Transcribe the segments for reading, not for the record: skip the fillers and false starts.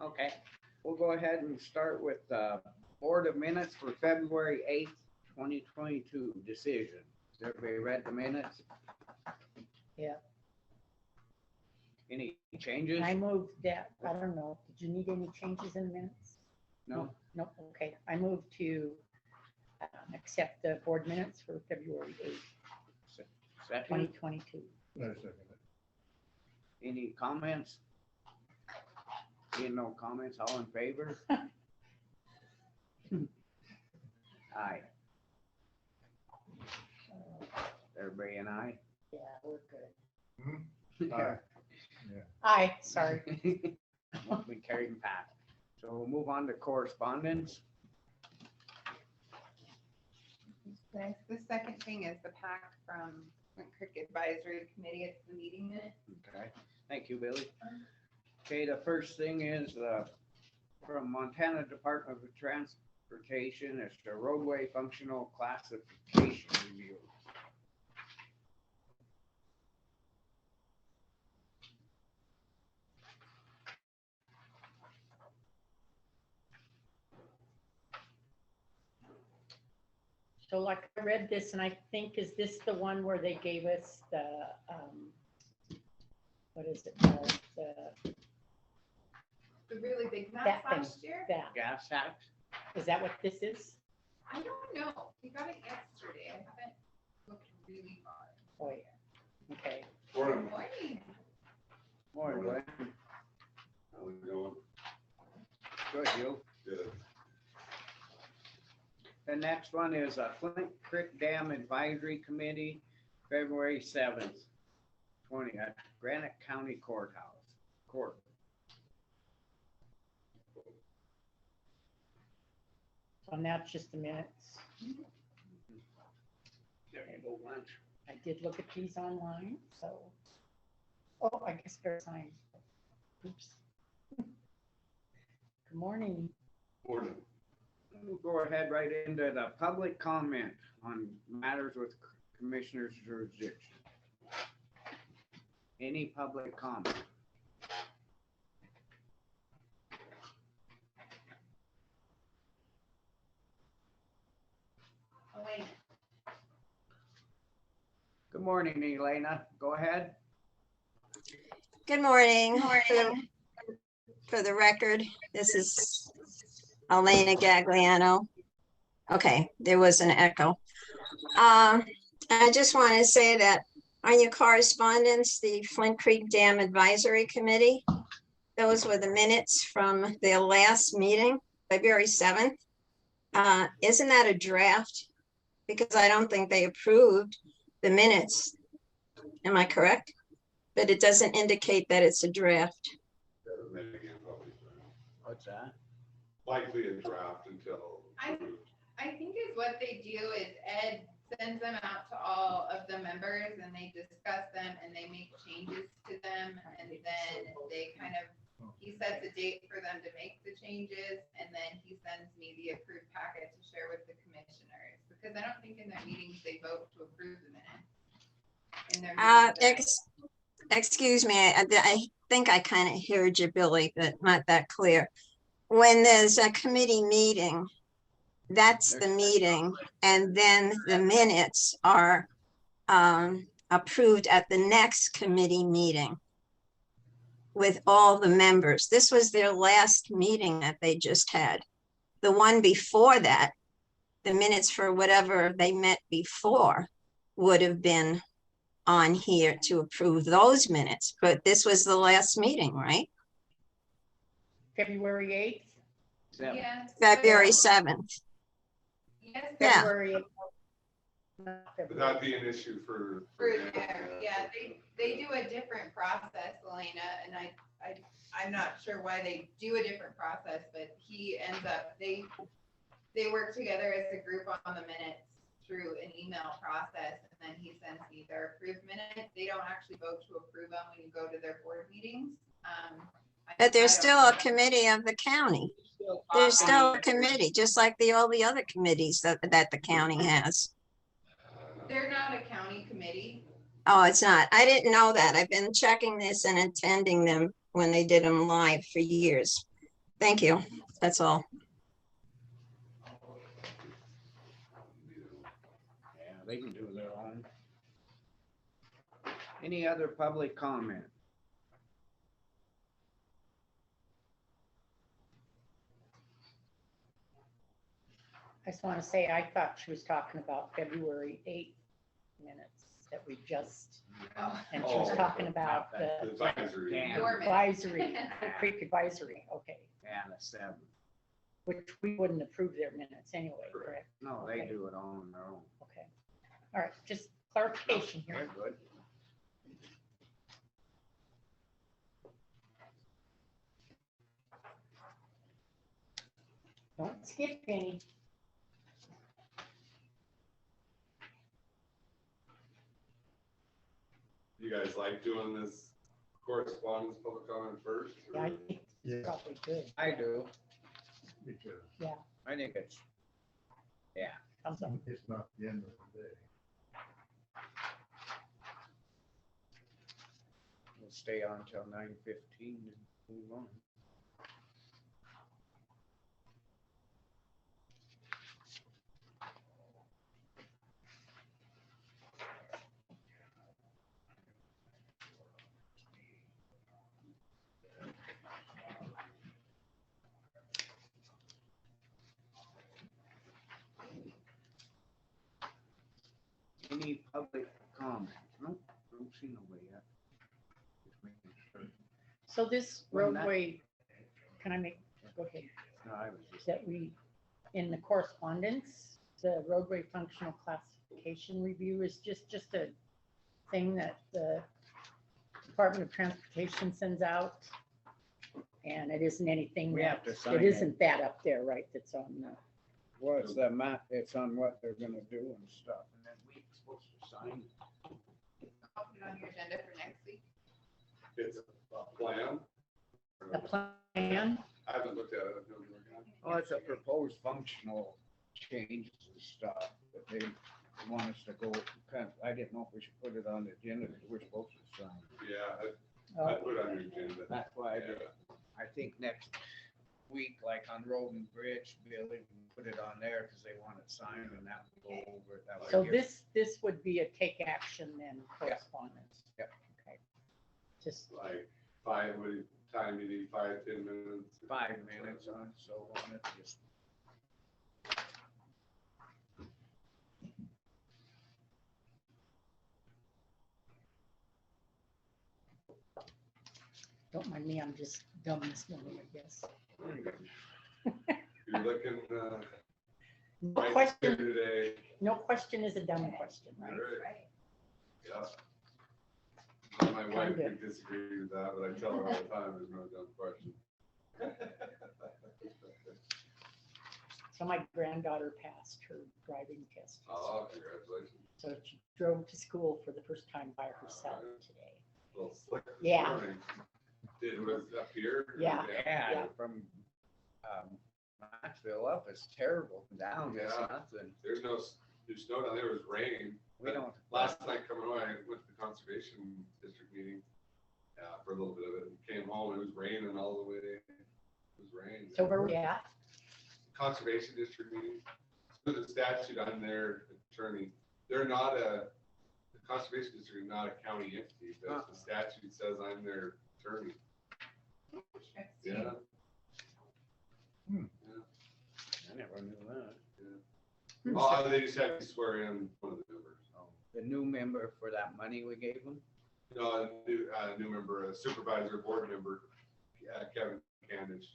Okay, we'll go ahead and start with Board of Minutes for February 8th, 2022 decision. Has everybody read the minutes? Yeah. Any changes? I moved that, I don't know, did you need any changes in the minutes? No? No, okay, I moved to accept the board minutes for February 8th, Second? 2022. I second it. Any comments? Seeing no comments, all in favor? Aye. Everybody and aye? Yeah, we're good. Aye. Aye, sorry. Won't be carried and passed. So we'll move on to correspondence. Okay, the second thing is the pack from Flint Creek Advisory Committee. It's the meeting minute. Okay, thank you, Billy. Okay, the first thing is from Montana Department of Transportation, it's the roadway functional classification review. So like I read this and I think, is this the one where they gave us the, what is it called? The really big That map thing. last year. That, Gas tax? is that what this is? I don't know. We got it yesterday. I haven't looked really hard. Oh, yeah, okay. Morning. Morning. Morning, Glenn. How's it going? Good, you? Good. The next one is a Flint Creek Dam Advisory Committee, February 7th, 20 at Granite County Court. So now it's just the minutes. There you go, lunch. I did look at these online, so. Oh, I guess they're signed. Oops. Good morning. Morning. We'll go ahead right into the public comment on matters with commissioner's jurisdiction. Any public comment? Elena. Good morning, Elena. Go ahead. Good morning. For the record, this is Elena Gagliano. Okay, there was an echo. I just want to say that on your correspondence, the Flint Creek Dam Advisory Committee, those were the minutes from their last meeting, February 7th. Isn't that a draft? Because I don't think they approved the minutes. Am I correct? But it doesn't indicate that it's a draft. What's that? Likely a draft until. I think is what they do is Ed sends them out to all of the members and they discuss them and they make changes to them. And then they kind of, he sets a date for them to make the changes. And then he sends me the approved packet to share with the commissioners. Because I don't think in their meetings, they vote to approve the minutes. In their meetings, Excuse me, I think I kind of heard you, Billy, but not that clear. When there's a committee meeting, that's the meeting, and then the minutes are approved at the next committee meeting with all the members. This was their last meeting that they just had. The one before that, the minutes for whatever they met before would have been on here to approve those minutes, but this was the last meeting, right? February 8th? yes. February 7th. Yes. Yeah. February 8th. Not Would February. that be an issue for? For there, yeah, they do a different process, Elena, and I'm not sure why they do a different process, but he ends up, they work together as a group on the minutes through an email process, and then he sends me their approved minutes. They don't actually vote to approve them when you go to their board meetings. But I there's don't still a know. committee of the county. There's still a committee, just like all the other committees that the county has. They're not a county committee. Oh, it's not. I didn't know that. I've been checking this and attending them when they did them live for years. Thank you. That's all. Yeah, they can do their own. Any other public comment? I just want to say, I thought she was talking about February 8th minutes that we just, Oh, and she was Oh, talking about The the advisory. Yeah. Dormant. advisory, Oak Creek advisory, okay, And the 7th. which we wouldn't approve their minutes anyway, correct? No, they Okay. do it on their own. Okay. All right, just clarification They're here. good. Don't skip any. You guys like doing this correspondence public comment first? Yeah, I or- think Yeah, it's probably good. I do. me too. I think it's, Thumbs up. It's not the end of the day. we'll stay on till 9:15 and move on. Any public comment? Nope, don't see nobody yet. Just making sure. So this Well, that- roadway, can I make, go ahead, No, I was just. that we, in the correspondence, the roadway functional classification review is just a thing that the Department of Transportation sends out. And it isn't anything We have that, to sign it it. isn't that up there, right, that's on the, Well, it's the map, it's on what they're gonna do and stuff, and then we're supposed to sign. I'll put it on your agenda for next week. It's a plan. the plan. I haven't looked at it. I've never looked at it. Well, it's a proposed functional changes and stuff, but they want us to go, I didn't know if we should put it on the agenda, because we're supposed to sign. Yeah, Oh, I put it on your agenda. That's why I did. Yeah. I think next week, like on Road and Bridge, Billy, we can put it on there, because they want it signed, and that will go over it. That way So it this would be a take action then correspondence? Yep. Okay. Just, Like what time you need, 5-10 minutes? gives 5 minutes on, so on it, just. don't mind me, I'm just dumb this morning, I guess. You're looking, No right question, today. no question is a dumb question, All right? right. Yeah. My wife Kinda. would disagree with that, but I tell her all the time, there's no dumb question. So my granddaughter passed her driving test. Oh, congratulations. So she drove to school for the first time by herself today. A little slick this Yeah. morning. It was up here? Yeah. Yeah, Yeah. from, Knoxville up, it's terrible, down, it's Yeah. nothing. There's snow down there, it was rain. We don't. Last night coming away, I went to the conservation district meeting, for a little bit of it, and came home, it was raining all the way, it was rain. So where we at? Conservation district meeting, so the statute, I'm their attorney, they're not the conservation district is not a county entity, but the statute says I'm their attorney. Yeah. I never knew that. Oh, they just have to swear in one of the members. The new member for that money we gave them? No, a new member, a supervisor, board member, Kevin Candish.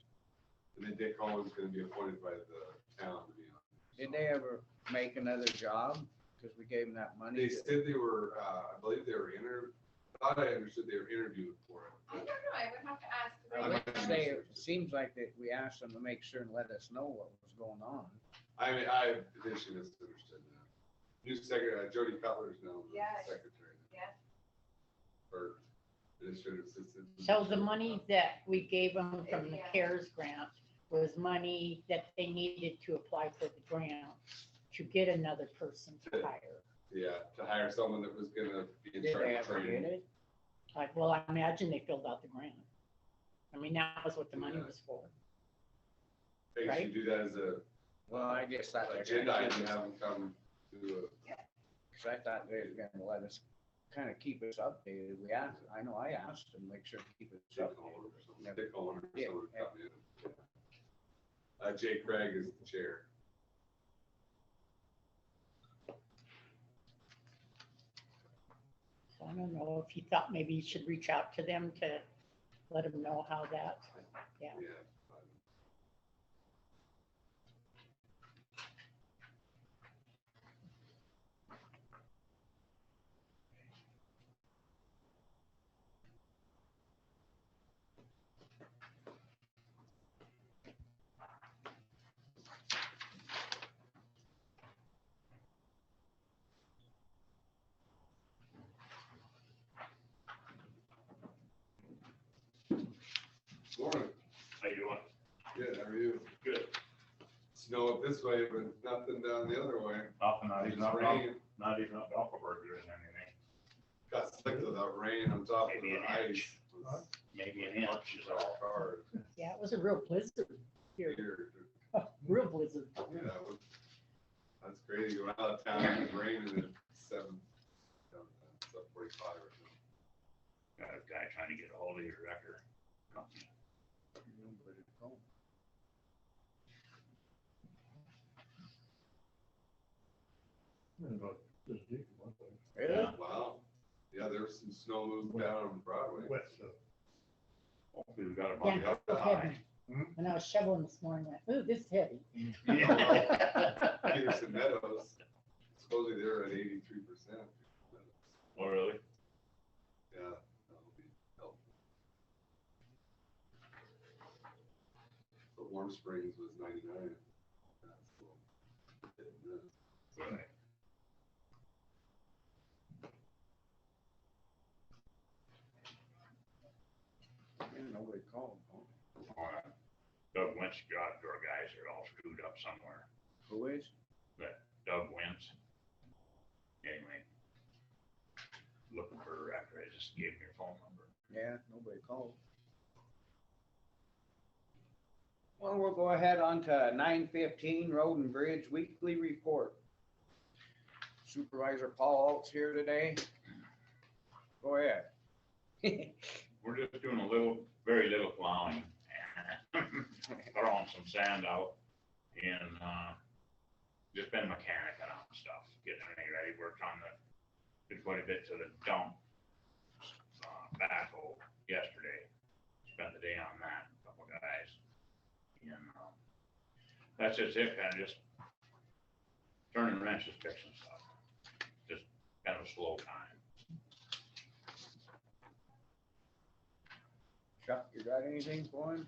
And then Dick Cohen's gonna be appointed by the town to be on. Did they ever make another job? Because we gave them that money. They said they were, I believe they were I thought I understood they were interviewed for it. I don't know, I would have to ask. 'cause I I would don't say, know. it seems like that we asked them to make sure and let us know what was going on. I mean, I petition misunderstood that. New secretary, Jody Cutler's now the Yeah. secretary. Yeah. Or administrative assistant. So the money that we gave them from the CARES grant was money that they needed to apply for the grant to get another person to hire. Yeah, to hire someone that was gonna be in Did charge they of ever get training. it? Like, well, I imagine they filled out the grant. I mean, that was what the money Yeah. was for. Maybe you Right. should do that as a Well, I guess that. agenda item, have them come to Cause I thought they was gonna let us kind of keep us updated. We asked, I know I asked them, make sure to keep us a dick updated. hole or something, dick hole or Yeah, someone yeah. come in. Jay Craig is the chair. So I don't know if you thought maybe you should reach out to them to let them know how that, yeah. Yeah. Morning. How you doing? Good, how are you? Good. Snow up this way, but nothing down the other way. Nothing, not It's even up, raining. not even up Alphabet or anything. Got slick without rain on top of Maybe the an ice. inch. Maybe an inch is all. Hard. Yeah, it was a real blizzard here, Here. real blizzard. Yeah, that's crazy. Go out of town and it's raining at 7:45 or something. Got a guy trying to get a hold of your record company. About this deep, one thing. Really? Wow. Yeah, there was some snow moving down on Broadway. Wet stuff. Hopefully we got a Yeah, bunch up so high. heavy. When I was shoveling this morning, I went, ooh, this is heavy. Peterson Meadows, supposedly they're at 83%. Oh, really? Yeah, that'll be helpful. But Warm Springs was 99. That's cool. Right. Yeah, nobody called. huh? Doug Wentz job door guys are all screwed up somewhere. Who is? Doug Wentz. Anyway. Looking for a record. I just gave him your phone number. Yeah, nobody called. Well, we'll go ahead on to 9:15 Road and Bridge Weekly Report. Supervisor Paul Alt's here today. Go ahead. We're just doing a little, very little plowing. Throwing some sand out and, just been mechanicing on stuff, getting everything ready. Worked on did quite a bit to the dump, backhoe yesterday. Spent the day on that, a couple of guys. And, that's just it, kind of just turning wrenches, fixing stuff. Just kind of a slow time. Chuck, you got anything going?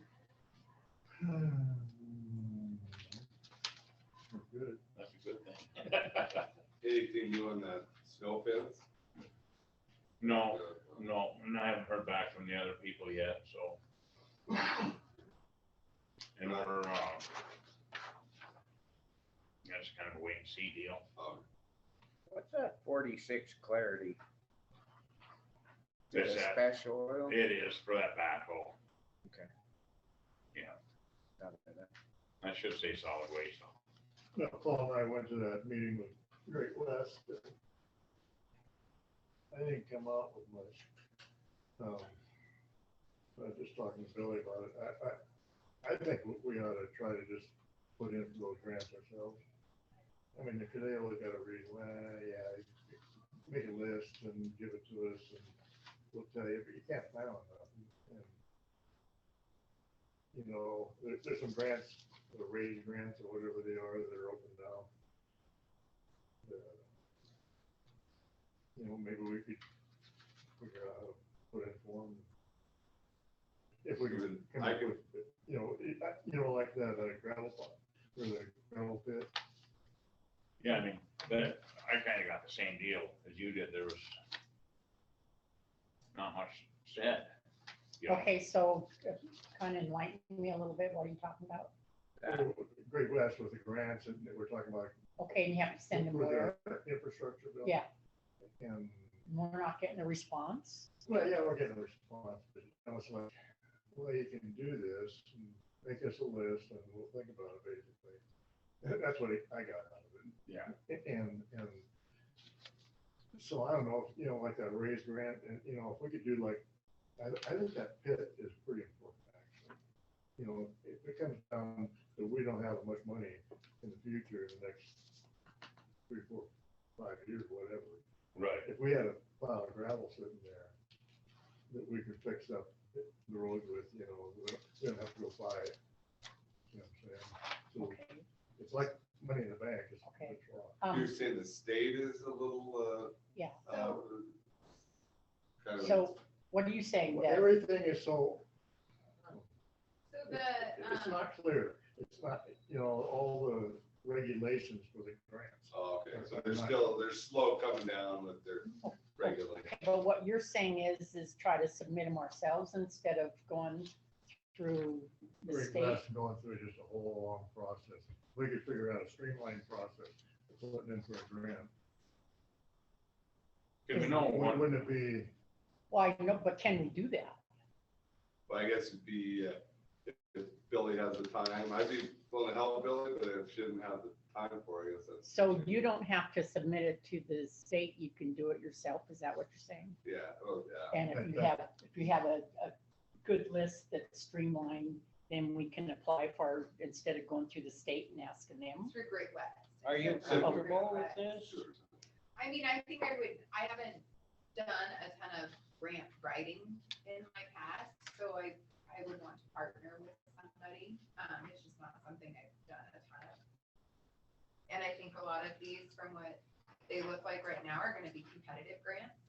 We're good. That's a good thing. Anything new on that snow fence? No, no, and I haven't heard back from the other people yet, so. And we're, yeah, it's kind of a wait and see deal. What's that 46 Clarity? Is It's it a that- special oil? It is for that backhoe. Okay. Yeah, Got it. I should say solid waste. No, Paul and I went to that meeting with Great West. I didn't come out with much. I was just talking to Billy about it. I think we ought to try to just put in for those grants ourselves. I mean, if they only got a reason, well, yeah, make a list and give it to us and we'll tell you, but you can't plan on nothing. And, you know, there's some grants, the raise grants or whatever they are that are open now. You know, maybe we could figure out how to put in for them. If we could come I up with, you know, like that gravel pot, or the gravel pit. Yeah, I mean, but I kind of got the same deal as you did. There was not much said. You know. Okay, so kind of enlighten me a little bit, what are you talking about? Great West with the grants, and we're talking about. Okay, and you have to send them with where? their infrastructure bill. Yeah, And, we're not getting a response. well, yeah, we're getting a response, but it's like, well, you can do this, and make us a list and we'll think about it basically. That's what I got out of it. Yeah. And so I don't know, if, you know, like that raised grant and, you know, if we could do like, I think that pit is pretty important actually. You know, if it comes down that we don't have much money in the future, in the next 3, 4, 5 years, whatever. Right. If we had a pile of gravel sitting there that we could fix up the road with, you know, we don't have to go buy it. You know what I'm saying? So Okay, it's like money in the bank. It's Okay. it's raw. You're saying the state is a little, yeah, kind of. so what are you saying, Well, Deb? everything is so, So it's not clear. It's not, you know, all the regulations for the grants. Oh, okay, so they're slow coming down with their regulations. But what you're saying is try to submit them ourselves instead of going through the Great state. West going through just a whole long process. We could figure out a streamlined process for putting in for a grant. Cause we know one, Wouldn't it be, Well, I know, but can we do that? Well, I guess it'd be, if Billy has the time, I'd be willing to help Billy, but if she didn't have the time for it, I guess that's. So you don't have to submit it to the state, you can do it yourself, is that what you're saying? Yeah, oh, yeah. And if you have a good list that's streamlined, then we can apply for, instead of going through the state and asking them. through Great West. Are you Instead of through comfortable Great with West. this? I mean, I think I haven't done a ton of grant writing in my past, so I would want to partner with somebody. It's just not something I've done a ton of. And I think a lot of these, from what they look like right now, are gonna be competitive grants.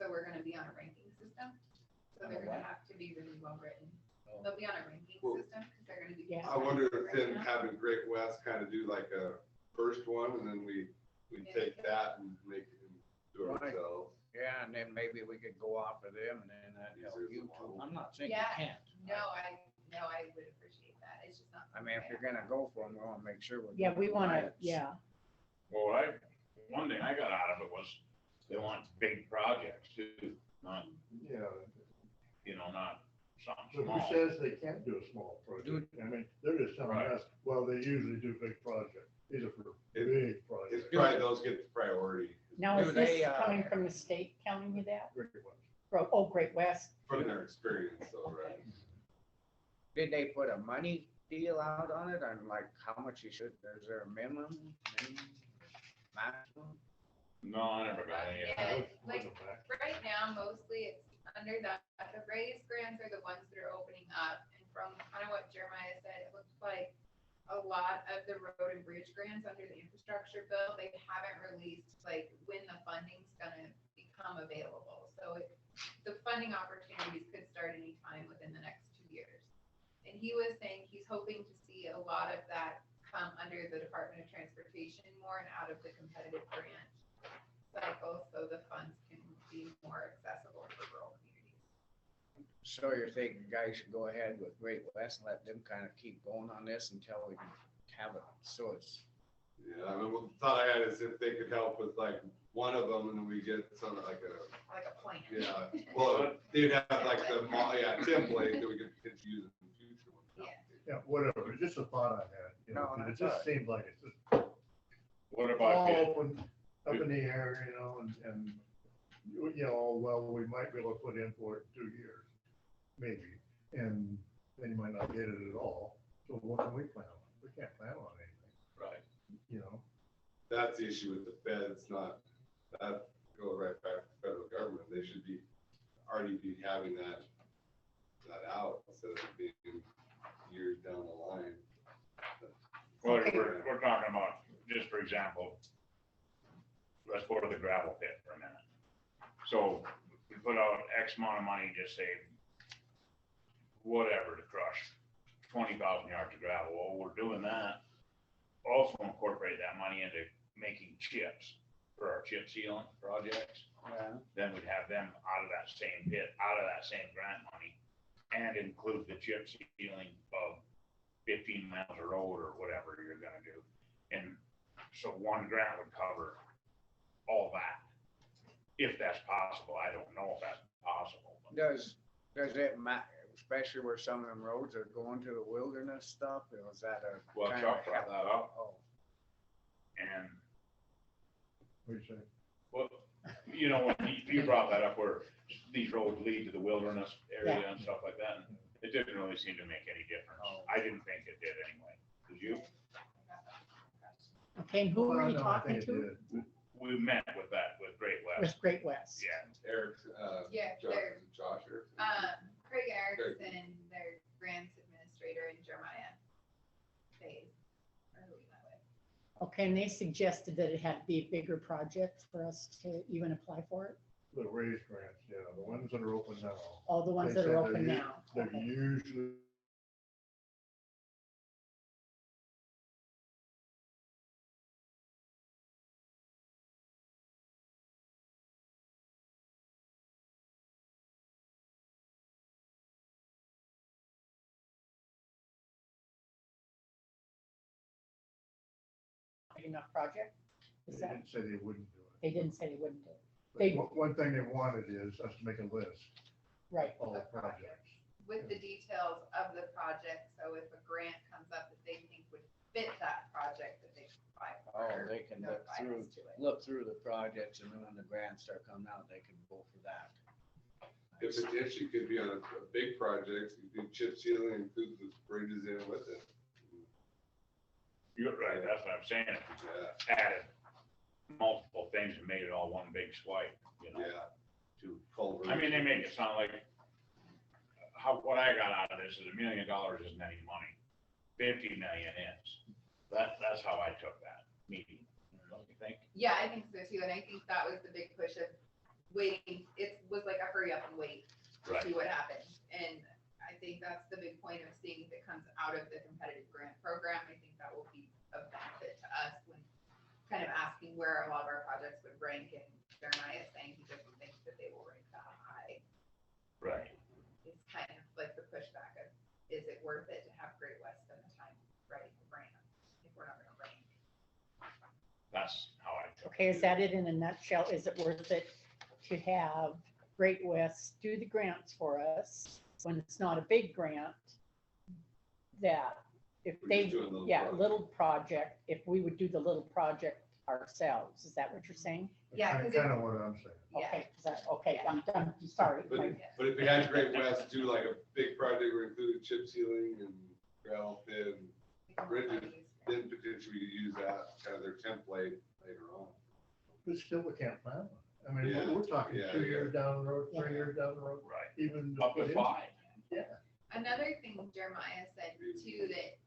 So we're gonna be on a ranking system, so they're gonna have to be really well written. They'll be on a ranking Well, system, because they're gonna be. Yeah. I wonder if competitive then right now. having Great West kind of do like a first one, and then we take that and make it and do it Right. ourselves. Yeah, and then maybe we could go off of them and then that help you too. I'm not saying you Yeah. can't. No, I would appreciate that. It's just not. I mean, if something you're gonna go for them, we wanna make sure we're. Yeah, we doing wanna, right. yeah, well, one thing I got out of it was they want big projects too, not, yeah, not something so who small. says they can't do a small project? I mean, they're just telling Right. us, well, they usually do big projects. These are for It- big It's projects. probably those get the priority now Do is they, this coming from the state telling you that? Great West. Oh, Great West, from their experience, though, right? Did they put a money deal out on it, on like how much you should, is there a minimum, maximum? No, I never got any of Yeah. that. What's the max? Right now, mostly it's under that, the raised grants are the ones that are opening up, and from kind of what Jeremiah said, it looks like a lot of the road and bridge grants under the infrastructure bill, they haven't released like when the funding's gonna become available. So the funding opportunities could start anytime within the next 2 years. And he was saying he's hoping to see a lot of that come under the Department of Transportation more and out of the competitive grant cycle, so the funds can be more accessible for rural communities. So you're thinking guys should go ahead with Great West and let them kind of keep going on this until we can have it, so it's. Yeah, I mean, the thought I had is if they could help with like one of them, and then we get some like Like a plan. yeah, well, they'd have like template that we could use in the future. Yeah. Yeah, whatever, it's just a thought I had, you know, No, and it that's all just right. seemed like it's just What about all bid? open, up in the air, you know, and, you know, well, we might be able to put in for it in 2 years, maybe, and then you might not get it at all, so what can we plan on? We can't plan on anything, Right. you know? That's the issue with the Fed. It's not, that go right back to the federal government. They should be already be having that out instead of it being years down the line. Well, we're talking about, just for example, let's go to the gravel pit for a minute. So we put out X amount of money, just say, whatever, to crush 20,000 yards of gravel. Well, we're doing that. Also incorporate that money into making chips for our chip sealing projects. Yeah. Then we'd have them out of that same pit, out of that same grant money, and include the chip sealing of 15 miles of road or whatever you're gonna do. And so one grant would cover all that, if that's possible. I don't know if that's possible. But Does it especially where some of them roads are going to the wilderness stuff, was that a? Well, kind Chuck of brought that up, Oh, and, We say, well, you know, when you brought that up where these roads lead to the wilderness area and stuff like that, and it didn't really seem to make any difference. Oh. I didn't think it did anyway. Did you? Okay, and who were well, you no, I talking think it to? did. We met with that, with Great West. With Great West. Yeah, Eric, Yeah, Josh, they're, Josh, Eric. Craig Erickson, their grants administrator, and Jeremiah Faye, or who we met with. Okay, and they suggested that it had to be a bigger project for us to even apply for it? The raised grants, yeah, the ones that are open now. All the ones They that said are they're open u- now? They're Okay. usually Enough project? They Is that, didn't say they wouldn't do it. they didn't say they wouldn't do it. But they- One thing they wanted is us to make a list Right, of all the projects. With the details of the project, so if a grant comes up that they think would fit that project, that they can apply for. oh, they can look notify through, us to it. look through the projects, and then when the grants start coming out, they can go for that. If potentially could be on a big project, you do chip sealing, include the bridges in with it. you're right, that's what I'm saying. Yeah, Added multiple things and made it all one big swipe, you know? yeah. To Culvert. I mean, they make it sound like, what I got out of this is $1 million isn't any money. 50 million is. That's how I took that meeting, don't you think? Yeah, I think so too, and I think that was the big push of waiting, it was like a hurry up and wait to Right. see what happens. And I think that's the big point of seeing if it comes out of the competitive grant program. I think that will be of benefit to us when kind of asking where a lot of our projects would rank, and Jeremiah is saying he doesn't think that they will rank that high. Right. It's kind of like the pushback of, is it worth it to have Great West spend the time writing the grant if we're not gonna rank? That's how I took it. okay, is that it in a nutshell? Is it worth it to have Great West do the grants for us when it's not a big grant? That if We're they, just doing a little yeah, project. little project, if we would do the little project ourselves, is that what you're saying? Yeah, 'cause Kind of what I'm saying. Yeah. Okay, okay, I'm sorry. But, I- but if we had Great West do like a big project where included chip sealing and gravel pit, and bridges, then potentially you use that kind of their template later on. But still, we can't plan on it. I mean, Yeah, we're talking yeah, 2 yeah. years down the road, Yeah. 3 years down the road, Right. even. Up put to in- 5. Yeah, Another thing Jeremiah said too, that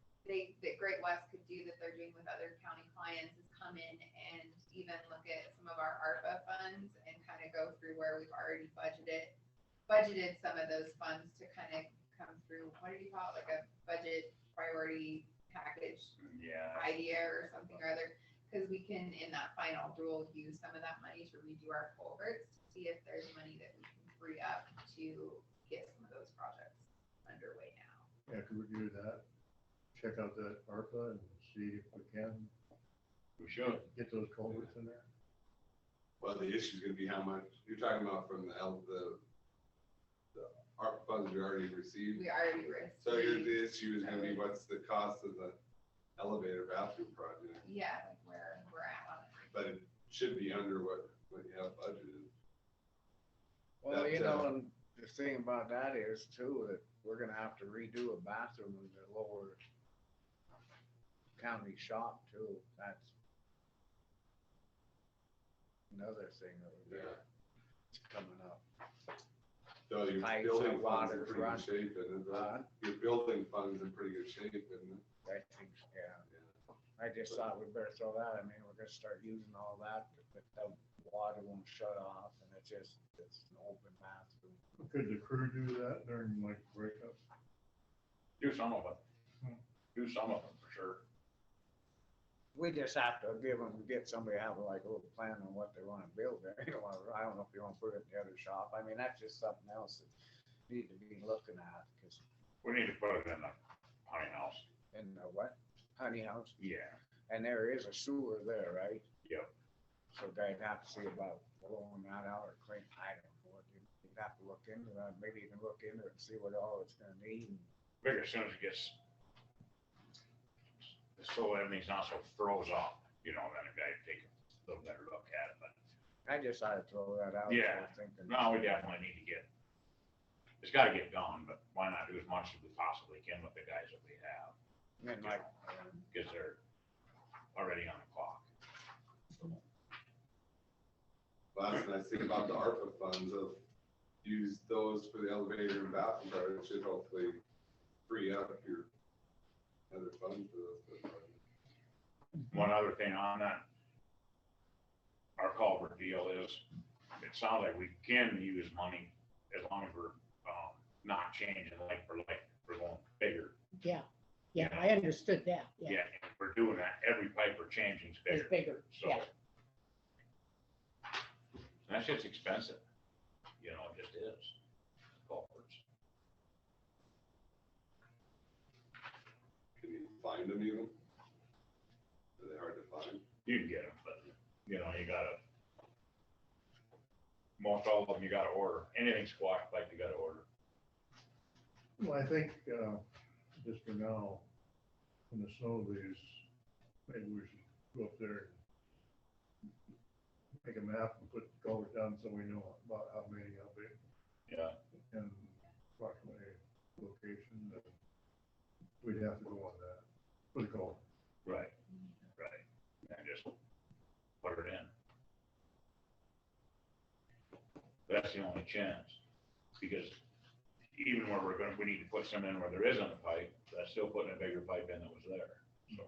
that Great West could do that they're doing with other county clients is come in and even look at some of our ARPA funds and kind of go through where we've already budgeted some of those funds to kind of come through, what did you call it, like a budget priority package Yeah. idea or something or other, because we can, in that final rule, use some of that money to redo our culverts, to see if there's money that we can free up to get some of those projects underway now. yeah, could we do that? Check out that ARPA and see if we can We should. get those culverts in there. Well, the issue's gonna be how much, you're talking about from the ARPA funds we already received. We already received. So the issue is gonna be what's the cost of the elevator bathroom project, Yeah, like where we're at on it. but it should be under what you have budgeted. Well, That, you know, and the thing about that is too, that we're gonna have to redo a bathroom in the lower county shop too. That's another thing that we're Yeah. it's coming up. So your Pipes building and funds in waters pretty run. good shape, and Uh, your building funds in pretty good shape, isn't it? I think, yeah. I just thought we'd better throw that. I mean, we're gonna start using all that, but the water won't shut off, and it's an open bathroom. Could the crew do that during like breakup? Do some of it. Do some of them for sure. We just have to get somebody to have like a little plan on what they wanna build there. You know, I don't know if you wanna put it in the other shop. I mean, that's just something else that need to be looking at, cause We need to put it in the honey house. in the what? Honey house, Yeah. and there is a sewer there, right? Yep. So they'd have to see about blowing that out or clean, I don't know, you'd have to look into that, maybe you can look into it and see what all it's gonna need. Figure as soon as it gets, so everything's not so froze up, you know, then a guy take a little better look at it, but I just thought I'd throw that out. Yeah. there thinking. no, we definitely need to get, it's gotta get done, but why not do as much as we possibly can with the guys that we have? And like, Because they're already on the clock. Well, that's the nice thing about the ARPA funds of use those for the elevator and bathroom part, it should hopefully free up your other funds for those. One other thing on that, our culvert deal is, it sounds like we can use money as long as we're, not changing like for like, we're going bigger. Yeah, I understood that, yeah. Yeah, if we're doing that, every pipe we're changing is It's bigger, bigger, so. yeah. That shit's expensive, you know, it just is, culverts. Can you find them even? Are they hard to find? You can get them, but, you know, you gotta, most all of them you gotta order, anything squash pipe you gotta order. Well, I think, just for now, when the snow leaves, maybe we should go up there and make a map and put the culvert down so we know about how many, how big, Yeah. and approximately location. We'd have to go on that for the culvert. Right, right, and just put it in. That's the only chance, because even where we need to put some in where there isn't a pipe, that's still putting a bigger pipe in that was there, so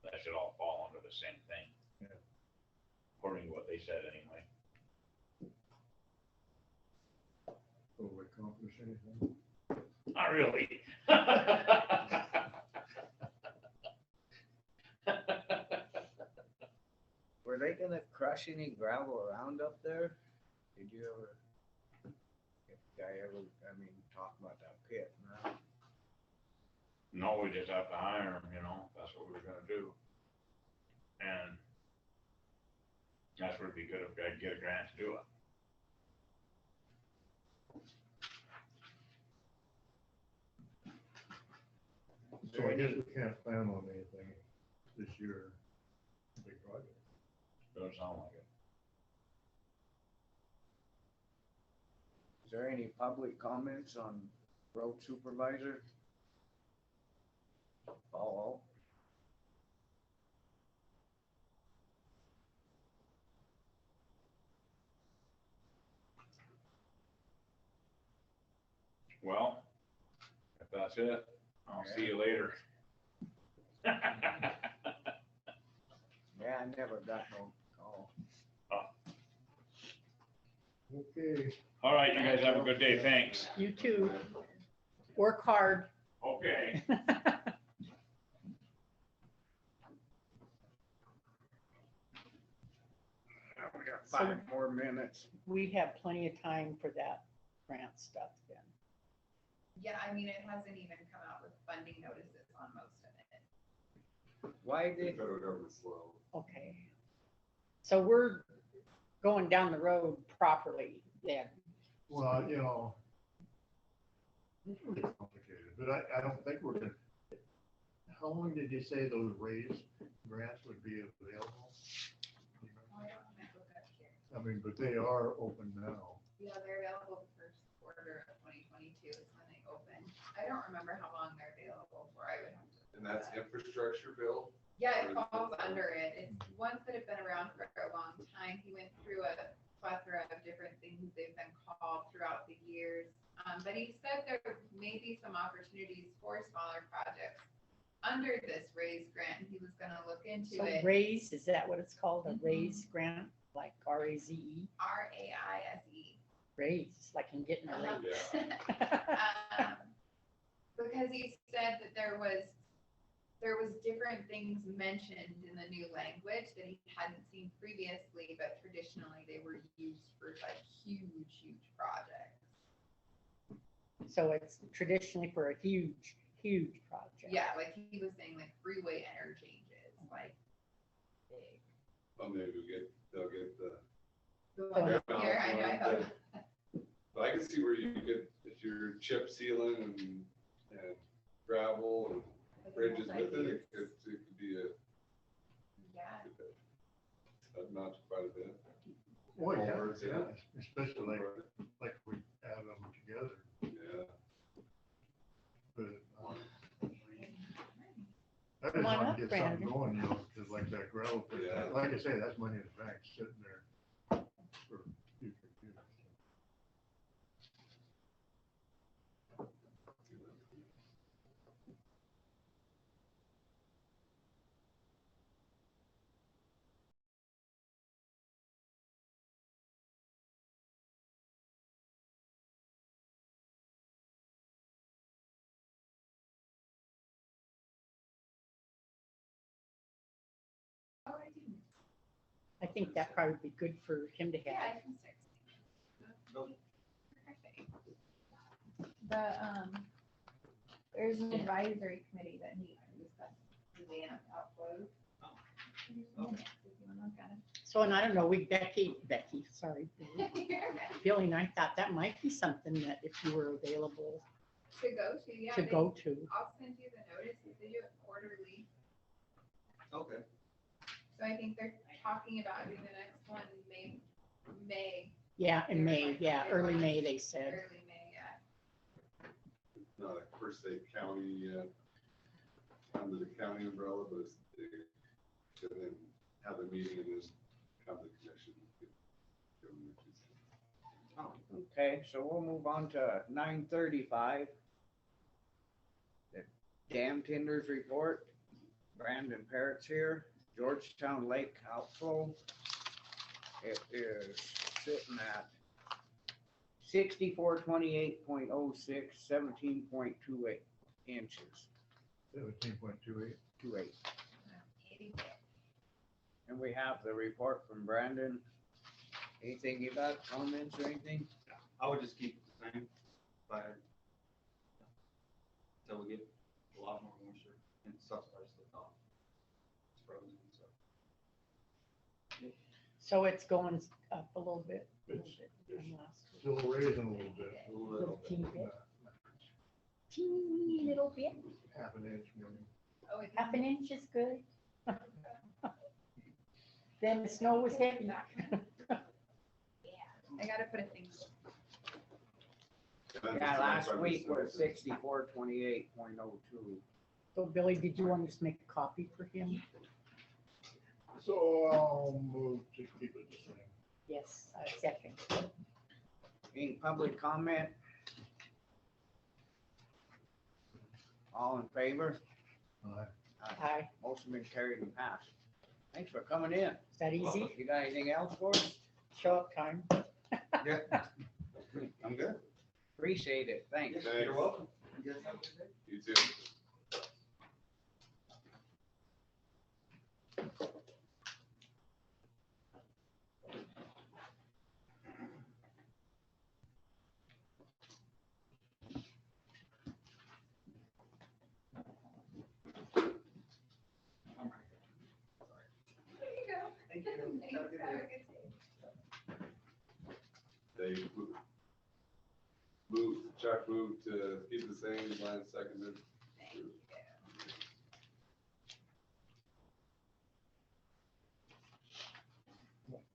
that should all fall under the same thing. Yeah. According to what they said anyway. Will we accomplish anything? Not really. were they gonna crush any gravel around up there? Did you ever? If guy ever, I mean, talk about that pit, no? No, we just have to hire them, you know, that's what we were gonna do. And that's where it'd be good if I could get a grant to do it. So I guess we can't plan on anything this year, big project. Doesn't sound like it. Is there any public comments on road supervisor? Oh, Well, if that's it, I'll see you later. yeah, I never got no call. Okay. All right, you guys have a good day, thanks. You too. Work hard. Okay. We got So- 5 more minutes. We have plenty of time for that grant stuff then. Yeah, I mean, it hasn't even come out with funding notices on most of it. Why The did, federal government's slow. Okay. So we're going down the road properly then. Well, you know, it's really complicated, but I don't think we're gonna, how long did you say those raised grants would be available? Oh, I don't have my book up here. I mean, but they are open now. Yeah, they're available the first quarter of 2022 is when they open. I don't remember how long they're available for. I would have to. And that's infrastructure bill? Yeah, it falls under it. It's ones that have been around for a long time. He went through a plethora of different things they've been called throughout the years. But he said there may be some opportunities for smaller projects under this raise grant. And he was gonna look into So it. raise, is that what it's called? A Mhm. raise grant, like RAZE? RAISE. Raise, like in getting a raise. Because he said that there was different things mentioned in the new language that he hadn't seen previously, but traditionally they were used for like huge projects. So it's traditionally for a huge project. Yeah, like he was saying, like freeway interchanges, like big. Well, maybe they'll get the, The one Yeah. here, I know. but I can see chip sealing and gravel and bridges with it, it could be Yeah. a amount quite a bit. Well, yeah, Culverts, yeah, especially like we have them together, Yeah. but, I just Come on want up, to get something Brandon. going, you know, because like that gravel, pit, Yeah. like I say, that's money in the bank sitting there for future use. Oh, I do. I think that probably would be good for him to Yeah, have. I can start. Perfect. There's an advisory committee that meets and discuss the van outflows. So, and I don't know, Becky, sorry, Billy and I thought that might be something that if you were available To go to, yeah. to go to. I'll send you the notices. They do it quarterly. Okay. So I think they're talking about doing the next one in May, Yeah, in May, yeah, early May, they said. early May, yeah. Not a per se county, under the county umbrella, but it's, they, and then have a meeting and just have the commission. give them the 2 cents. Okay, so we'll move on to 9:35. The dam tenders report. Brandon Parrott's here. Georgetown Lake outflow. It is sitting at 6428.06, 17.28 inches. 17.28. 28. And we have the report from Brandon. Anything you got, comments or anything? I would just keep it the same, but until we get a lot more moisture and stuff starts to thaw. It's frozen, so. So it's going up a little bit. It's from last week. still raising a little bit. Little teeny bit. Not Teeny little bit. half an inch, maybe. Oh, it's Half an inch is good. Then the snow was heavy. I gotta put a thing. Yeah, last week was 6428.02. So Billy, did you want us to make a copy for him? So I'll move to keep it the same. Yes, second. Any public comment? All in favor? Aye. Motion been carried and passed. Thanks for coming in. Is that easy? You got anything else for us? Show up time. Yeah. I'm good. Appreciate it. Thanks. Thanks. You're welcome. You guys have a good day. You too. There you go. Thank you. Thanks, Have a good have a day. good day. They moved, Chuck moved to keep the same, Lance seconded. Thank you.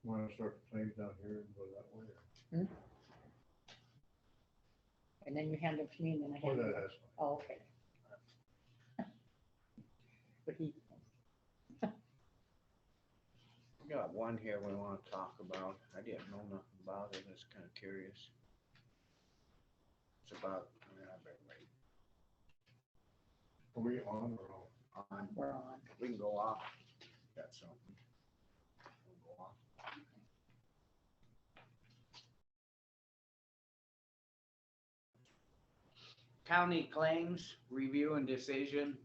Want to start the claims down here and go that way? And then you hand it to me and then I Or hand it. that's Oh, okay. But he, We got one here we want to talk about. I didn't know nothing about it. I was kind of curious. It's about, I better wait. Are we on or off? On, we're on. we can go off. Got something. We'll go off. County claims, review and decision.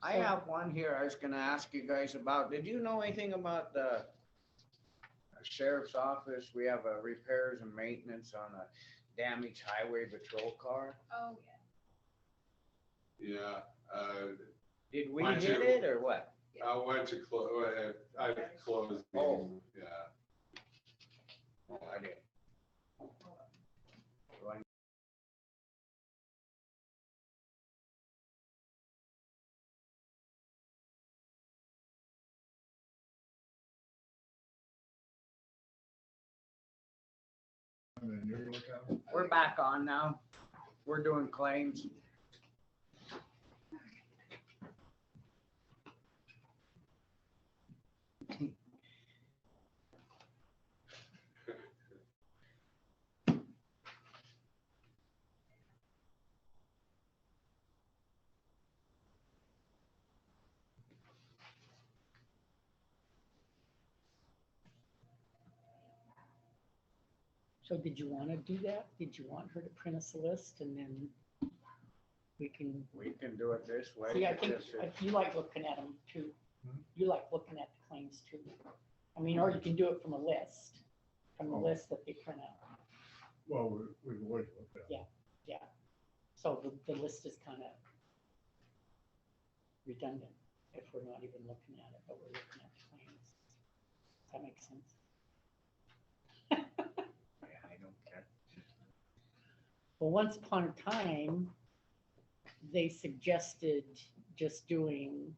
I have one here I was gonna ask you guys about. Did you know anything about the sheriff's office? We have a repairs and maintenance on a damaged highway patrol car. Oh, yeah. Yeah, Did we Mine hit too. it or what? I went to close, I closed. Oh. Yeah. Oh, I did. And then you're looking at them? We're back on now. We're doing claims. So did you want to do that? Did you want her to print us a list and then we can, We can do it this way. see, I think Just, you like looking at them too. Hmm? You like looking at the claims too. I mean, or you can do it from a list, from the Oh. list that they print out. Well, we've always looked at it. Yeah. So the list is kind of redundant if we're not even looking at it, but we're looking at the claims. Does that make sense? Yeah, I don't care. Well, once upon a time, they suggested just doing,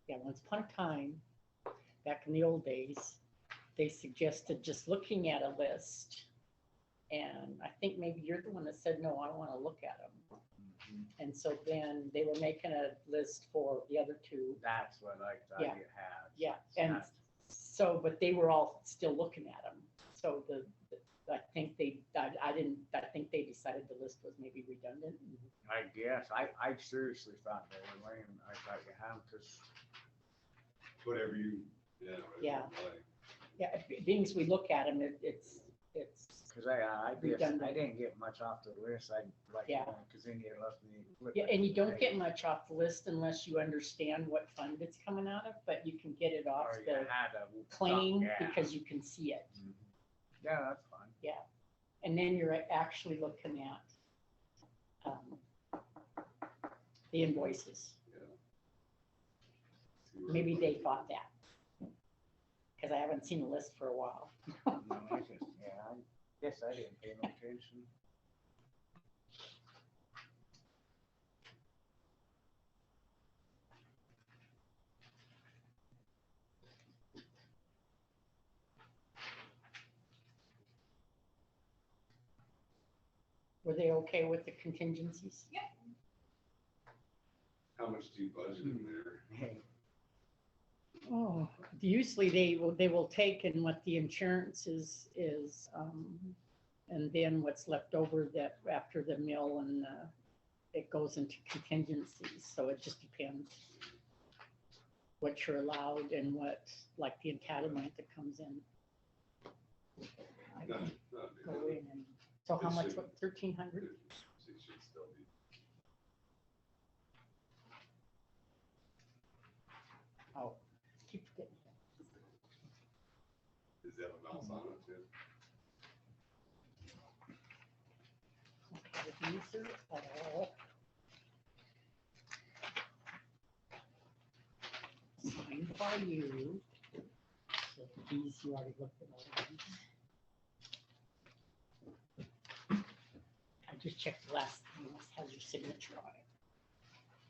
once upon a time, back in the old days, they suggested just looking at a list. And I think maybe you're the one that said, no, I don't want to look at them. Mhm. And so then they were making a list for the other two. That's what I thought Yeah. you had. Yeah, and so, but they were all still looking at them. So I think I think they decided the list was maybe redundant. I guess. I seriously thought they were lame. I thought you had, because Whatever you, yeah. whatever Yeah. you like. Yeah, being as we look at them, it's, I guess I Redundant. didn't get much off the list. I like, Yeah. because then you left me. yeah, and you don't get much off the list unless you understand what fund it's coming out of, but you can get it off Or you the had a claim yeah. because you can see it. Mhm. Yeah, that's fine. And then you're actually looking at the invoices. See where- Maybe they thought that. Because I haven't seen a list for a while. No, I just, yeah, I guess I didn't pay no attention. Were they okay with the contingencies? How much do you budget in there? Hey, Oh, usually they will take in what the insurance is, and then what's left over that after the mill and, it goes into contingencies, so it just depends what you're allowed and what, like the entitlement that comes in. I Not, can not go really. in and, so how It much, should- what, 1,300? It should still be. Oh, keep forgetting. Does it have a mouse on it too? Okay, these are all signed by you. So these you already looked at all of these. I just checked the last one, this has your signature on it.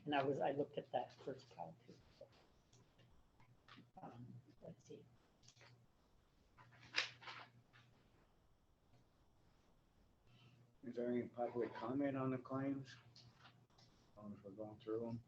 And I looked at that first pile too. Let's see. is there any public comment on the claims? As long as we're going through them.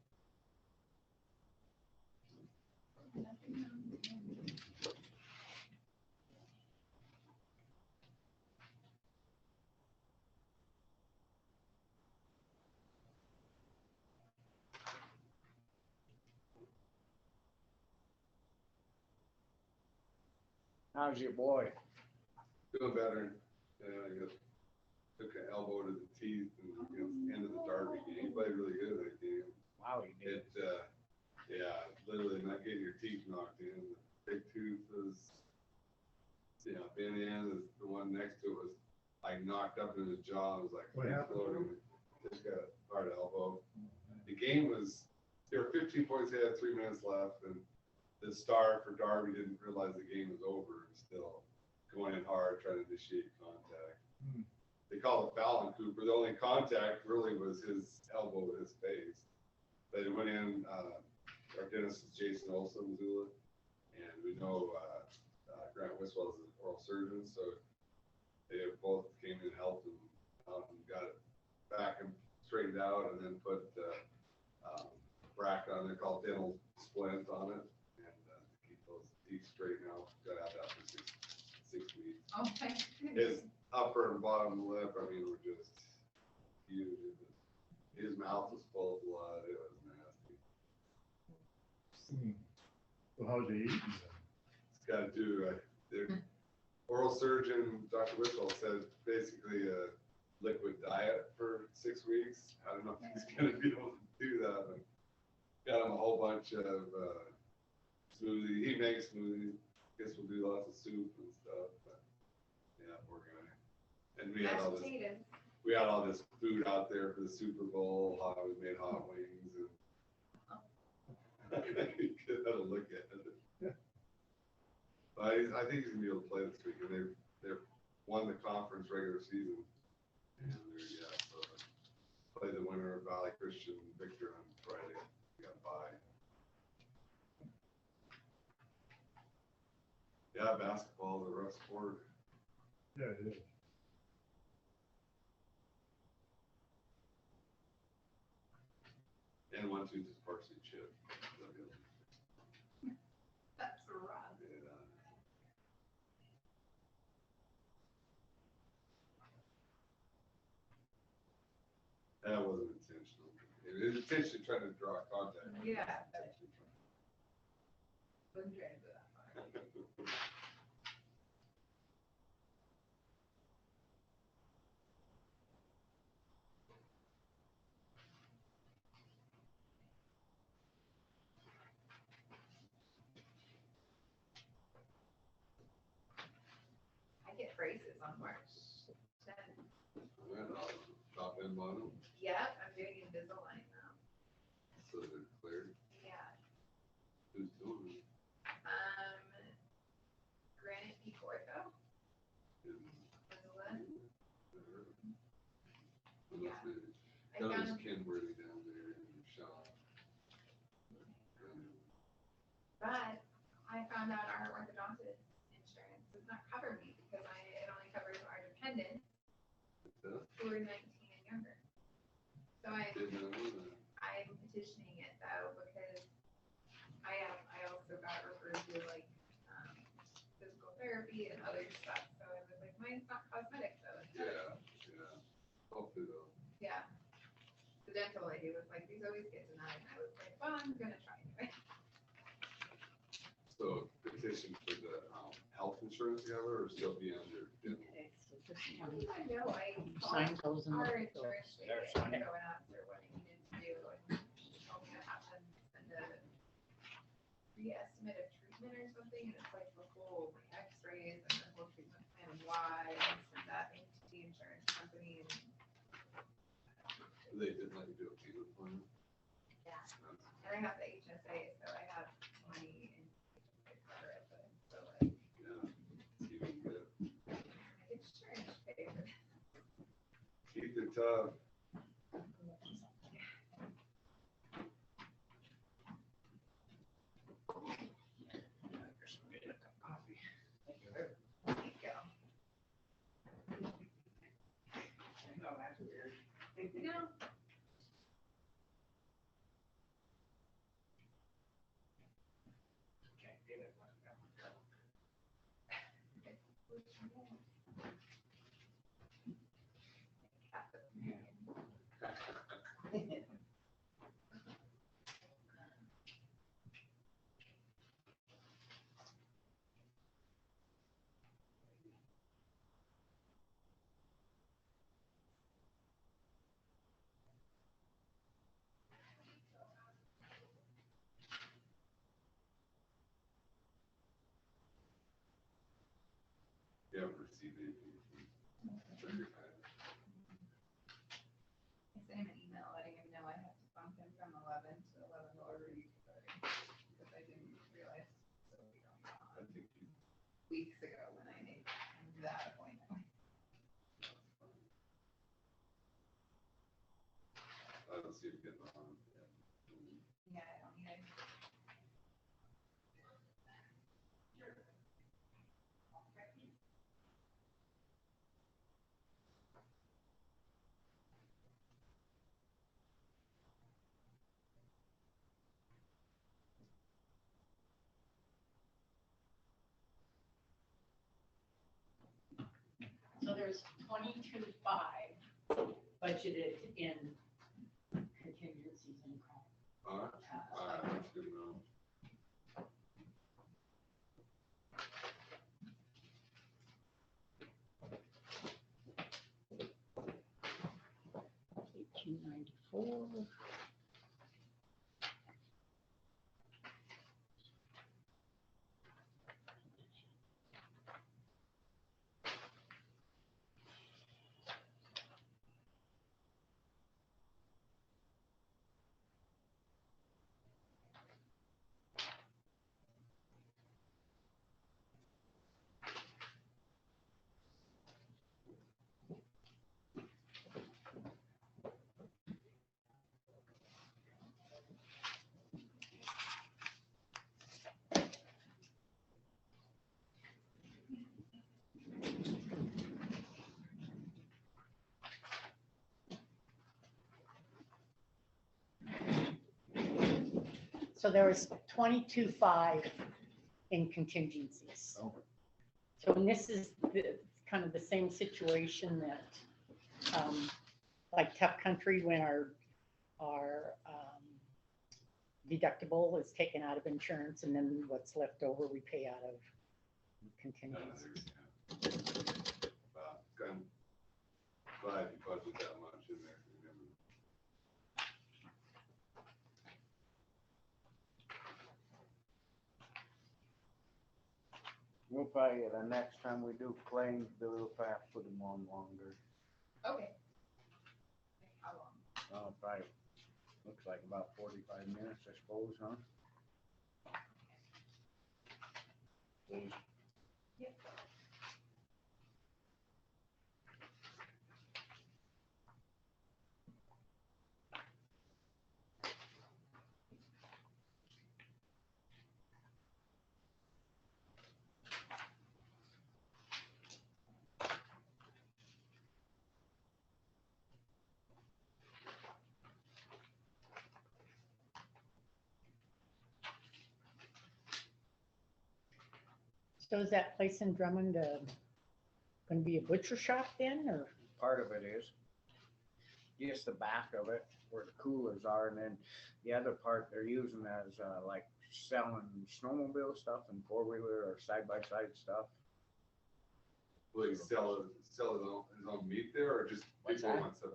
How's your boy? Doing better. I got, took an elbow to the teeth and, end of the Derby game. He played really good that game. Wow, he did. Yeah, literally not getting your teeth knocked in. The big tooth was, been in. The one next to it was like knocked up in his jaw. It was like What happened? exploding. Just got a hard elbow. The game was, they were 15 points ahead, 3 minutes left, and the star for Derby didn't realize the game was over and still going in hard, trying to initiate contact. Hmm. They called it foul on Cooper. The only contact really was his elbow with his face. But it went in, our dentist is Jason Olson, Missoula, and we know Grant Wiswell is an oral surgeon, so they both came His upper and bottom lip, I mean, were just huge. His mouth was full of blood. It was nasty. So how's he eating? It's got to do, their oral surgeon, Dr. Witchell, said basically a liquid diet for 6 weeks. I don't know if he's going to be able to do that, but got him a whole bunch of smoothie. He makes smoothies. Guess we'll do lots of soup and stuff. But yeah, poor guy. And we had all this food out there for the Super Bowl. We made hot wings and you could have a look at it. But I think he's gonna be able to play this week. And they won the conference regular season. And so play the winner of Valley Christian Victor on Friday. We got bye. Yeah, basketball is a rough sport. Yeah, it is. And 1 tooth is partially chipped. That's rough. That wasn't intentional. It was intentionally trying to draw contact. Yeah. Wasn't trying to do that far. I get braces on March 10th. Top and bottom, Yep, I'm doing Invisalign now. so they're cleared. Yeah. Who's doing it? Granite Peak Ortho. Invisalign. Yeah. I That was found, Ken Worthy down there in the shop. but I found out our orthodontist insurance does not cover me because it only covers our dependents who are 19 and younger. So Didn't know that. I'm petitioning it though because I also got referred to like physical therapy and other stuff. So I was like, mine's not cosmetic though. It's medical. Yeah. Hopefully though. Yeah. The dental lady was like, these always get denied. And I was like, well, I'm gonna try anyway. So petition for the health insurance cover or still be under dental? Okay, so this I one, don't even know. I sign called those in our the. insurance lady There's and sign. so and asked her what I needed to do. And she told me I have to send a re-estimate of treatment or something. And it's like the whole x-rays and the whole treatment plan and why and send that into the insurance company. And They didn't let you do a payment plan? yeah. And I have the HSA, so I have money in to cover it, but I'm still like, Yeah. See what you get. insurance pay for that. Keith are tough. There you go. No, that's weird. No. Can't get it. You haven't received anything from your guy. I sent him an email letting him know I have to bump him from 11 to $11 a week because I didn't realize so we don't I think you. weeks ago when I made that appointment. I don't see it getting on. Yeah, I don't need it. was 22.5 budgeted in contingencies and crap. That's good enough. 1894. So there was 22.5 in contingencies. Oh. So, and this is kind of the same situation that, like Tough Country, when our deductible is taken out of insurance, and then what's left over, we pay out of contingencies. I'm glad you budgeted that much in there. You never- We'll probably, the next time we do claims, we'll probably have to put them on longer. Okay. How long? Probably, looks like about 45 minutes, I suppose, huh? Please. So is that place in Drummond going to be a butcher shop then, or? Part of it is just the back of it where the coolers are, and then the other part they're using as like selling snowmobile stuff and four-wheeler or side-by-side stuff. Will he sell his own meat there, or just What's people that? want to,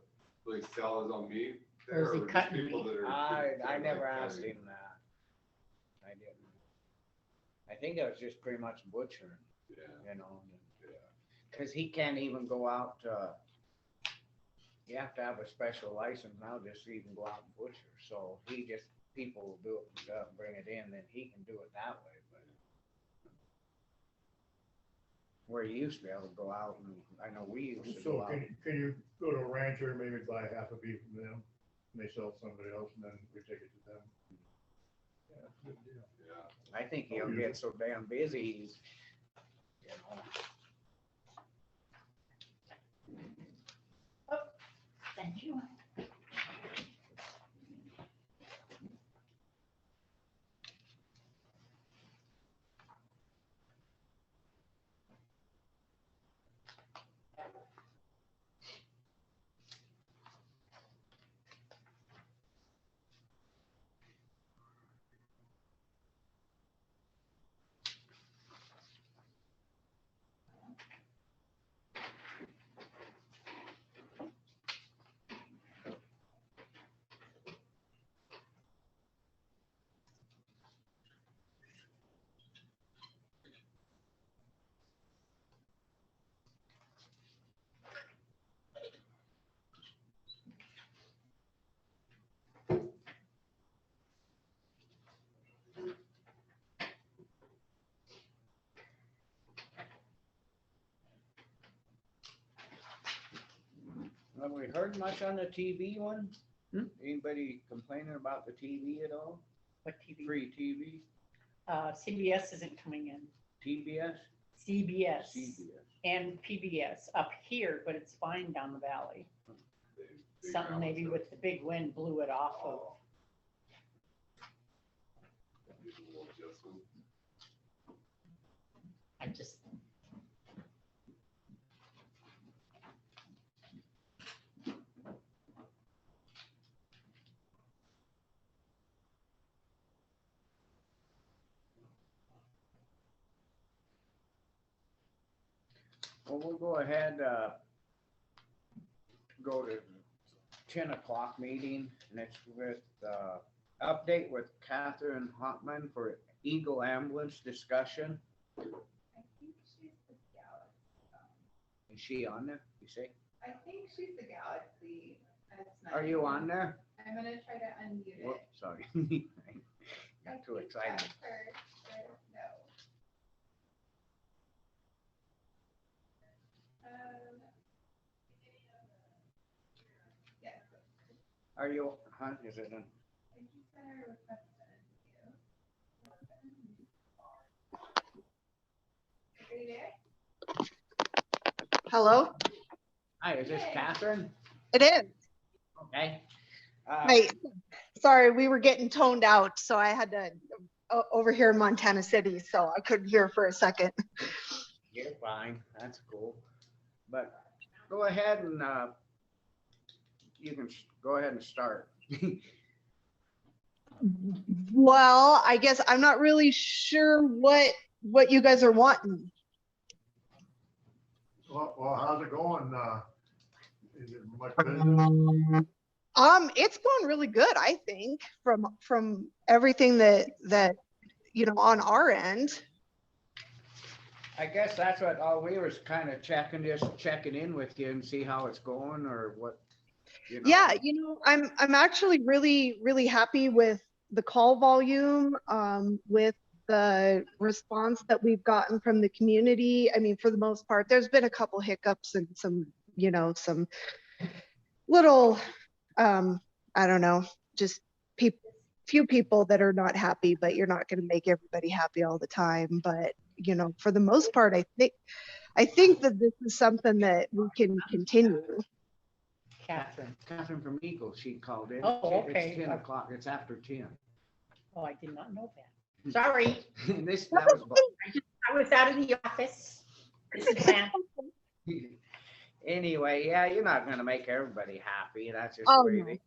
will he sell his own meat Or there, is he or just cutting people meat? that are? I never like asked cutting? him that. I didn't. I think it was just pretty much butchering, Yeah, you know, yeah. because he can't even go out, you have to have a special license now just to even go out and butcher. So he just, people will do it, bring it in, then he can do it that way, but where he used to be able to go out, and I know we used to So go out. can you go to a rancher, maybe buy half a beef from them, and they sell it to somebody else, and then we take it to them? Yeah, good deal. Yeah. I think he'll get so damn busy, he's, you know. Thank you. Have we heard much on the TV one? Hmm? Anybody complaining about the TV at all? What TV? Free TV, CBS isn't coming in. TBS? CBS CBS. and PBS up here, but it's fine down the valley. They Something maybe balance with the big wind blew it off of. it. Give a little adjustment. I just, Well, we'll go ahead, go to 10 o'clock meeting, and it's with, update with Catherine Hotman for Eagle Ambulance discussion. I think she's the Galaxy. Is she on there, you say? I think she's the Galaxy. That's Are you on there? I'm gonna try to unmute it. Whoops, sorry. I Got too think excited. that's her. I don't know. Yes. Are you, huh, is it? I just sent her a request to unmute. Are you there? Hello? Hi, is this Yay. Catherine? It is. Okay. Hi. Sorry, we were getting toned out, so I had to over here in Montana City, so I couldn't hear for a second. You're fine, that's cool. But go ahead and, you can go ahead and start. Well, I guess I'm not really sure what you guys are wanting. Well, how's it going? Is it much business? It's going really good, I think, from everything that on our end. I guess that's what, all we was kind of just checking in with you and see how it's going or what, you know. Yeah, I'm actually really, really happy with the call volume, with the response that we've gotten from the community. I mean, for the most part, there's been a couple hiccups and some little, I don't know, just few people that are not happy, but you're not going to make everybody happy all the time. But, for the most part, I think that this is something that we can continue. Catherine from Eagle, she called in. Oh, okay. It's 10 o'clock, it's after 10. Oh, I did not know that. Sorry, That was, I was out of the office. This is Pam. anyway, yeah, you're not gonna make everybody happy, that's just Oh, the way no. it is.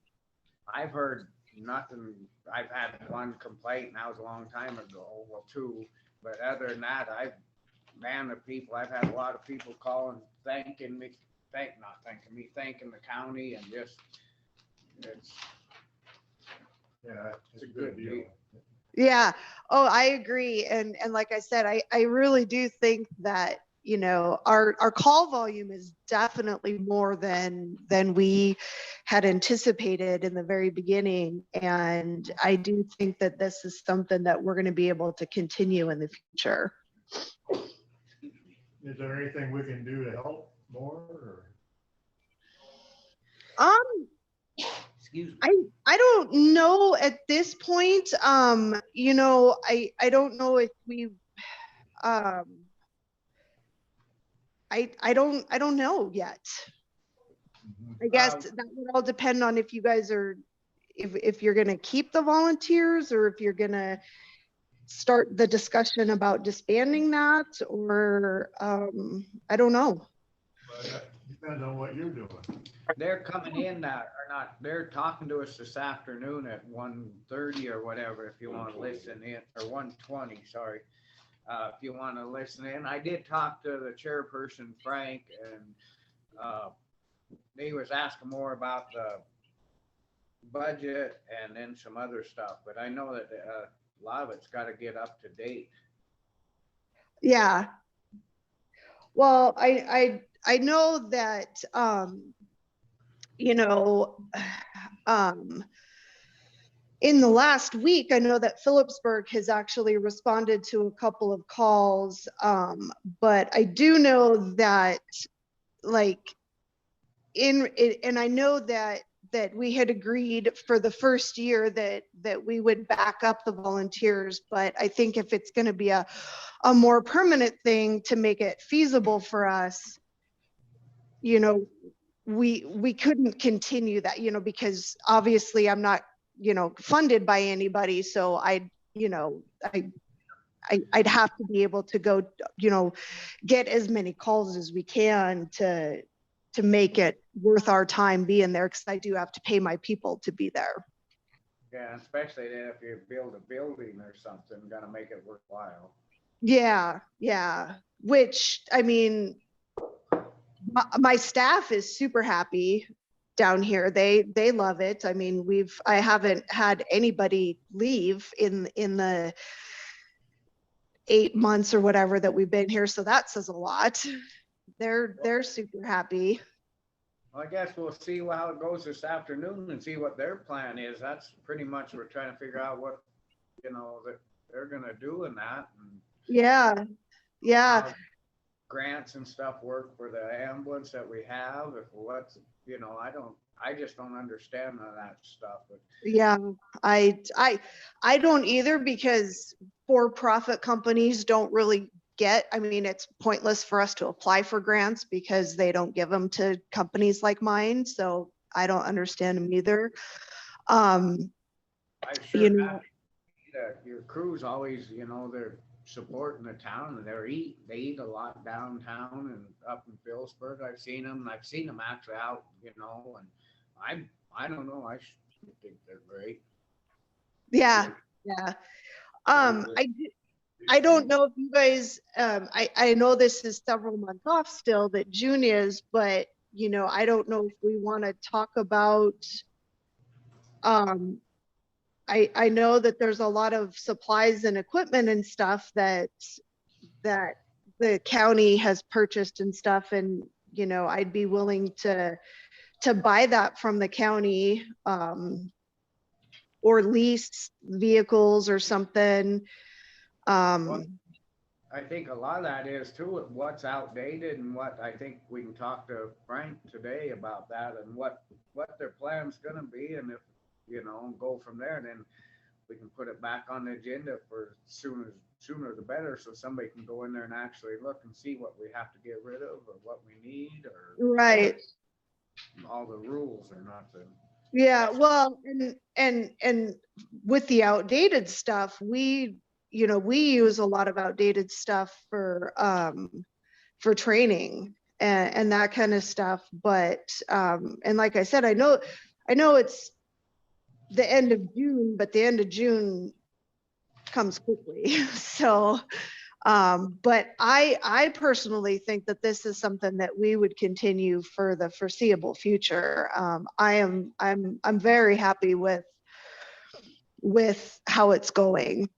I've heard nothing, I've had one complaint, and that was a long time ago, well, two, but other than that, I've had a lot of people calling, thanking me, thanking the county, and just, Yeah, it's a good deal. Yeah. Oh, I agree. And like I said, I really do think that, our call volume is definitely more than we had anticipated in the very beginning. And I do think that this is something that we're going to be able to continue in the future. Is there anything we can do to help more or? excuse me. I don't know at this point. I don't know if we've I don't know yet. I guess that would all depend on if you guys are, if you're gonna keep the volunteers or if you're gonna start the discussion about disbanding that, or I don't know. Depends on what you're doing. They're coming in, they're talking to us this afternoon at 1:30 or whatever, if you want to listen in, or 1:20, sorry. If you want to listen in, I did talk to the chairperson, Frank, and he was asking more about the budget and then some other stuff, but I know that a lot of it's got to get up to date. Yeah. Well, I know that, in the last week, I know that Phillipsburg has actually responded to a couple of calls. But I do know that, and I know that we had agreed for the first year that we would back up the volunteers. But I think if it's going to be a more permanent thing to make it feasible for us, we couldn't continue that, because obviously I'm not, funded by anybody. So I'd have to be able to go, get as many calls as we can to make it worth our time being there, because I do have to pay my people to be there. Yeah, especially then if you build a building or something, gotta make it worthwhile. Yeah. Which, I mean, my staff is super happy down here. They love it. I mean, I haven't had anybody leave in the 8 months or whatever that we've been here, so that says a lot. They're super happy. Well, I guess we'll see how it goes this afternoon and see what their plan is. That's pretty much, we're trying to figure out what, that they're gonna do in that. And Yeah, yeah. how grants and stuff work for the ambulance that we have, if what's, I just don't understand none of that stuff, but Yeah, I don't either, because for-profit companies don't really I mean, it's pointless for us to apply for grants because they don't give them to companies like mine. So I don't understand them either. I'm sure You know, that your crews always, they're supporting the town, and they eat a lot downtown and up in Phillipsburg. I've seen them actually out, and I don't know, I think they're great. yeah, yeah. I don't know if you guys, I know this is several months off still, that June is, but I don't know if we want to talk about, I know that there's a lot of supplies and equipment and stuff that the county has purchased and stuff, and I'd be willing to buy that from the county, or lease vehicles or something. I think a lot of that is too, what's outdated, and what I think we can talk to Frank today about that, and what their plan's gonna be, and if, go from there, and then we can put it back on the agenda for sooner the better, so somebody can go in there and actually look and see what we have to get rid of, or what we need, or Right. all the rules or nothing. Yeah, well, and with the outdated stuff, we use a lot of outdated stuff for training and that kind of stuff. But and like I said, I know it's the end of June, but the end of June comes quickly. So but I personally think that this is something that we would continue for the foreseeable future. I'm very happy with how it's going.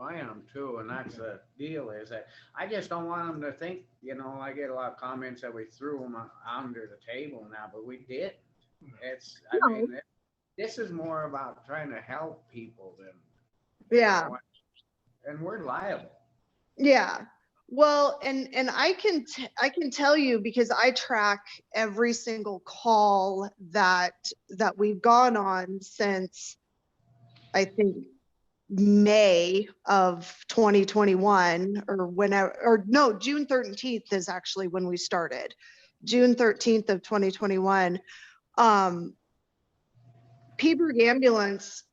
I am too, and that's the deal, is that I just don't want them to think, I get a lot of comments that we threw them under the table now, but we did. I mean, this is more about trying to help people than, Yeah. And we're liable. Yeah. Well, and I can tell you, because I track every single call that we've gone on since, I think, May of 2021, or whenever, or no, June 13th is actually when we started. June 13th of 2021. Peaburg Ambulance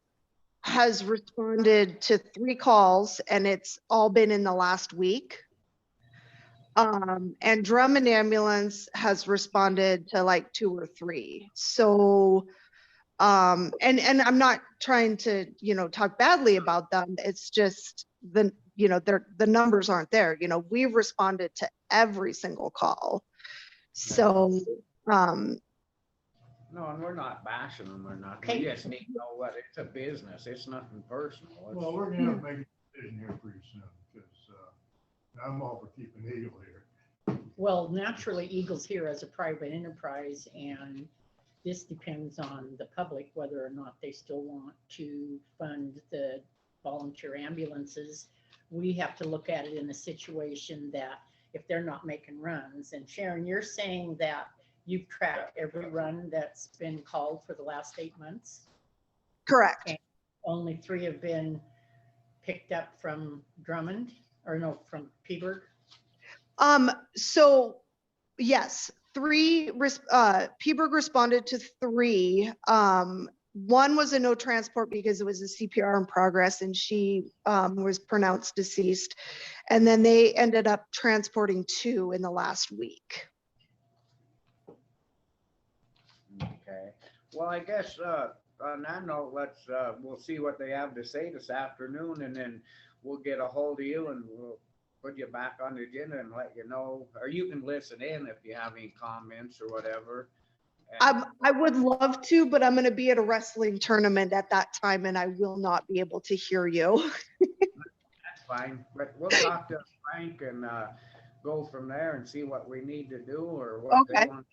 has responded to 3 calls, and it's all been in the last week. And Drummond Ambulance has responded to like 2 or 3. So and I'm not trying to talk badly about them. It's just the numbers aren't there. We've responded to every single call. So no, and we're not bashing them or nothing. We just need to know what, it's a business, it's nothing personal. Well, we're gonna have to make a decision here pretty soon, because I'm all for keeping Eagle here. Well, naturally, Eagle's here as a private enterprise, and this depends on the public, whether or not they still want to fund the volunteer ambulances. We have to look at it in a situation that if they're not making runs, and Sharon, you're saying that you've tracked every run that's been called for the last 8 months? correct. And only 3 have been picked up from Drummond, or no, from Peaburg? So yes, 3 Peaburg responded to 3. One was a no transport because it was a CPR in progress, and she was pronounced deceased. And then they ended up transporting 2 in the last week. Okay, well, I guess on that note, we'll see what they have to say this afternoon, and then we'll get a hold of you, and we'll put you back on the agenda and let you know, or you can listen in if you have any comments or whatever. And I would love to, but I'm going to be at a wrestling tournament at that time and I will not be able to hear you. that's fine, but we'll talk to Frank and go from there and see what we need to do or what they Okay. want.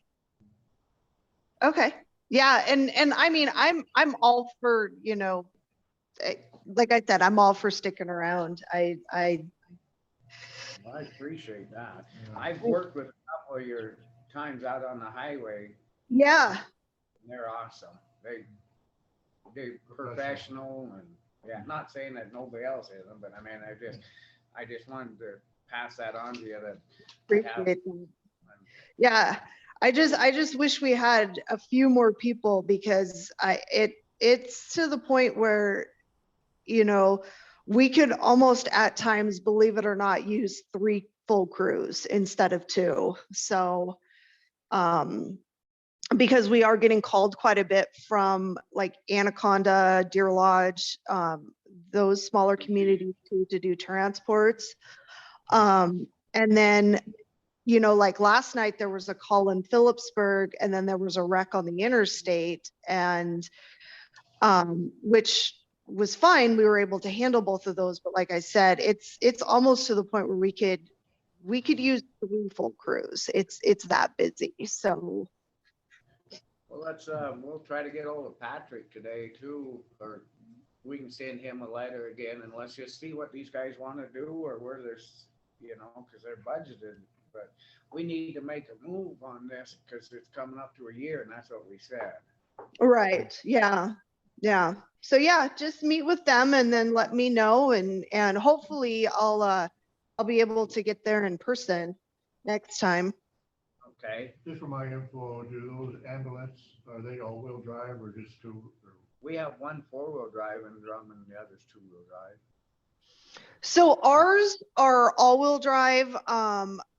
Okay. Yeah. And I mean, I'm all for, like I said, I'm all for sticking around. I appreciate that. I've worked with a couple of your times out on the highway. yeah. And they're awesome. They're professional and yeah, not saying that nobody else isn't, but I mean, I just wanted to pass that on to you that Appreciate that. Yeah. I just wish we had a few more people because it's to the point where, we could almost at times, believe it or not, use 3 full crews instead of 2. So, because we are getting called quite a bit from like Anaconda, Deer Lodge, those smaller communities to do transports. And then, like last night there was a call in Phillipsburg and then there was a wreck on the interstate and which was fine. We were able to handle both of those. But like I said, it's almost to the point where we could use 3 full crews. It's that busy. So. Well, we'll try to get hold of Patrick today too, or we can send him a letter again and let's just see what these guys want to do or where there's, because they're budgeted, but we need to make a move on this because it's coming up to a year and that's what we said. Right. Yeah. Yeah. So yeah, just meet with them and then let me know and hopefully I'll be able to get there in person next time. Okay. Just for my info, do those ambulance, are they all-wheel drive or just 2? We have 1 4-wheel drive in Drum and the other's 2-wheel drive. So ours are all-wheel drive.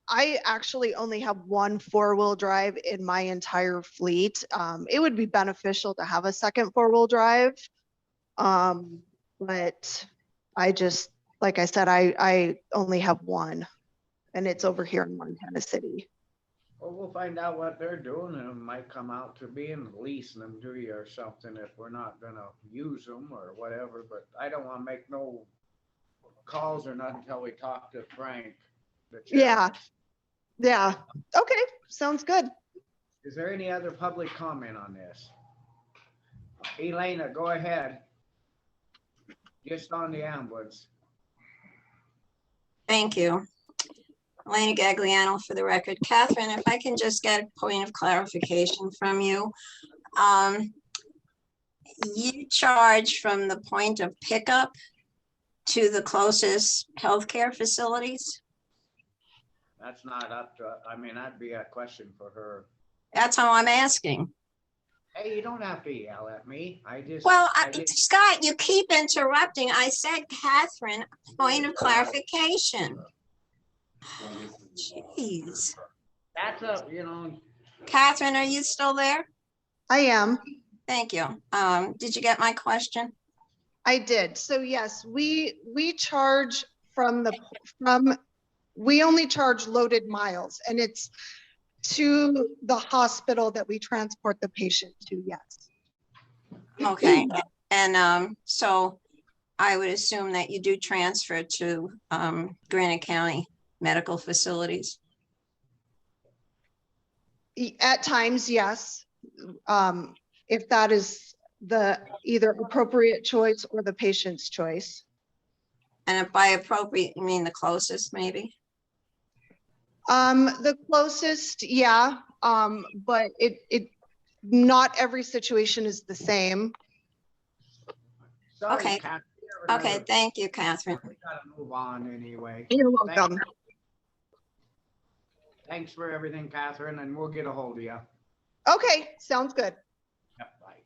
I actually only have 1 4-wheel drive in my entire fleet. It would be beneficial to have a second 4-wheel drive. But I just, like I said, I only have 1 and it's over here in Montana City. Well, we'll find out what they're doing and it might come out to being leasing them to you or something if we're not gonna use them or whatever, but I don't wanna make no calls or nothing until we talk to Frank. Yeah. Yeah. Okay. Sounds good. Is there any other public comment on this? Elena, go ahead. Just on the ambulance. Thank you. Elena Gagliano for the record. Catherine, if I can just get a point of clarification from you. You charge from the point of pickup to the closest healthcare facilities? That's not up to, I mean, that'd be a question for her. That's how I'm asking. Hey, you don't have to yell at me. Well, Scott, you keep interrupting. I said, Catherine, point of clarification. Jeez. That's Catherine, are you still there? I am. Thank you. Did you get my question? I did. So yes, we charge we only charge loaded miles and it's to the hospital that we transport the patient to, yes. Okay. And so I would assume that you do transfer to Granite County medical facilities. At times, yes. If that is the either appropriate choice or the patient's choice. And if by appropriate, you mean the closest maybe? The closest, yeah. But it not every situation is the same. Sorry, Okay. Catherine. Okay, thank you, Catherine. We gotta move on anyway. You're welcome. Thanks for everything, Catherine, and we'll get a hold of you. Okay, sounds good. Yep, bye.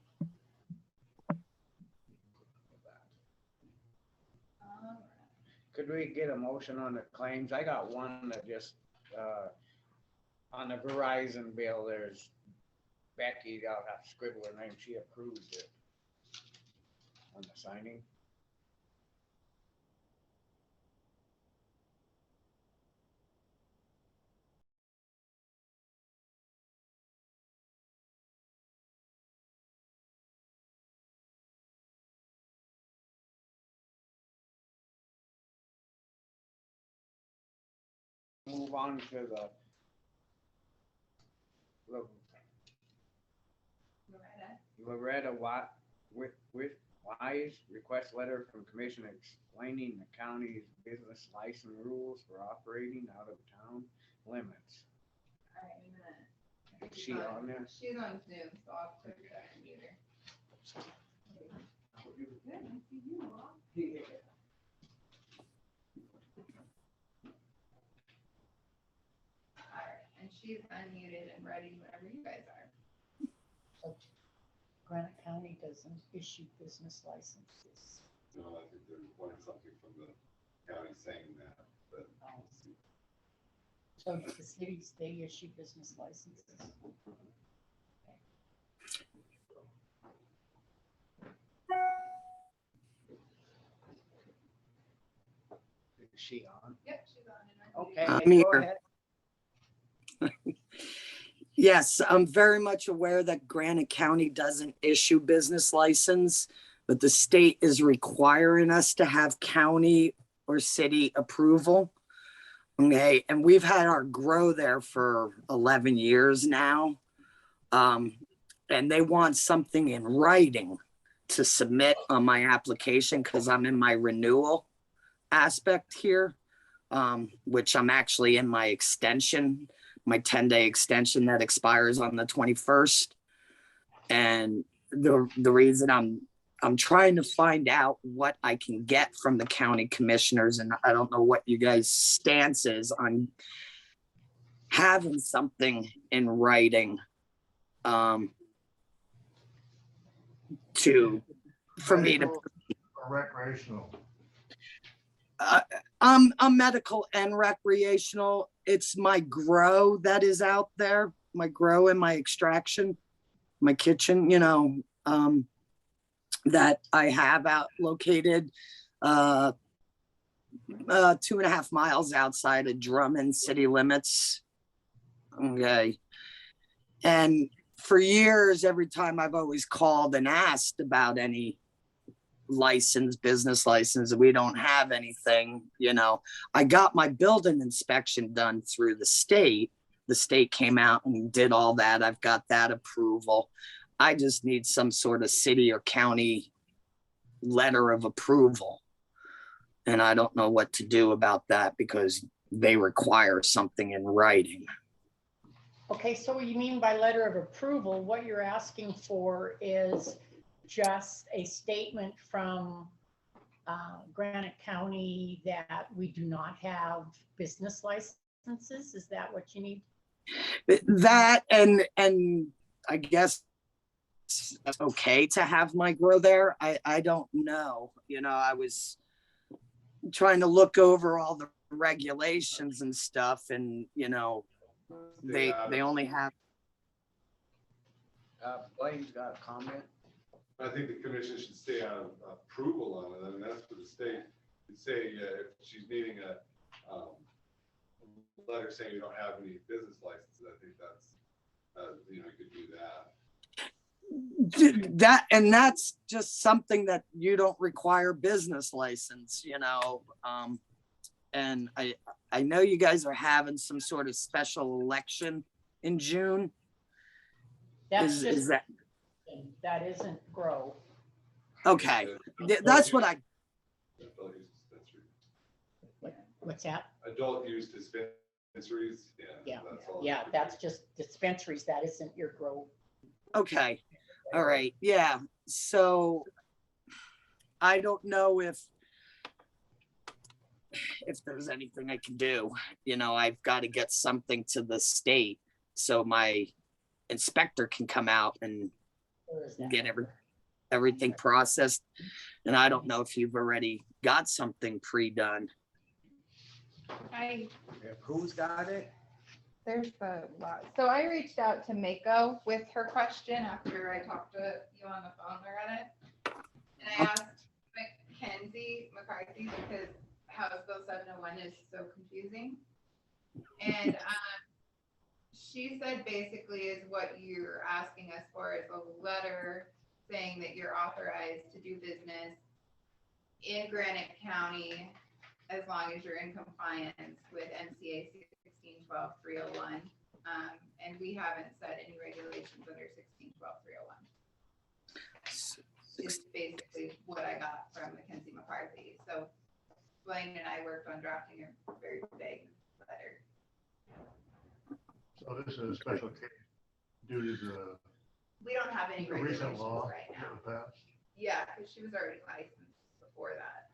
Could we get a motion on the claims? I got one that just, on the Verizon bill, there's Becky, I'll have to scribble her name, she approved it on the signing. move on to the Loretta Watt with Wise request letter from commission explaining the county's business license rules for operating out of town limits. All right, I'm gonna. Is she on there? She's on Zoom, so I'll put her back in mute her. Good, I see you, Mom. All right, and she's unmuted and ready whenever you guys are. Granite County doesn't issue business licenses. No, I think they're wanting something from the county saying that, but. So the cities, they issue business licenses. Is she on? Yep, she's on. And Okay, I'm go here. ahead. Yes, I'm very much aware that Granite County doesn't issue business license, but the state is requiring us to have county or city approval. Okay, and we've had our grow there for 11 years now. And they want something in writing to submit on my application because I'm in my renewal aspect here, which I'm actually in my extension, my 10-day extension that expires on the 21st. And the reason I'm trying to find out what I can get from the county commissioners, and I don't know what you guys' stance is on having something in writing for me to. Medical or recreational. I'm medical and recreational. It's my grow that is out there, my grow and my extraction, my kitchen, that I have out located 2.5 miles outside of Drummond city limits. Okay. And for years, every time I've always called and asked about any business license, we don't have anything. I got my building inspection done through the state. The state came out and did all that. I've got that approval. I just need some sort of city or county letter of approval. And I don't know what to do about that because they require something in writing. Okay, so what you mean by letter of approval, what you're asking for is just a statement from Granite County that we do not have business licenses? Is that what you need? That and I guess it's okay to have my grow there. I don't know. I was trying to look over all the regulations and stuff, and they only have. Blaine's got a comment. I think the commission should stay on approval on it. I mean, that's for the state. You'd say if she's needing a letter saying you don't have any business licenses, I think that's, you could do that. That's just something that you don't require business license, and I know you guys are having some sort of special election in June. That's Is that that isn't grow. okay? That's what I. Adult use dispensary. What's that? Adult use dispensaries, Yeah. That's all. Yeah, that's just dispensaries. That isn't your grow. Okay. All right. Yeah. So I don't know if there's anything I can do. I've got to get something to the state so my inspector can come out and get everything processed. And I don't know if you've already got something pre-done. Who's got it? There's a lot. So I reached out to Mako with her question after I talked to you on the phone, Loretta. And I asked Mackenzie McCarthy because House Bill 701 is so confusing. And she said basically is what you're asking us for is a letter saying that you're authorized to do business in Granite County as long as you're in compliance with MCA 1612-301. And we haven't set any regulations under 1612-301. It's basically what I got from Mackenzie McCarthy. So Blaine and I worked on drafting a very vague letter. So this is a special case due to the We don't have any regulations recent law right that now. passed. Yeah, because she was already licensed before that.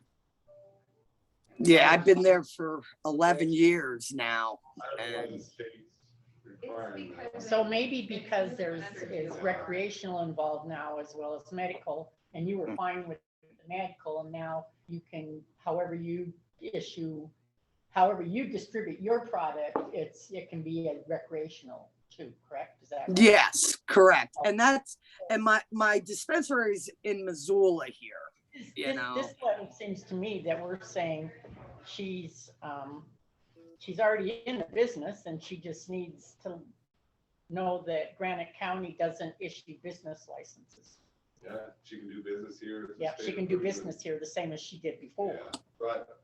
Yeah, I've been there for 11 years now. I don't know why And the state's requiring that. So maybe because there's is recreational involved now as well as medical, and you were fine with the medical, and now you can, however you distribute your product, it can be a recreational too, correct? Is that right? yes, correct. And my dispensary's in Missoula here. You know. This one seems to me that we're saying she's already in the business and she just needs to know that Granite County doesn't issue business licenses. Yeah, she can do business here. It's a Yeah, she state can do approved. business here the same as she did before. Yeah, but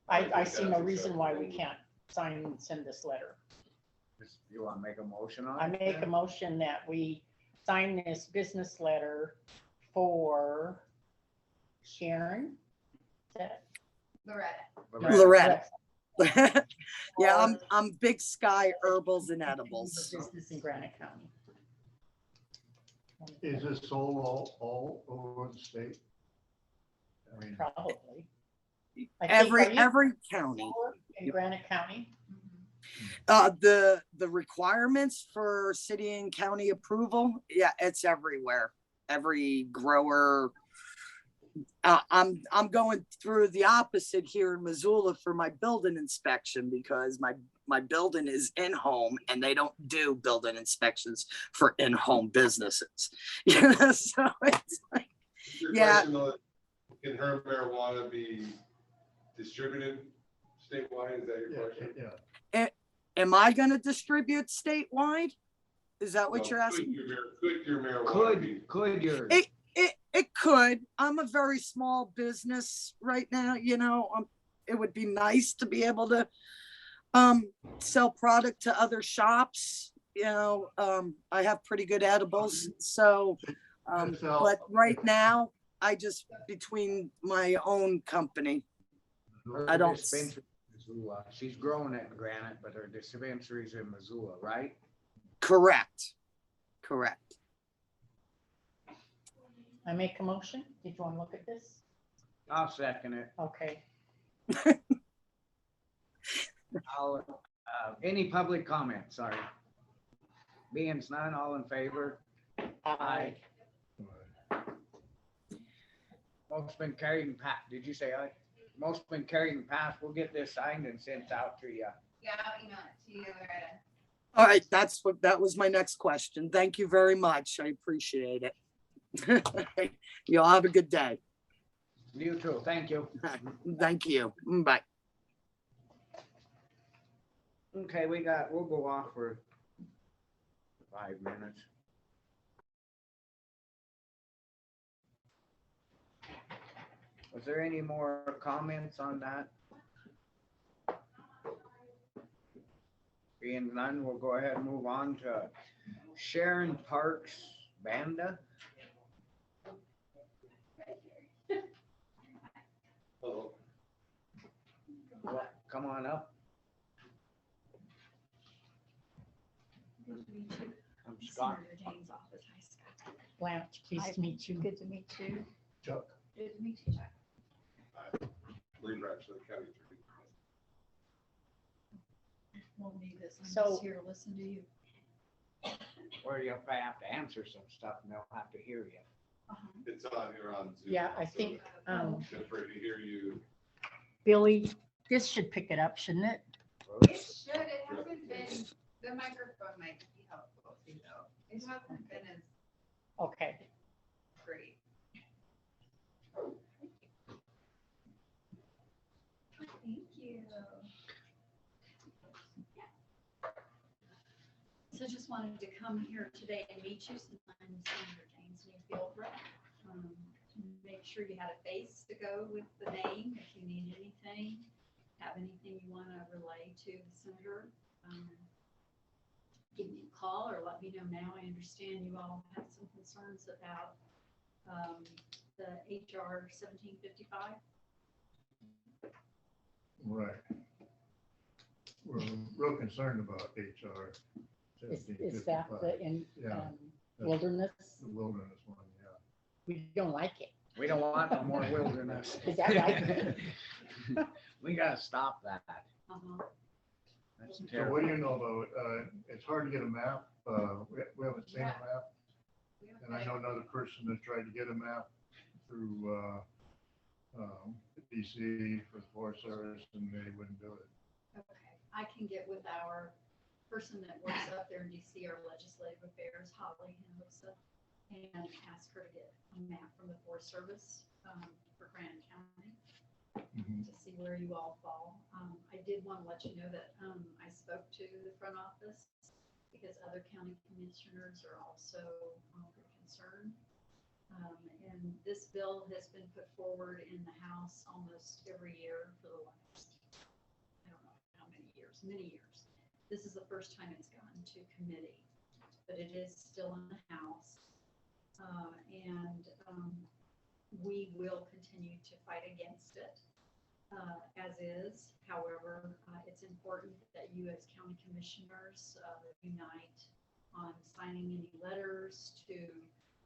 I think see no that's reason why we acceptable. can't sign and send this letter. You want to make a motion on it? I make a then? motion that we sign this business letter for Sharon. Is that Loretta. Loretta. Yeah, I'm Big Sky Herbals and Edibles. Business in Granite County. Is this sold all over the state? I mean, Probably. I think, are you Every county. in Granite County? The requirements for city and county approval, yeah, it's everywhere. Every grower. I'm going through the opposite here in Missoula for my building inspection because my building is in-home and they don't do building inspections for in-home businesses. You know, so it's like, your yeah. question though, can her marijuana be distributed statewide? Is that your question? yeah. am I gonna distribute statewide? Is that what No, you're asking? Could your marijuana be? Could your, It could. I'm a very small business right now, you know. It would be nice to be able to sell product to other shops. You know, I have pretty good edibles. So, but right now, I just between my own company. her I don't- dispensary in Missoula. She's growing it in Granite, but her dispensary's in Missoula, right? Correct. I make a motion. Did you want to look at this? I'll second it. Okay. Any public comment? Sorry. Being none, all in favor? Aye. Most been carrying pat. Did you say aye? Most been carrying pass. We'll get this signed and sent out to you. Yeah, I'll email it to you, Loretta. All right, that was my next question. Thank you very much. I appreciate it. Y'all have a good day. You too. Thank you. Thank you. Bye. Okay, we'll go off for 5 minutes. Was there any more comments on that? Being none, we'll go ahead and move on to Sharon Parks Banda. Hello. Come on up. I'm Scott. Jane's office. Hi, Scott. Blanche, pleased to meet you. Good to meet you. Chuck. Good to meet you, Chuck. I believe we're actually county attorney. Won't need this. I'm So- just here to listen to you. Or you'll probably have to answer some stuff and they'll have to hear you. Uh-huh. It's on here on Zoom. Yeah, I so think, feel free to hear you. Billy, this should pick it up, shouldn't it? It should, it hasn't been, the microphone might be helpful too, though. It hasn't been as Okay. great. Thank you. So just wanted to come here today and meet you. I'm Senator James Newfield. Make sure you had a face to go with the name. If you need anything, have anything you want to relay to the senator, give me a call or let me know now. I understand you all have some concerns about the HR 1755. Right. We're real concerned about HR Is that 1755. the, in, Yeah. wilderness? The wilderness one, yeah. We don't like it. We don't want no more wilderness. Is that right? We gotta stop that. Uh-huh. That's So what terrible. do you know about, it's hard to get a map, we haven't seen a map, and I know another person that tried to get a map through, DC for the Forest Service, and they wouldn't do it. Okay, I can get with our person that works up there in DC, our legislative affairs, Holly Hinojosa, and ask her to get a map from the Forest Service for Granite County Mhm. to see where you all fall. I did want to let you know that I spoke to the front office because other county commissioners are also concerned. And this bill has been put forward in the House almost every year for the last, I don't know how many years, many years. This is the first time it's gone to committee, but it is still in the House. We will continue to fight against it as is. However, it's important that you as county commissioners unite on signing any letters to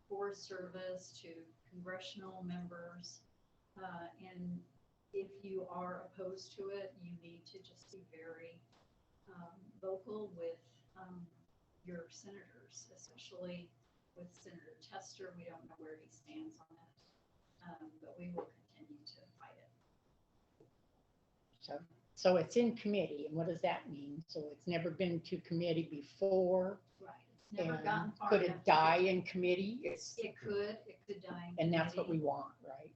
Forest Service, to congressional members. And if you are opposed to it, you need to just be very vocal with your senators, especially with Senator Tester. We don't know where he stands on it, but we will continue to fight it. So it's in committee, and what does that mean? So it's never been to committee before? Right. It's never And gotten far could enough it to die get- in committee? It could die. in And that's what we committee. want, right?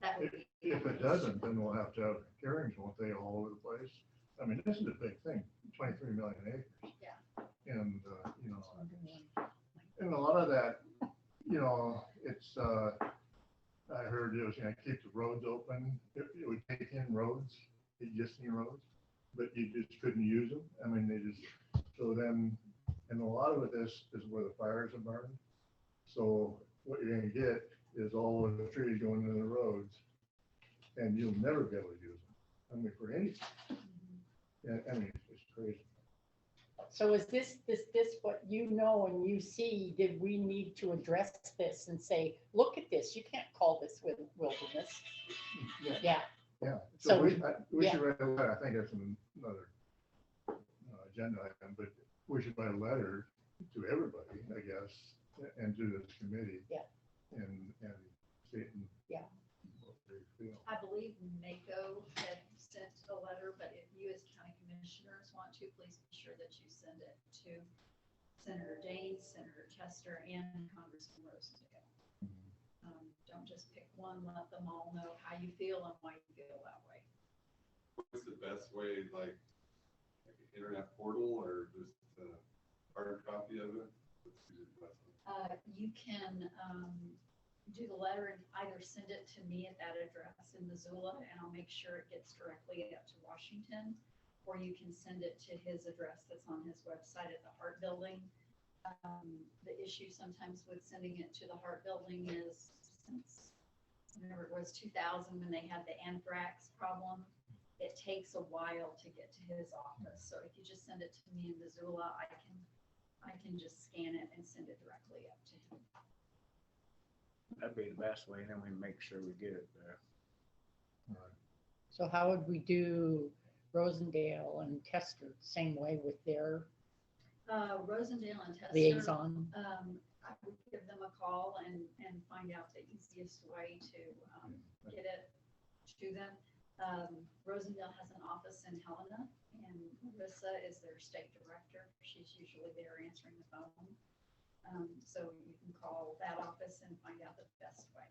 That would be. If it doesn't, then we'll have to have hearings, won't they, all over the place? I mean, this is a big thing, 23 million acres. Yeah. And, and a lot of that, it's, I heard it was gonna keep the roads open. It would take in roads, existing roads, but you just couldn't use them. I mean, so then, and a lot of it is where the fires are burned. So what you're gonna get is all of the trees going into the roads, and you'll never be able to use them. I mean, for anything. Yeah, I mean, it's crazy. So is this what you know and you see? Did we need to address this and say, look at this, you can't call this wilderness? Yeah, Yeah, So so we yeah. should write a letter. I think that's another agenda item, but we should write a letter to everybody, I guess, and to this committee. Yeah. And see it. Yeah. What they feel. I believe Mako had sent a letter, but if you as county commissioners want to, please be sure that you send it to Senator Daines, Senator Tester, and Congressman Rosendale. Don't just pick one, let them all know how you feel and why you feel that way. What's the best way, like an internet portal or just a hard copy of it? What's usually the best one? You can do the letter and either send it to me at that address in Missoula, and I'll make sure it gets directly up to Washington, or you can send it to his address that's on his website at the Hart Building. The issue sometimes with sending it to the Hart Building is since whenever it was 2000 when they had the anthrax problem, it takes a while to get to his office. So if you just send it to me in Missoula, I can just scan it and send it directly up to him. That'd be the best way, then we make sure we get it there. so how would we do Rosendale and Tester, same way with their Rosendale and Tester. liaison? I would give them a call and find out the easiest way to get it to them. Rosendale has an office in Helena, and Marissa is their state director. She's usually there answering the phone. So you can call that office and find out the best way.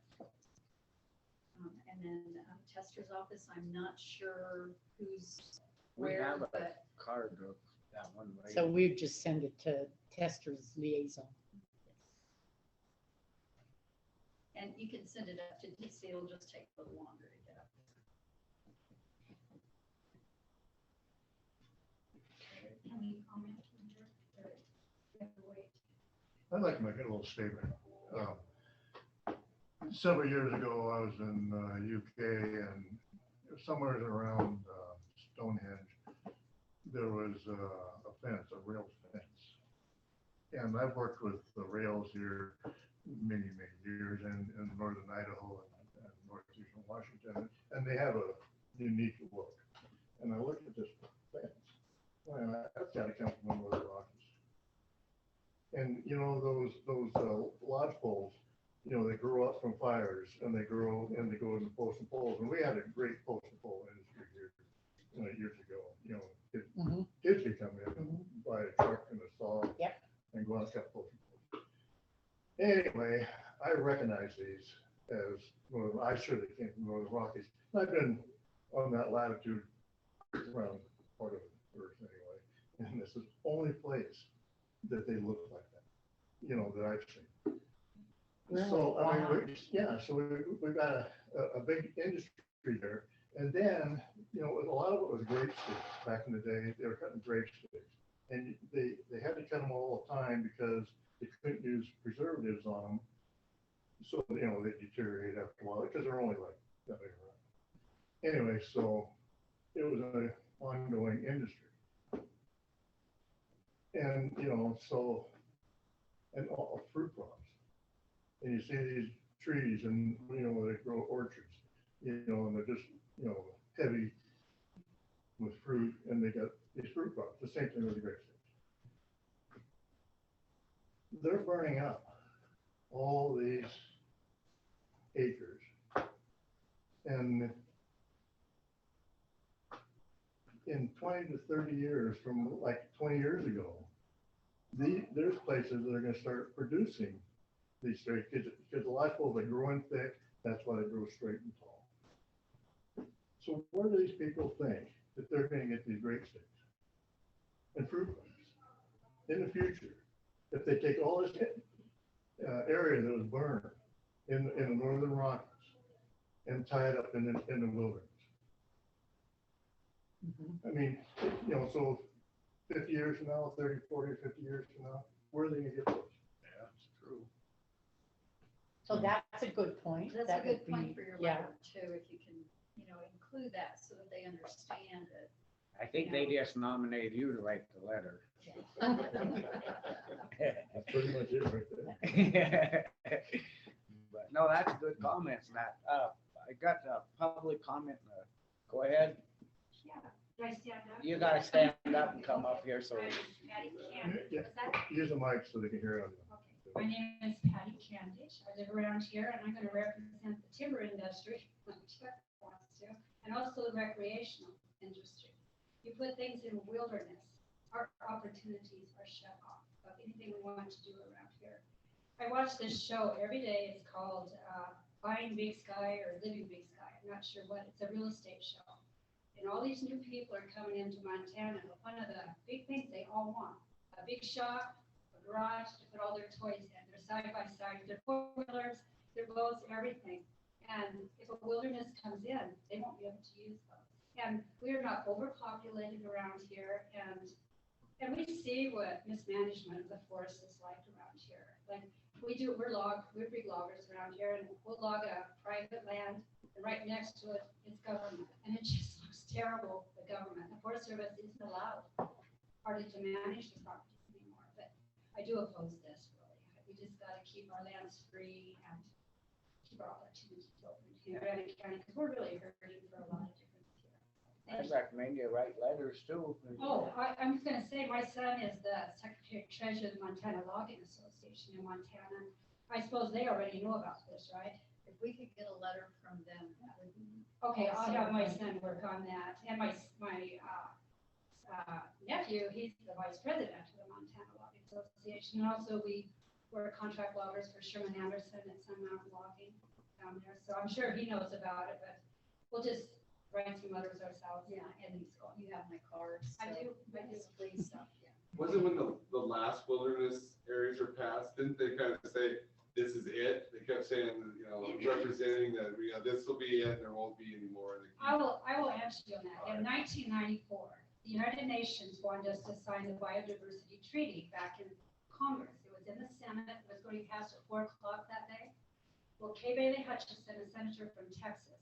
And then Tester's office, I'm not sure who's We where, have a but card of that one. lady. So we'd just send it to Tester's liaison. and you can send it up to DC. It'll just take a little longer to get up. Any comment, Ginger? Or you have to wait? I'd like to make a little statement. Several years ago, I was in UK and somewhere around Stonehenge, there was a fence, a rail fence. And I've worked with the rails here many years in northern Idaho and northeastern Washington, and they have a unique look. And I looked at this fence, and that's gotta come from one of the Rockies. And you know, those lodge poles, you know, they grow up from fires and they grow and they go into posts and poles. And we had a great post and pole industry here, years ago. You know, kids could come in, buy a truck and a saw, and go out and cut posts and poles. Anyway, I recognize these as, well, I sure they came from Northern Rockies. I've been on that latitude around part of the earth anyway, and this is the only place that they look like that, you know, that I've seen. So, I mean, so we've got a big industry there. And then, you know, a lot of it was grape sticks back in the day. They were cutting grape sticks. And they had to cut them all the time because they couldn't use preservatives on them. So, you know, they deteriorate after a while because they're only like that big around. Anyway, so it was an ongoing industry. And, you know, so, and all fruit crops. And you see these trees and, you know, they grow orchards, you know, and they're just, you know, heavy with fruit, and they got these fruit crops. The same thing with the grape sticks. They're burning up all these acres. And in 20 to 30 years, from like 20 years ago, there's places that are going to start producing these straight, because the live poles, they grow in thick, that's why they grow straight and tall. So where do these people think that they're going to get these grape sticks and fruit crops in the future if they take all this area that was burned in the northern Rockies and tie it up in the wilderness? I mean, you know, so 50 years from now, 30, 40, 50 years from now, where are they going to get those? Yeah, it's true. So that's a good point. That's That a good would be- point for your yeah. letter too, if you can, you know, include that so that they understand it. I think they just nominated you to write the letter. That's pretty much it right there. But no, that's good comments, Matt. I got a public comment. Go ahead. Yeah, do I stand up? You gotta stand up and come up here, so. Patty Candish, Yeah. is that? Use a mic so they can hear it. Okay, my name is Patty Candish. I live around here and I'm gonna represent the timber industry, like Chuck wants to, and also the recreational industry. You put things in wilderness, our opportunities are shut off of anything we want to do around here. I watch this show every day. It's called Buying Big Sky or Living Big Sky. I'm not sure what, it's a real estate show. And all these new people are coming into Montana. One of the big things they all want, a big shop, a garage to put all their toys in. They're side by side, their four-wheelers, their boats, everything. And if a wilderness comes in, they won't be able to use those. And we're not overpopulated around here. And we see what mismanagement of the forest is like around here. Like we're big loggers around here, and we'll log a private land, and right next to it is government. And it just looks terrible, the government. The Forest Service isn't allowed hardly to manage the properties anymore. But I do oppose this, really. We just got to keep our lands free and keep our opportunities open here in Granite County, because we're really hurting for a lot of different here. I recommend you write letters too. Oh, I'm just gonna say, my son is the Secretary Treasurer of the Montana Logging Association in Montana. I suppose they already know about this, right? If we could get a letter from them, that would be. Okay, I'll have my son work on that. And my nephew, he's the vice president of the Montana Logging Association. And also we're contract loggers for Sherman Anderson at Sun Mountain Logging down there. So I'm sure he knows about it, but we'll just write some letters ourselves. Yeah, and you have my cards. I do. Please stuff, yeah. Was it when the last wilderness areas were passed, didn't they kind of say, this is it? They kept saying, you know, representing that, you know, this will be it, there won't be any more. I will answer you on that. In 1994, the United Nations wanted us to sign the biodiversity treaty back in Congress. It was in the Senate, it was going to pass at 4 o'clock that day. Well, Kay Bailey Hutchinson, a senator from Texas,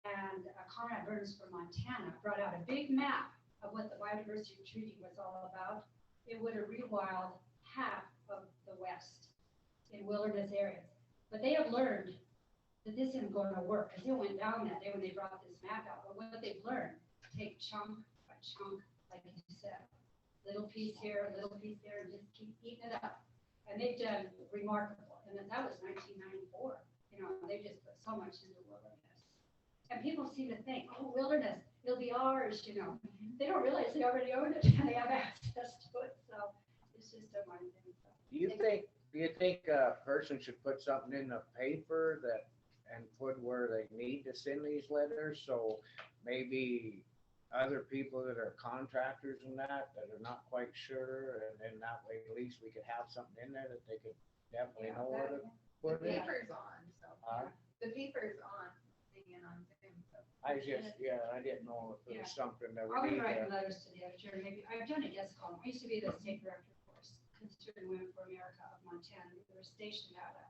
and Conrad Burns from Montana brought out a big map of what the biodiversity treaty was all about. It would have rewilded half of the West in wilderness areas. But they have learned that this isn't going to work, because it went down that day when they brought this map out. But what they've learned, take chunk by chunk, like you said, little piece here, little piece there, and just keep eating it up. And they've done remarkable. And then that was 1994. You know, they just put so much into wilderness. And people seem to think, oh, wilderness, it'll be ours, you know. They don't realize they already own it and they have access to it. So it's just a mind thing. So, Do you think a person should put something in the paper that, and put where they need to send these letters? So maybe other people that are contractors and that are not quite sure, and then that way at least we could have something in there that they could definitely know where to The put it. paper's on, so, Huh? the paper's on, singing on Zoom, so. I didn't know if it was something that I'll we be need writing to. letters to the editor. Maybe I've done a guest column. I used to be the state director, of course, Constituent Women for America of Montana. We were stationed out of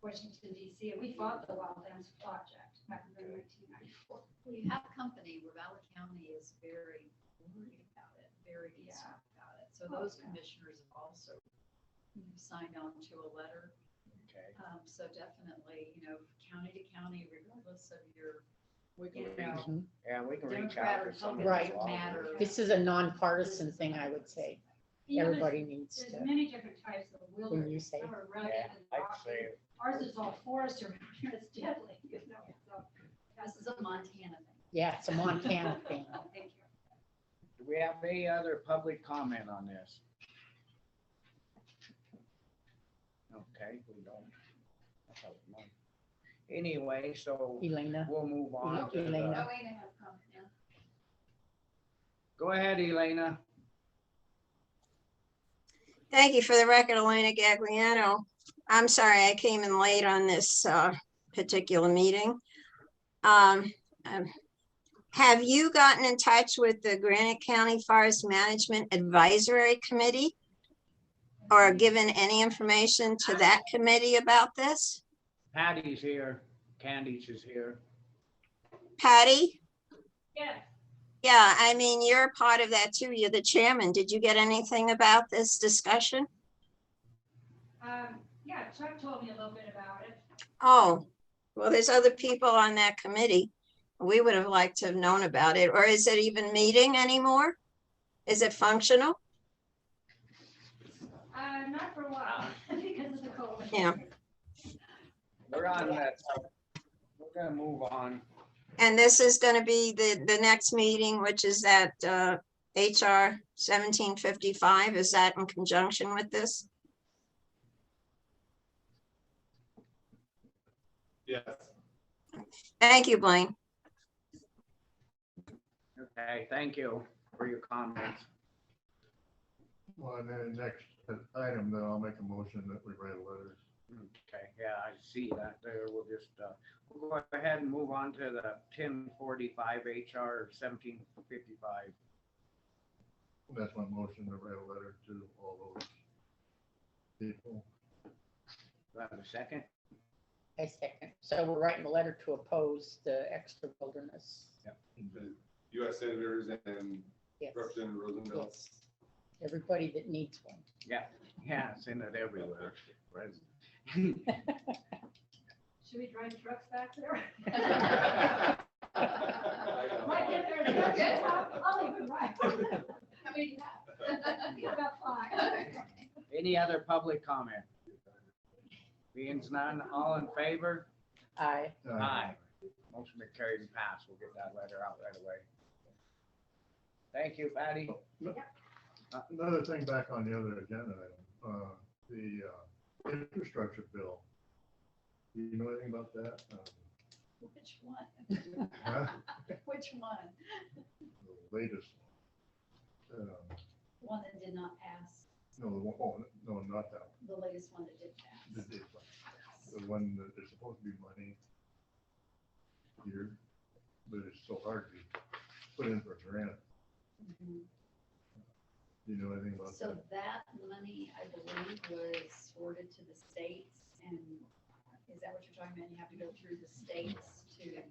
Washington D.C. and we fought the Wildlands Project back in 1994. We have company where Valley County is very worried about it, very concerned about it. So those commissioners have also signed on to a letter. Okay. So definitely, county to county, regardless of your, We can you know, reach, yeah, we can reach Democrat out or to some of Republican, the Right. doesn't matter. This is a nonpartisan thing, I would say. You know, Everybody needs There's to, many different types of when you wilderness. say, Some are rugged yeah, and I'd rocky. say, Ours is all forest around here. It's deadly, you know, so. This is a Montana thing. yeah, it's a Montana thing. Thank you. do we have any other public comment on this? Okay, we don't. I thought we might. Anyway, so Elena, we'll move on to Elena. the, Oh, wait, I have a comment now. go ahead, Elena. Thank you. For the record, Elena Gagliano. I'm sorry I came in late on this particular meeting. Have you gotten in touch with the Granite County Forest Management Advisory Committee? Or given any information to that committee about this? Patty's here, Candice is here. Patty? Yes. Yeah, I mean, you're a part of that too. You're the chairman. Did you get anything about this discussion? Yeah, Chuck told me a little bit about it. Oh, well, there's other people on that committee. We would have liked to have known about it. Or is it even meeting anymore? Is it functional? Not for a while, because of the COVID. Yeah. We're on that, we're gonna move on. And this is going to be the next meeting, which is that HR 1755. Is that in conjunction with this? Yes. Thank you, Blaine. Okay, thank you for your comments. Well, and then next item, then I'll make a motion that we write a letter. Okay, yeah, I see that there. We'll just, we'll go ahead and move on to the 1045 HR 1755. That's my motion to write a letter to all those people. Do I have a second? I second. So we're writing a letter to oppose the extra wilderness. The US senators and Yes, Representative Rosenfeld. yes. Everybody that needs one. Yeah, yeah, it's in it everywhere. Right. Should we drive trucks back there? Might get there in a good time. I'll even ride. How many do you have? Be about 5. Any other public comment? Being none, all in favor? Aye. Aye. Motion to carry and pass. We'll get that letter out right away. Thank you, Patty. Another thing back on the other agenda item, the infrastructure bill. Do you know anything about that? Which one? Huh? Which one? The latest one. One that did not pass, No, no, not that one. the latest one that did pass. The one that there's supposed to be money here, but it's so hard to put in for a grant. Mhm. Do you know anything about So that? that money, I believe, was forwarded to the states, and is that what you're talking about? You have to go through the states to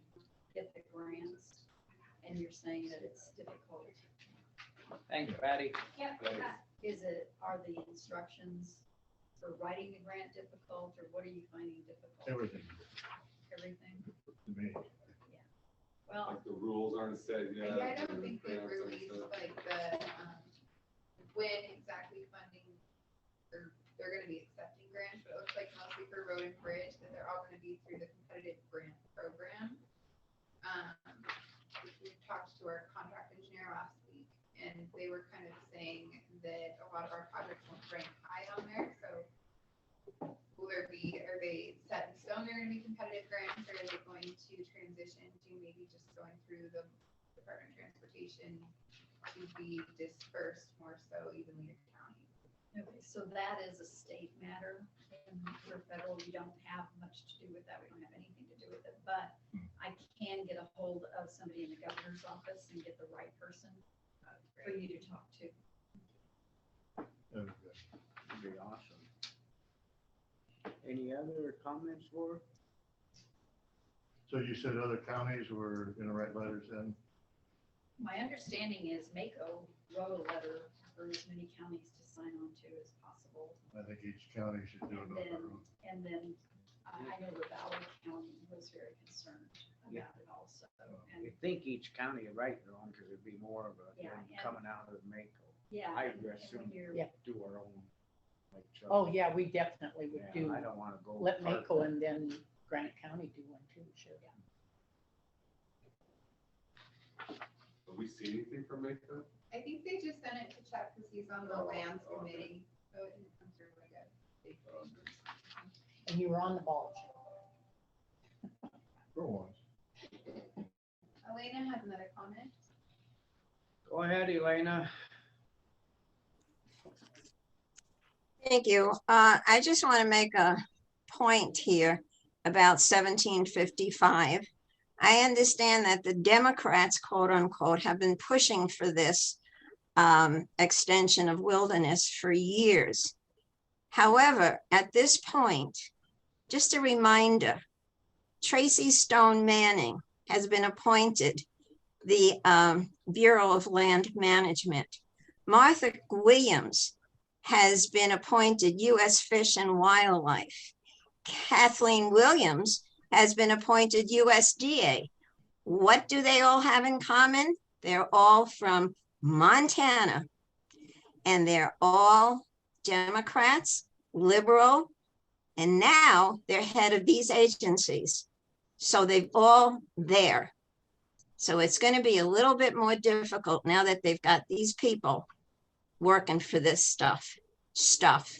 get the grants, and you're saying that it's difficult. Thanks, Patty. Yeah, Are the instructions for writing the grant difficult, or what are you finding difficult? Everything Everything? to me. Well, Like the rules aren't set yet. Yeah, I don't think they grants aren't released set. like when exactly funding, or they're gonna be accepting grants, but it looks like mostly for road and bridge, that they're all gonna be through the competitive grant program. We talked to our contract engineer last week, and they were kind of saying that a lot of our projects won't rank high on there, so are they set in stone, they're gonna be competitive grants, or are they going to transition to maybe just going through the Department of Transportation to be dispersed more so evenly to county? okay, so that is a state matter, and for federal, you don't have much to do with that, we don't have anything to do with it, but I can get a hold of somebody in the governor's office and get the right person for you to talk to. Okay. That'd be awesome. Any other comments, for? So you said other counties were gonna write letters in? My understanding is Mako wrote a letter for as many counties to sign on to as possible. I think each county should do it on their own. And then I know the Valley County was very concerned Yeah. about it also. I And think each county would write their own, because it'd be more of a, Yeah, them and- coming out of Mako. yeah. I and assume when you're- Yeah. do our own. Like Chuck. Oh, yeah, we definitely would Yeah, do, I don't wanna go. let part- Mako and then Granite County do one too, sure. Do we see anything from Mako? I think they just sent it to Chuck because he's on the lands committee, so it didn't come through like a big thing. And you were on the ball. For once. Elena has another comment. Go ahead, Elena. Thank you. I just want to make a point here about 1755. I understand that the Democrats, quote unquote, have been pushing for this extension of wilderness for years. However, at this point, just a reminder, Tracy Stone Manning has been appointed the Bureau of Land Management. Martha Williams has been appointed U.S. Fish and Wildlife. Kathleen Williams has been appointed USDA. What do they all have in common? They're all from Montana, and they're all Democrats, liberal, and now they're head of these agencies. So they've all there. So it's going to be a little bit more difficult now that they've got these people working for this stuff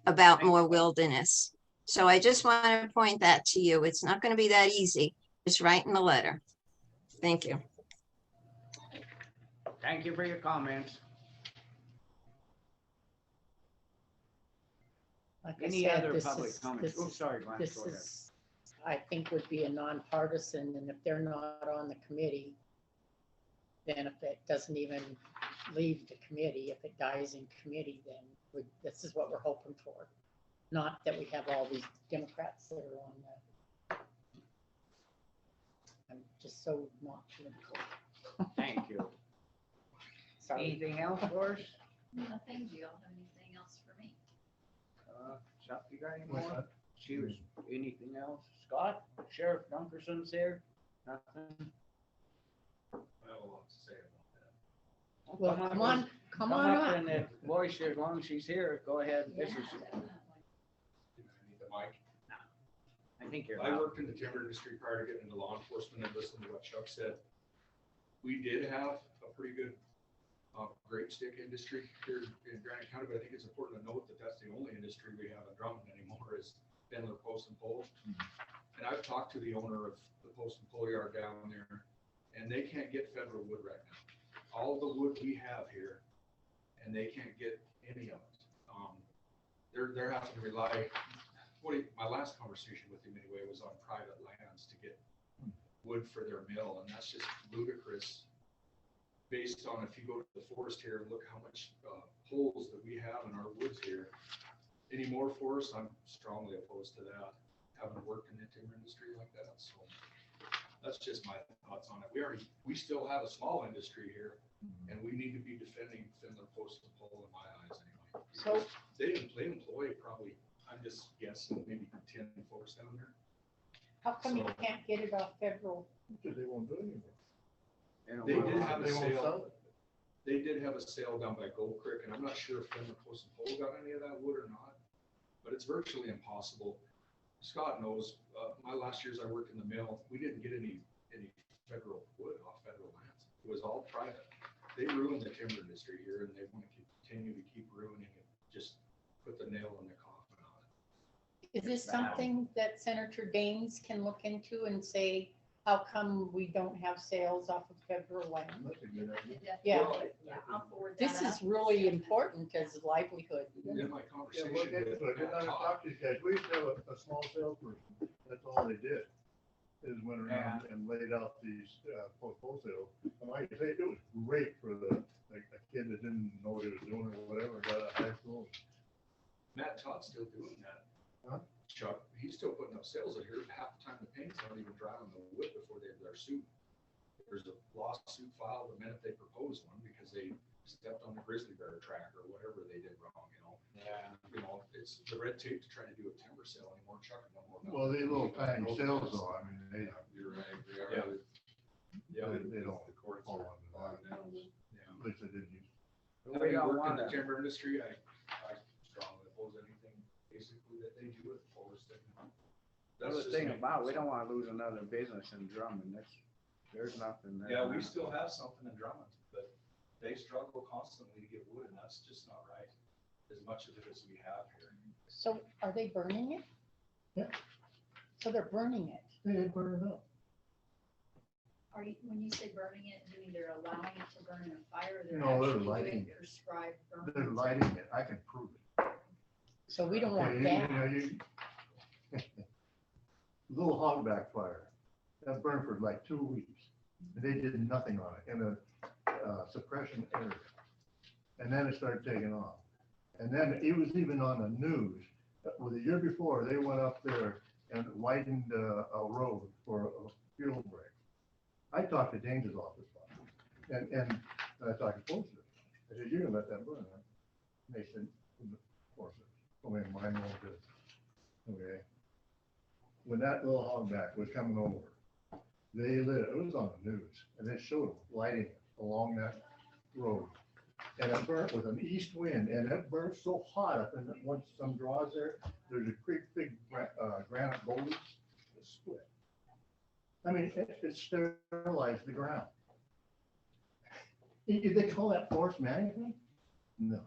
about more wilderness. So I just want to point that to you. It's not going to be that easy. Just writing the letter. Thank you. Thank you for your comments. Like I Any said, other this public is- comments? this Oh, is- sorry, Glenn, This go ahead. is, I think would be a nonpartisan, and if they're not on the committee, then if it doesn't even leave the committee, if it dies in committee, then this is what we're hoping for. Not that we have all these Democrats that are on the. I'm just so not political. Thank you. Sorry. Anything else for us? Nothing, do you all have anything else for me? Chuck, you got any What's more? that? Choose anything else? Scott, Sheriff Dunkerson's here? Nothing? I have a lot to say about that. Well, come on, come on up up. and voice her as long as she's here. Go ahead. This is, Definitely. You know, I need the mic. I think you're I out. worked in the timber industry prior to getting into law enforcement and listened to what Chuck said. We did have a pretty good grape stick industry here in Granite County, but I think it's important to note that that's the only industry we have in Drummond anymore is Denver Post and Pole. And I've talked to the owner of the Post and Pole yard down there, and they can't get federal wood right now. All the wood we have here, and they can't get any of it. They're having to rely, my last conversation with him anyway was on private lands to get wood for their mill, and that's just ludicrous based on if you go to the forest here and look how much holes that we have in our woods here. Any more forest, I'm strongly opposed to that, having worked in the timber industry like that, so. That's just my thoughts on it. We still have a small industry here, and we need to be defending Finland Post and Pole in my eyes anyway. So- Because they employ probably, I'm just guessing, maybe 10 folks down there. How come you So- can't get it off federal? Because they won't do anything. They did have a They won't sale. sell it. They did have a sale down by Gold Creek, and I'm not sure if Finland Post and Pole got any of that wood or not, but it's virtually impossible. Scott knows, my last years I worked in the mill, we didn't get any federal wood off federal lands. It was all private. They ruined the timber industry here, and they want to continue to keep ruining it, just put the nail in the coffin on it. Is this something that Senator Daines can look into and say, how come we don't have sales off of federal land? That's a good idea. Yeah, Yeah, I'll forward that. this is up. really important as a livelihood. In my Yeah, conversation look into with it. You're Matt gonna Todd, talk to these guys. We used to have a small salesperson. That's all they did. Is went around and laid out these wholesale. And like I say, it was great for like a kid that didn't know what he was doing or whatever, got out of high school. Matt Todd's still doing that. Huh? Chuck, he's still putting up sales out here. Half the time the paint's not even dry on the wood before they're sued. There's a lawsuit filed the minute they propose one because they stepped on the grizzly bear track or whatever they did wrong, you know? Yeah. You know, it's the red tape to try to do a timber sale anymore, Chuck, no more. Well, they little tiny sales though, I mean, they, You're right. Yeah. Yeah. they don't The courts fall are under that. bogged down. Yeah. At least they didn't use. We Having don't worked in want the to, timber industry, I strongly oppose anything basically that they do with forest. that's the thing about, we don't want to lose another business in Drummond. There's nothing there. Yeah, we still have something in Drummond, but they struggle constantly to get wood, and that's just not right, as much of it as we have here. So are they burning it? Yeah. So they're burning it. They burn it up. Are you, when you say burning it, you mean they're allowing it to burn in a fire? Or No, they're actually lighting doing it. prescribed burn? They're lighting it. I can prove it. So we don't want Okay, that. you know, little hogback fire, that burned for like 2 weeks. And they did nothing on it in a suppression area. And then it started taking off. And then it was even on the news. Well, the year before, they went up there and widened a road for a fuel break. I talked to Dane's office about it. And I talked to Forsyth. I said, you're gonna let that burn, huh? And they said, Forsyth, I mean, mine won't do it. Okay. When that little hogback was coming over, they lit it. It was on the news, and they showed them lighting it along that road. And it burnt with an east wind, and it burnt so hot up in once some draws there, there's a big granite boulders that split. I mean, it sterilized the ground. Did they call that forest management? No.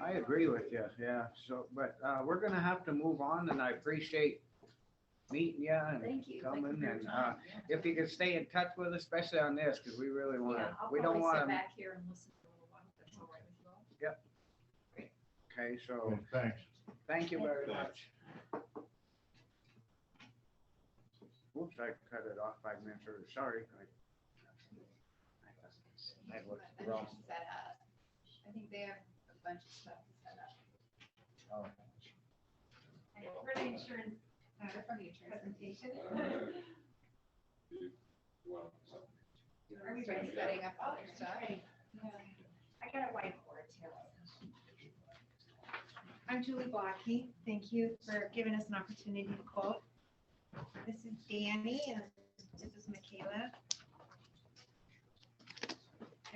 I agree with you, yeah. So, but we're gonna have to move on, and I appreciate meeting you and Thank you. Thank you coming, for your and time. Yeah. if you could stay in touch with us, especially on this, because we really want Yeah, to, I'll we don't probably want sit to. back here and listen for a little while, if that's all right with you all. Okay, so Thanks. thank you very much. Oops, I cut it off 5 minutes early, sorry. I looked But wrong. they're set up. I think they have a bunch of stuff set up. Oh. For the insurance They're from the insurance. presentation. Well, Everybody's setting up all their stuff. Yeah. I got a whiteboard too. I'm Julie Blocky. Thank you for giving us an opportunity to quote. This is Danny and this is Michaela.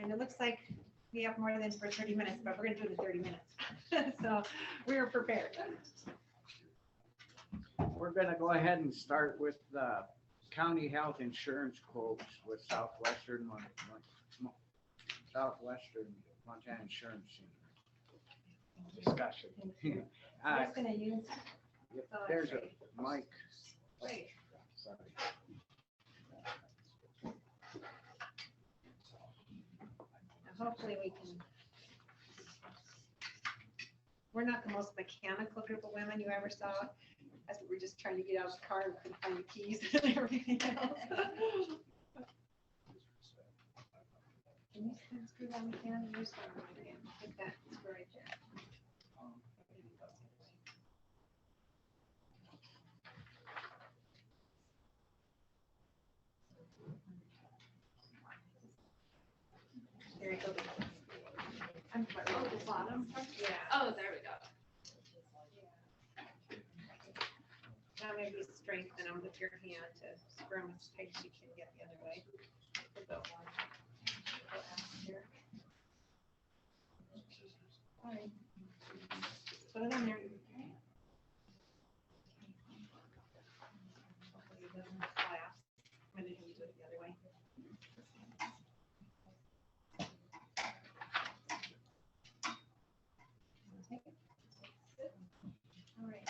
And it looks like we have more than for 30 minutes, but we're gonna do it in 30 minutes. So we are prepared. We're gonna go ahead and start with the county health insurance quotes with Southwestern Montana Insurance Discussion. I'm just gonna use. There's a mic. Wait. Sorry. Hopefully we can. We're not the most mechanical group of women you ever saw. As we were just trying to get out of the car and couldn't find the keys and everything else. you spend screw down the can? Here's one again. Take that, screw right there. There you go. I'm sorry, oh, the bottom part? Yeah. Oh, there we go. Now maybe strengthen them with your hand to screw them as tight as you can get the other way. All right. Put it in there. Hopefully it doesn't collapse. I'm gonna have you do it the other way. Take it. All right.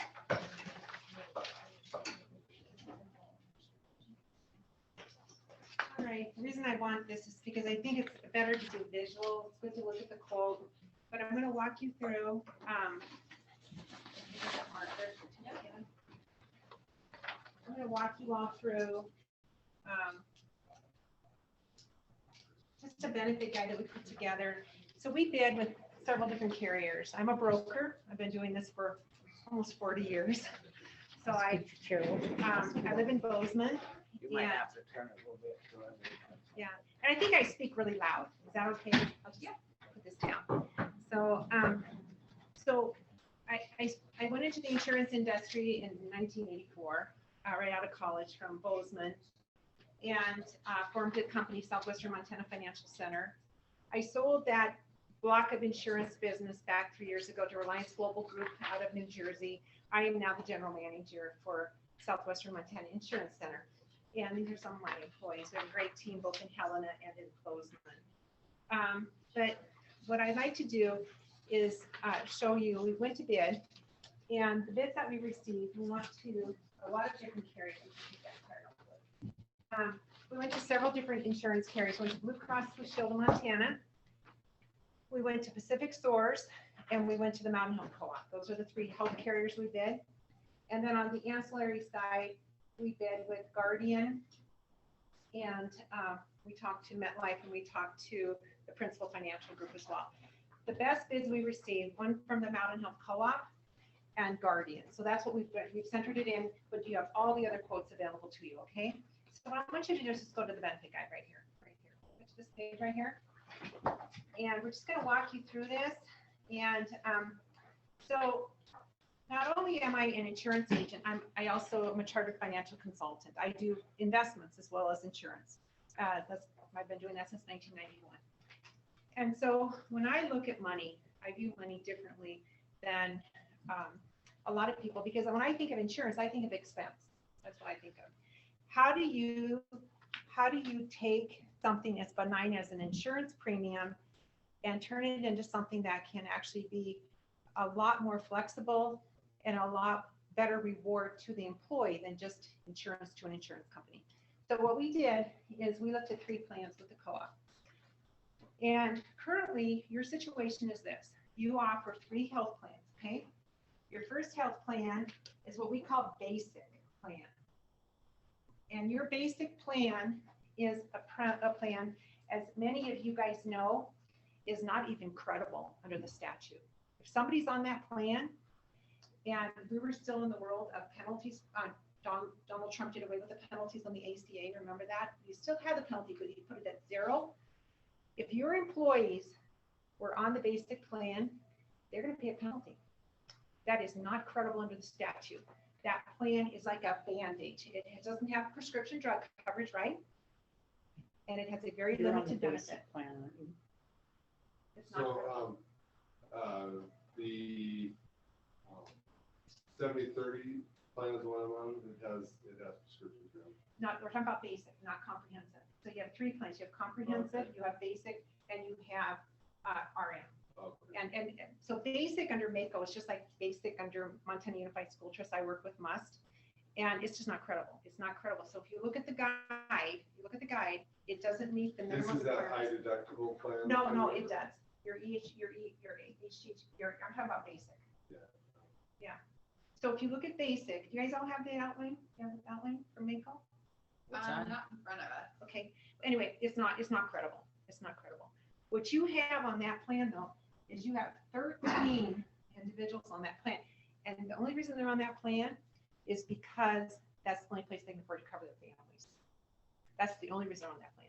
All right, the reason I want this is because I think it's better to do visual. It's good to look at the quote, but I'm gonna walk you through, I'm gonna walk you all through, just a benefit guide that we put together. So we bid with several different carriers. I'm a broker. I've been doing this for almost 40 years. So I live in Bozeman. You might Yeah. have to turn it a little bit. So Yeah, and I think I speak really loud. Is that okay? I'll just put this down. So, I went into the insurance industry in 1984, right out of college from Bozeman, and formed a company, Southwestern Montana Financial Center. I sold that block of insurance business back 3 years ago to Reliance Global Group out of New Jersey. I am now the general manager for Southwestern Montana Insurance Center. And these are some of my employees. We have a great team both in Helena and in Bozeman. But what I'd like to do is show you, we went to bid, and the bids that we received, we went to a lot of different carriers. We went to several different insurance carriers. We went to Blue Cross Blue Shield of Montana. We went to Pacific Source, and we went to the Mountain Home Co-op. Those are the three health carriers we bid. And then on the ancillary side, we bid with Guardian, and we talked to MetLife, and we talked to the Principal Financial Group as well. The best bids we received, one from the Mountain Health Co-op and Guardian. So that's what we've centered it in, but you have all the other quotes available to you, okay? So what I want you to do is just go to the benefit guide right here. Go to this page right here. And we're just gonna walk you through this. And so not only am I an insurance agent, I also am a chartered financial consultant. I do investments as well as insurance. I've been doing that since 1991. And so when I look at money, I view money differently than a lot of people, because when I think of insurance, I think of expense. That's what I think of. How do you take something as benign as an insurance premium and turn it into something that can actually be a lot more flexible and a lot better reward to the employee than just insurance to an insurance company? So what we did is we looked at 3 plans with the co-op. And currently your situation is this: you offer 3 health plans, okay? Your first health plan is what we call basic plan. And your basic plan is a plan, as many of you guys know, is not even credible under the statute. If somebody's on that plan, and we were still in the world of penalties, Donald Trump did away with the penalties on the ACA, remember that? You still have the penalty, but you put it at 0. If your employees were on the basic plan, they're gonna pay a penalty. That is not credible under the statute. That plan is like a Band-Aid. It doesn't have prescription drug coverage, right? And it has a very limited benefit. It's not credible. So, the 70-30 plan is the one I'm on. It has prescription drugs. Not, we're talking about basic, not comprehensive. So you have 3 plans. You have comprehensive, you have basic, and you have RM. Okay. And so basic under MACO is just like basic under Montana Unified School Trust. I work with MUST, and it's just not credible. It's not credible. So if you look at the guide, it doesn't meet the minimum. This is that high requirements. deductible plan? No, it does. I'm talking about basic. Yeah. So if you look at basic, do you guys all have the outline? You have the outline from MACO? Not in front of us. Okay. Anyway, it's not credible. It's not credible. What you have on that plan though, is you have 13 individuals on that plan. And the only reason they're on that plan is because that's the only place they can afford to cover their families. That's the only reason they're on that plan.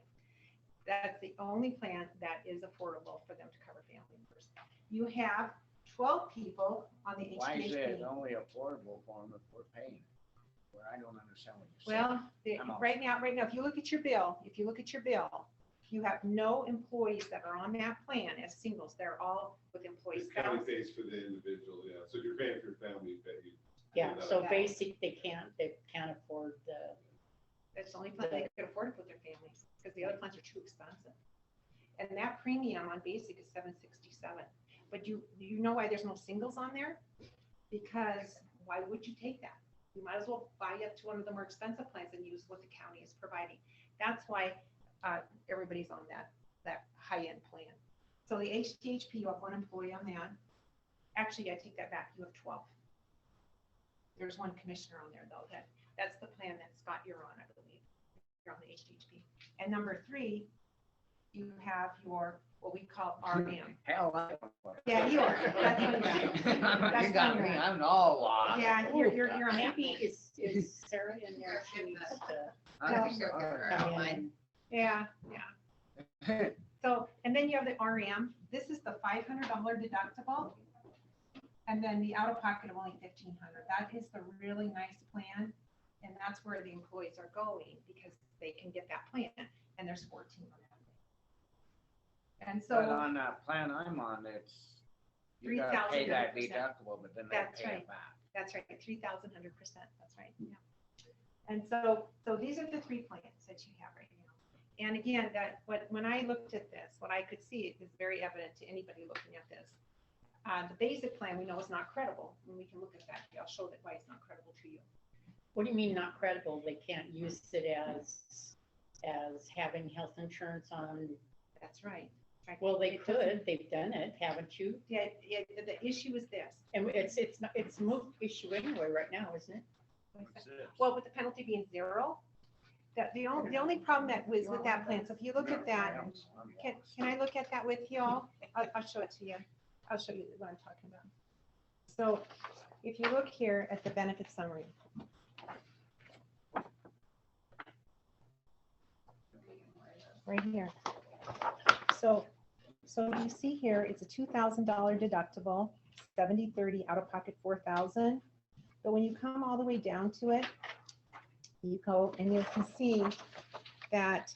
That's the only plan that is affordable for them to cover family members. You have 12 people on the Why is it HDHP. only affordable for them if we're paying? Well, I don't understand what you're saying. Well, I'm off. right now, if you look at your bill, you have no employees that are on that plan as singles. They're all with employee The county spouse. pays for the individual, yeah. So if you're paying for your family, but you. Yeah, that so out. basic, they can't afford the, That's the only plan they could afford to put their families, because the other plans are too expensive. And that premium on basic is $767. But you know why there's no singles on there? Because why would you take that? You might as well buy up to one of the more expensive plans and use what the county is providing. That's why everybody's on that high-end plan. So the HDHP, you have one employee on that. Actually, I take that back. You have 12. There's one commissioner on there though. That's the plan that Scott, you're on, I believe. You're on the HDHP. And number 3, you have your, what we call RM. Hell, I. Yeah, you are. That's what you are. You got me, I'm all lost. Yeah, you're on that. maybe is Sarah in there? She needs to I'm think you're sorry. good. come in and Yeah. So, and then you have the RM. This is the $500 deductible. And then the out-of-pocket of only $1,500. That is the really nice plan. And that's where the employees are going because they can get that plan. And there's 14 on that plan. And But so, on that plan I'm on, it's, you gotta pay that 3,100%. deductible, but then they That's pay right. it back. that's right, 3,100%. That's right. Yeah. And so these are the 3 plans that you have right now. And again, when I looked at this, what I could see is very evident to anybody looking at this. The basic plan we know is not credible, and we can look at that. I'll show that why it's not credible to you. what do you mean not credible? They can't use it as having health insurance on, That's right. Right. well, they It doesn't- could, they've done it, haven't you? Yeah, the issue is this. And it's a moot issue anyway right now, isn't it? Well, with the penalty being 0, the only problem that was with that plan, so if you look at that, can I look at that with you all? I'll show it to you. I'll show you what I'm talking about. So if you look here at the benefit summary. Right here. So you see here, it's a $2,000 deductible, 70/30 out of pocket 4,000. But when you come all the way down to it, you go and you can see that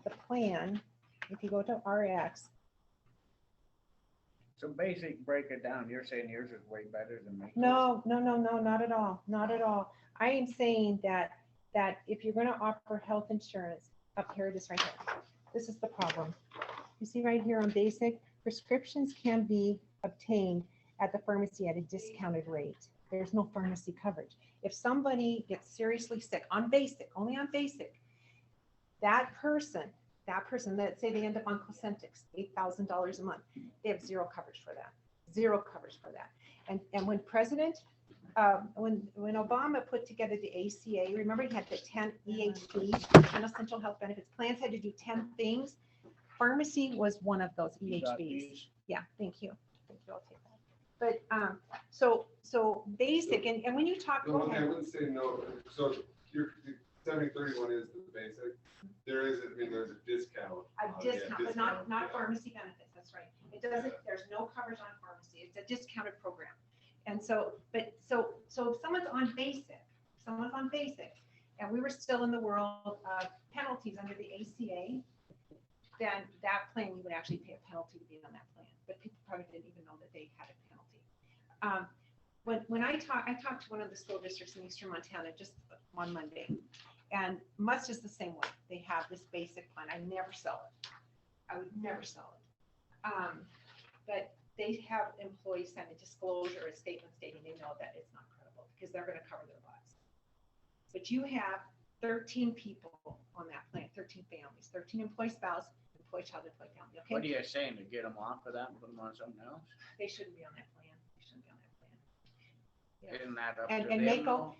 the plan, if you go to RX, So basic, break it down. You're saying yours is way better than me? no, not at all, not at all. I am saying that if you're gonna offer health insurance, up here it is right here. This is the problem. You see right here on basic, prescriptions can be obtained at the pharmacy at a discounted rate. There's no pharmacy coverage. If somebody gets seriously sick on basic, only on basic, that person, let's say they end up on Cosentix, $8,000 a month, they have 0 coverage for that, 0 coverage for that. And when when Obama put together the ACA, remember he had the 10 EHBs, 10 essential health benefits plans, had to do 10 things. Pharmacy was one of those EHBs. Yeah, thank you. Thank you, I'll take that. But so basic, and when you talk, The go one thing I ahead. wouldn't say no, so your 70/30 one is the basic. There's a discount. A Oh, yeah, discount, but not yeah. pharmacy benefits, that's right. It doesn't, there's no coverage on pharmacy, it's a discounted program. And so if someone's on basic, and we were still in the world of penalties under the ACA, then that plan, you would actually pay a penalty to be on that plan, but people probably didn't even know that they had a penalty. When I talked to one of the school districts in Eastern Montana just on Monday, and Must is the same way. They have this basic plan. I never sell it. I would never sell it. But they have employees send a disclosure, a statement stating they know that it's not credible because they're going to cover their lives. But you have 13 people on that plan, 13 families, 13 employee spouse, employee child, employee family. Okay. What are you saying, to get them off of that and put them on something else? They shouldn't be on that plan. They shouldn't be on that plan. Yeah. Isn't that up And to them? Mako,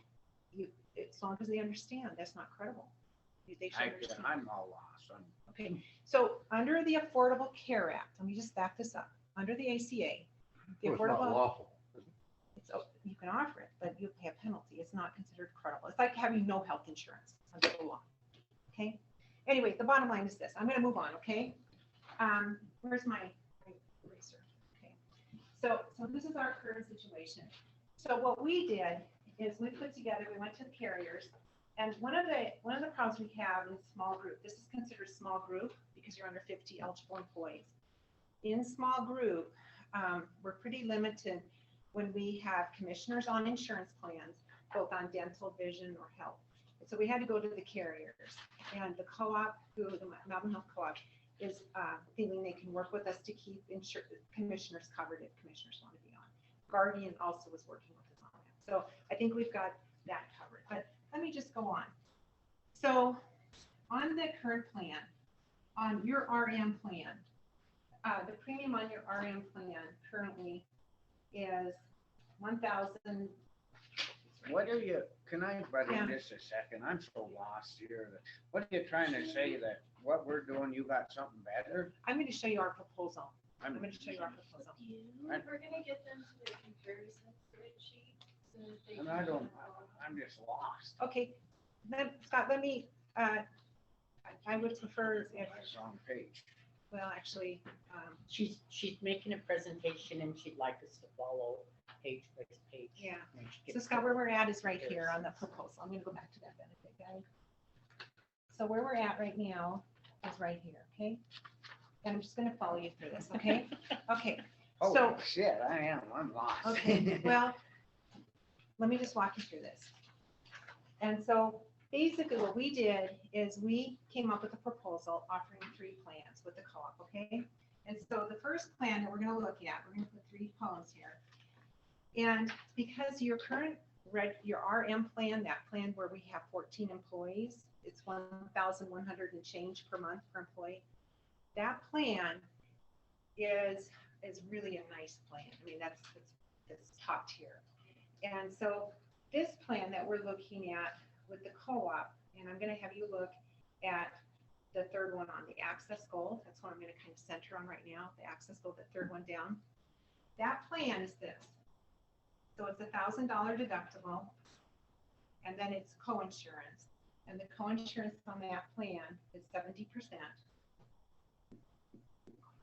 though? as long as they understand, that's not credible. They should understand. I'm all lost. Okay, so under the Affordable Care Act, let me just back this up. Under the ACA, the So it's not Affordable, lawful. it's, you can offer it, but you pay a penalty. It's not considered credible. It's like having no health insurance under the law. Okay? Anyway, the bottom line is this. I'm gonna move on, okay? Where's my eraser? Okay. So this is our current situation. So what we did is we went to the carriers, and one of the problems we have in small group, this is considered small group because you're under 50 eligible employees. In small group, we're pretty limited when we have commissioners on insurance plans, both on dental, vision, or health. So we had to go to the carriers, and the co-op, the Mountain Health Co-op, is feeling they can work with us to keep commissioners covered if commissioners want to be on. Guardian also was working with us on that. So I think we've got that covered. But let me just go on. So on the current plan, on your RM plan, the premium on your RM plan currently is 1,000. What are you, can I butt Yeah. in just a second? I'm so lost here. What are you trying to say, that what we're doing, you got something better? I'm going to show you our proposal. I'm I'm, going to show you our proposal. We're gonna get them to the comparison spreadsheet. So that they and can I don't, follow. I'm just lost. Okay, then Scott, let me, I would prefer if, That's wrong page. well, actually, She's making a presentation and she'd like us to follow page by page. yeah. when she So gets Scott, to where it. we're at is right here on the proposal. I'm gonna go back to that benefit guide. So where we're at right now is right here, okay? And I'm just gonna follow you through this, okay? Okay, Oh, so, shit, I'm lost. okay, well, let me just walk you through this. And so basically what we did is we came up with a proposal offering 3 plans with the co-op, okay? And so the first plan that we're gonna look at, we're gonna put 3 columns here. And because your current your RM plan, that plan where we have 14 employees, it's 1,100 and change per month per employee. That plan is really a nice plan. I mean, that's top tier. And so this plan that we're looking at with the co-op, and I'm going to have you look at the third one on the access goal. That's what I'm going to kind of center on right now, the access goal, the third one down. That plan is this. So it's $1,000 deductible, and then it's co-insurance. And the co-insurance on that plan is 70%.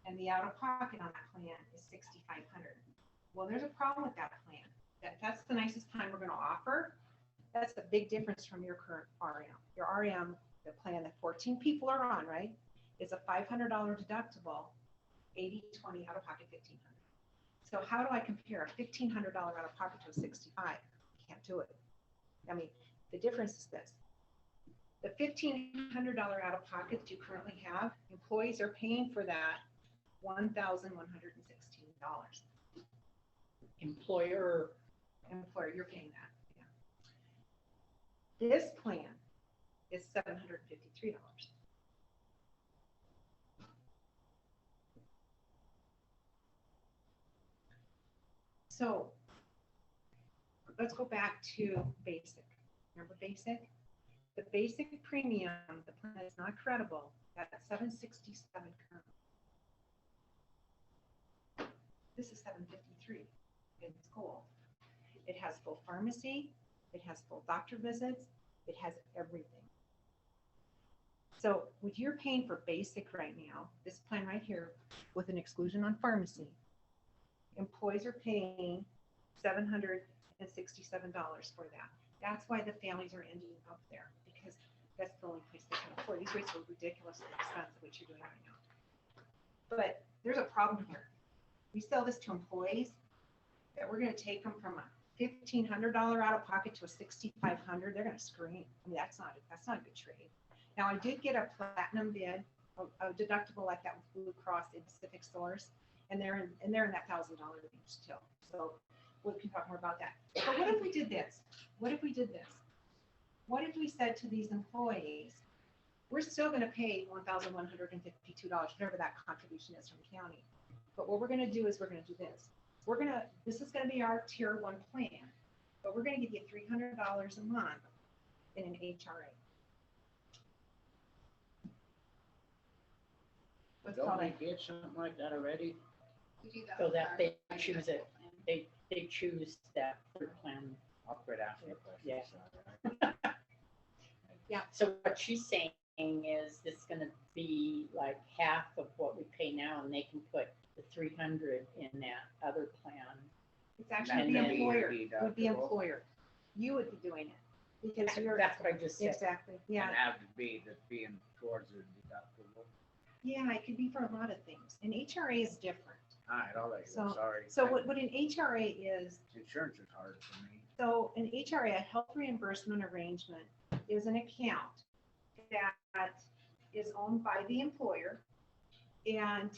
And the out-of-pocket on that plan is $6,500. Well, there's a problem with that plan. That's the nicest plan we're going to offer. That's a big difference from your current RM. Your RM, the plan that 14 people are on, right, is a $500 deductible, 80/20 out-of-pocket $1,500. So how do I compare a $1,500 out-of-pocket to a $65? Can't do it. I mean, the difference is this. The $1,500 out-of-pocket that you currently have, employees are paying for that $1,116. Employer, Employer, you're paying that. Yeah. This plan is $753. So let's go back to basic. Remember basic? The basic premium, the plan is not credible, at $767 currently. This is $753 in school. It has full pharmacy, it has full doctor visits, it has everything. So what you're paying for basic right now, this plan right here, with an exclusion on pharmacy, employees are paying $767 for that. That's why the families are ending up there, because that's the only place they can afford. These rates are ridiculously expensive, what you're doing right now. But there's a problem here. We sell this to employees that we're going to take them from a $1,500 out of pocket to a $6,500. They're going to scream. I mean, that's not a good trade. Now, I did get a platinum bid, a deductible like that with Blue Cross and Pacific Source, and they're in that $1,000 range still. So we can talk more about that. But what if we did this? What if we did this? What if we said to these employees, we're still going to pay $1,152, whatever that contribution is from the county. But what we're going to do is we're going to do this. This is going to be our tier 1 plan, but we're going to give you $300 a month in an HRA. what's Don't called we a, get something like that already? We do So that they with choose our it, they choose that third plan. I'll quit asking Yeah. questions. So what she's saying is this gonna be like half of what we pay now, and they can put the 300 in that other plan. it's actually And the then employer, your would be deductible. employer. You would be doing it because you're. That's what I just said. Exactly, yeah. And have to be, that being towards the deductible. Yeah, it could be for a lot of things. And HRA is different. All right, I'll let you go, So- sorry. So what an HRA is, Insurance is hard for me. so an HRA, a health reimbursement arrangement, is an account that is owned by the employer and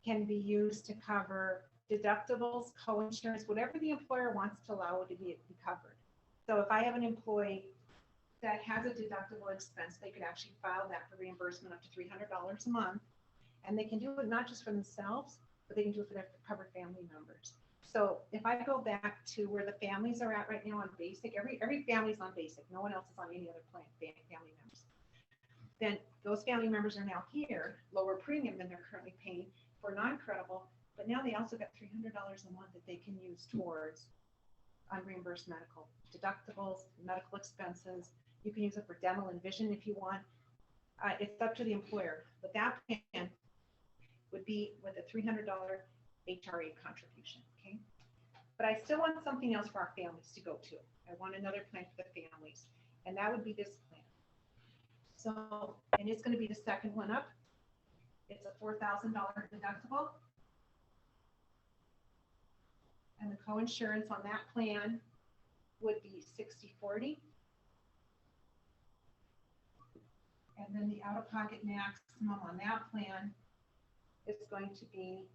can be used to cover deductibles, co-insurance, whatever the employer wants to allow it to be covered. So if I have an employee that has a deductible expense, they could actually file that for reimbursement up to $300 a month. And they can do it not just for themselves, but they can do it for their covered family members. So if I go back to where the families are at right now on basic, every family's on basic, no one else is on any other plan, family members. Then those family members are now here, lower premium than they're currently paying for non-credible, but now they also got $300 a month that they can use towards unreimbursed medical deductibles, medical expenses. You can use it for dental and vision if you want. It's up to the employer, but that plan would be with a $300 HRA contribution, okay? But I still want something else for our families to go to. I want another plan for the families, and that would be this plan. So, and it's gonna be the second one up. It's a $4,000 deductible. And the co-insurance on that plan would be 60/40. And then the out-of-pocket maximum on that plan is going to be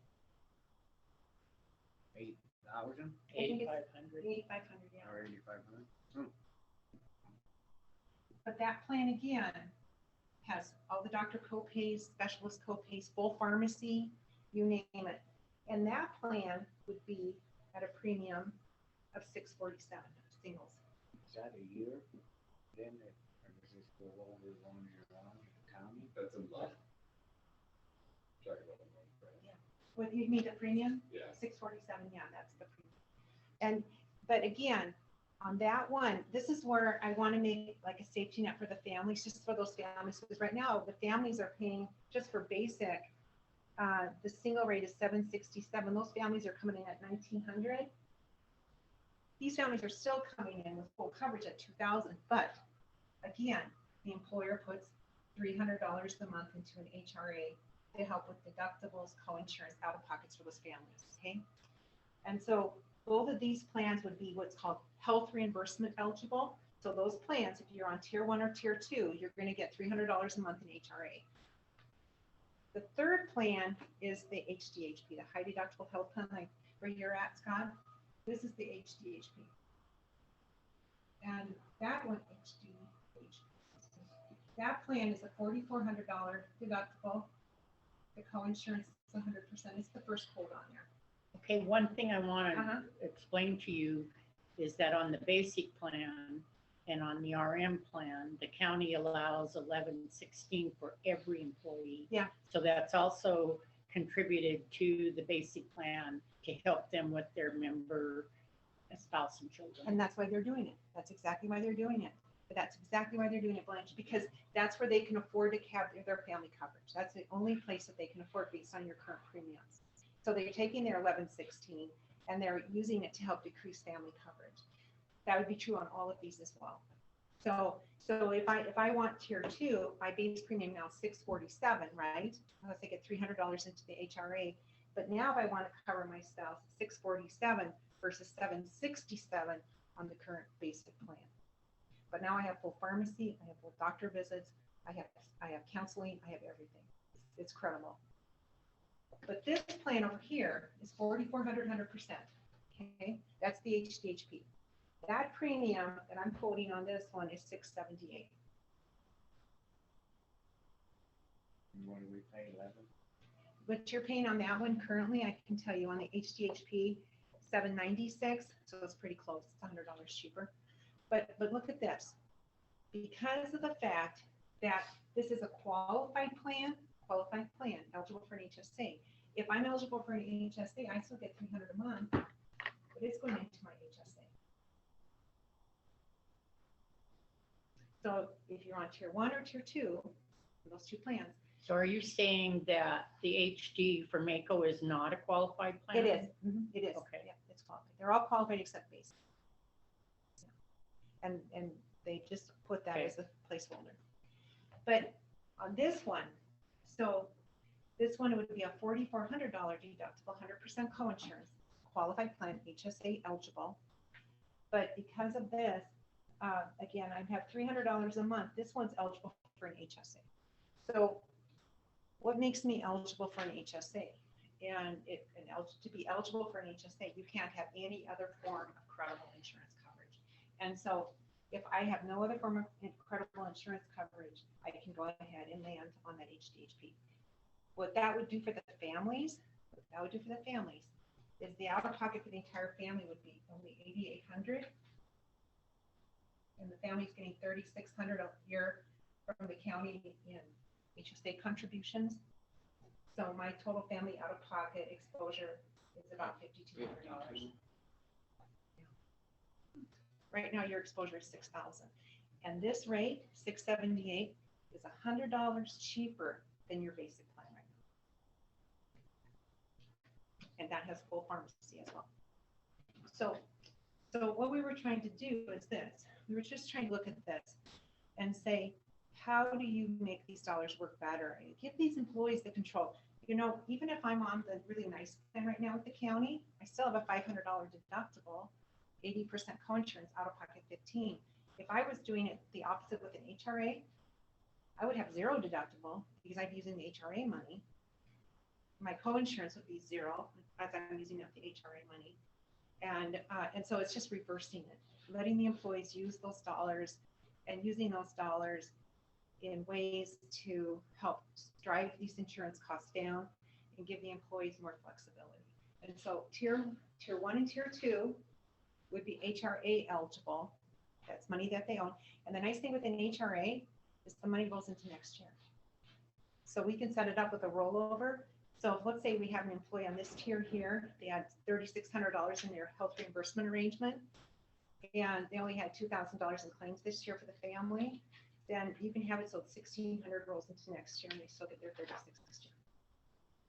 8,000 I think it's 8,500. 8,500, yeah. or 8,500? But that plan again has all the doctor co-pays, specialist co-pays, full pharmacy, you name it. And that plan would be at a premium of $647 singles. Is that a year? Then it, or does this go over 1 year long in the county? That's a month. Talking about a month, right? What you mean the premium? Yeah. 647, yeah, that's the premium. And, but again, on that one, this is where I want to make like a safety net for the families, just for those families, because right now the families are paying just for basic. The single rate is $767. Those families are coming in at $1,900. These families are still coming in with full coverage at $2,000, but again, the employer puts $300 a month into an HRA to help with deductibles, co-insurance, out of pockets for those families, okay? And so both of these plans would be what's called health reimbursement eligible. So those plans, if you're on tier 1 or tier 2, you're going to get $300 a month in HRA. The third plan is the HDHP, the high deductible health plan, like where you're at, Scott. This is the HDHP. And that one, that plan is a $4,400 deductible. The co-insurance is 100%. It's the first quote on there. Okay, one thing I want to Uh-huh. explain to you is that on the basic plan and on the RM plan, the county allows 1116 for every employee. Yeah. So that's also contributed to the basic plan to help them with their member, spouse, and children. And that's why they're doing it. That's exactly why they're doing it. But that's exactly why they're doing it, Blanche, because that's where they can afford to have their family coverage. That's the only place that they can afford based on your current premiums. So they're taking their 1116 and they're using it to help decrease family coverage. That would be true on all of these as well. So if I want tier 2, my base premium now is 647, right? Unless I get $300 into the HRA. But now if I want to cover my spouse, 647 versus 767 on the current basic plan. But now I have full pharmacy, I have full doctor visits, I have counseling, I have everything. It's credible. But this plan over here is 4,400, 100%. Okay, that's the HDHP. That premium that I'm quoting on this one is 678. And what do we pay, 11? What you're paying on that one currently, I can tell you on the HDHP, 796. So it's pretty close. It's $100 cheaper. But look at this. Because of the fact that this is a qualified plan, qualified plan, eligible for an HSA. If I'm eligible for an HSA, I still get $300 a month, but it's going into my HSA. So if you're on tier 1 or tier 2, those two plans, So are you saying that the HD for Mako is not a qualified plan? it is. It is. Okay. Yeah, it's qualified. They're all qualified except basic. And they just put that Okay. as a placeholder. But on this one, so this one would be a $4,400 deductible, 100% coinsurance, qualified plan, HSA eligible. But because of this, again, I have $300 a month. This one's eligible for an HSA. So what makes me eligible for an HSA? And to be eligible for an HSA, you can't have any other form of credible insurance coverage. And so if I have no other form of credible insurance coverage, I can go ahead and land on that HDHP. What that would do for the families, is the out-of-pocket for the entire family would be only $8,800. And the family's getting $3,600 a year from the county in HSA contributions. So my total family out-of-pocket exposure is about $5,200. Right now, your exposure is $6,000. And this rate, $678, is $100 cheaper than your basic plan right now. And that has full pharmacy as well. So what we were trying to do is this. We were just trying to look at this and say, how do you make these dollars work better and give these employees the control? You know, even if I'm on the really nice plan right now with the county, I still have a $500 deductible, 80% coinsurance, out of pocket 15. If I was doing it the opposite with an HRA, I would have zero deductible because I'm using the HRA money. My coinsurance would be zero as I'm using up the HRA money. And so it's just reversing it, letting the employees use those dollars and using those dollars in ways to help drive these insurance costs down and give the employees more flexibility. And so tier 1 and tier 2 would be HRA eligible. That's money that they own. And the nice thing with an HRA is the money goes into next year. So we can set it up with a rollover. So if, let's say we have an employee on this tier here, they had $3,600 in their health reimbursement arrangement, and they only had $2,000 in claims this year for the family, then you can have it so $1,600 rolls into next year and they still get their $36 next year.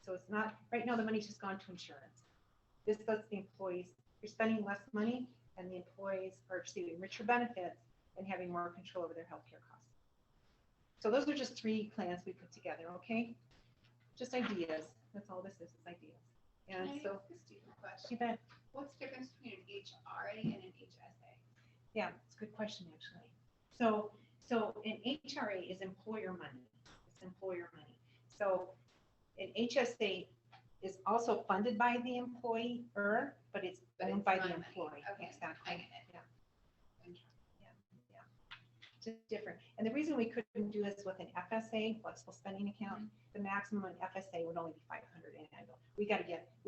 So it's not, right now the money's just gone to insurance. This lets the employees, you're spending less money and the employees are receiving richer benefits and having more control over their healthcare costs. So those are just 3 plans we put together, okay? Just ideas. That's all this is ideas. And Can I so, ask a stupid question? you bet. What's the difference between an HRA and an HSA? Yeah, it's a good question, actually. So an HRA is employer money. It's employer money. So an HSA is also funded by the employer, but it's owned by the my money. employee. Okay, Exactly. I get it. Yeah. Just different. And the reason we couldn't do this with an FSA, flexible spending account, the maximum in FSA would only be $500 annual. We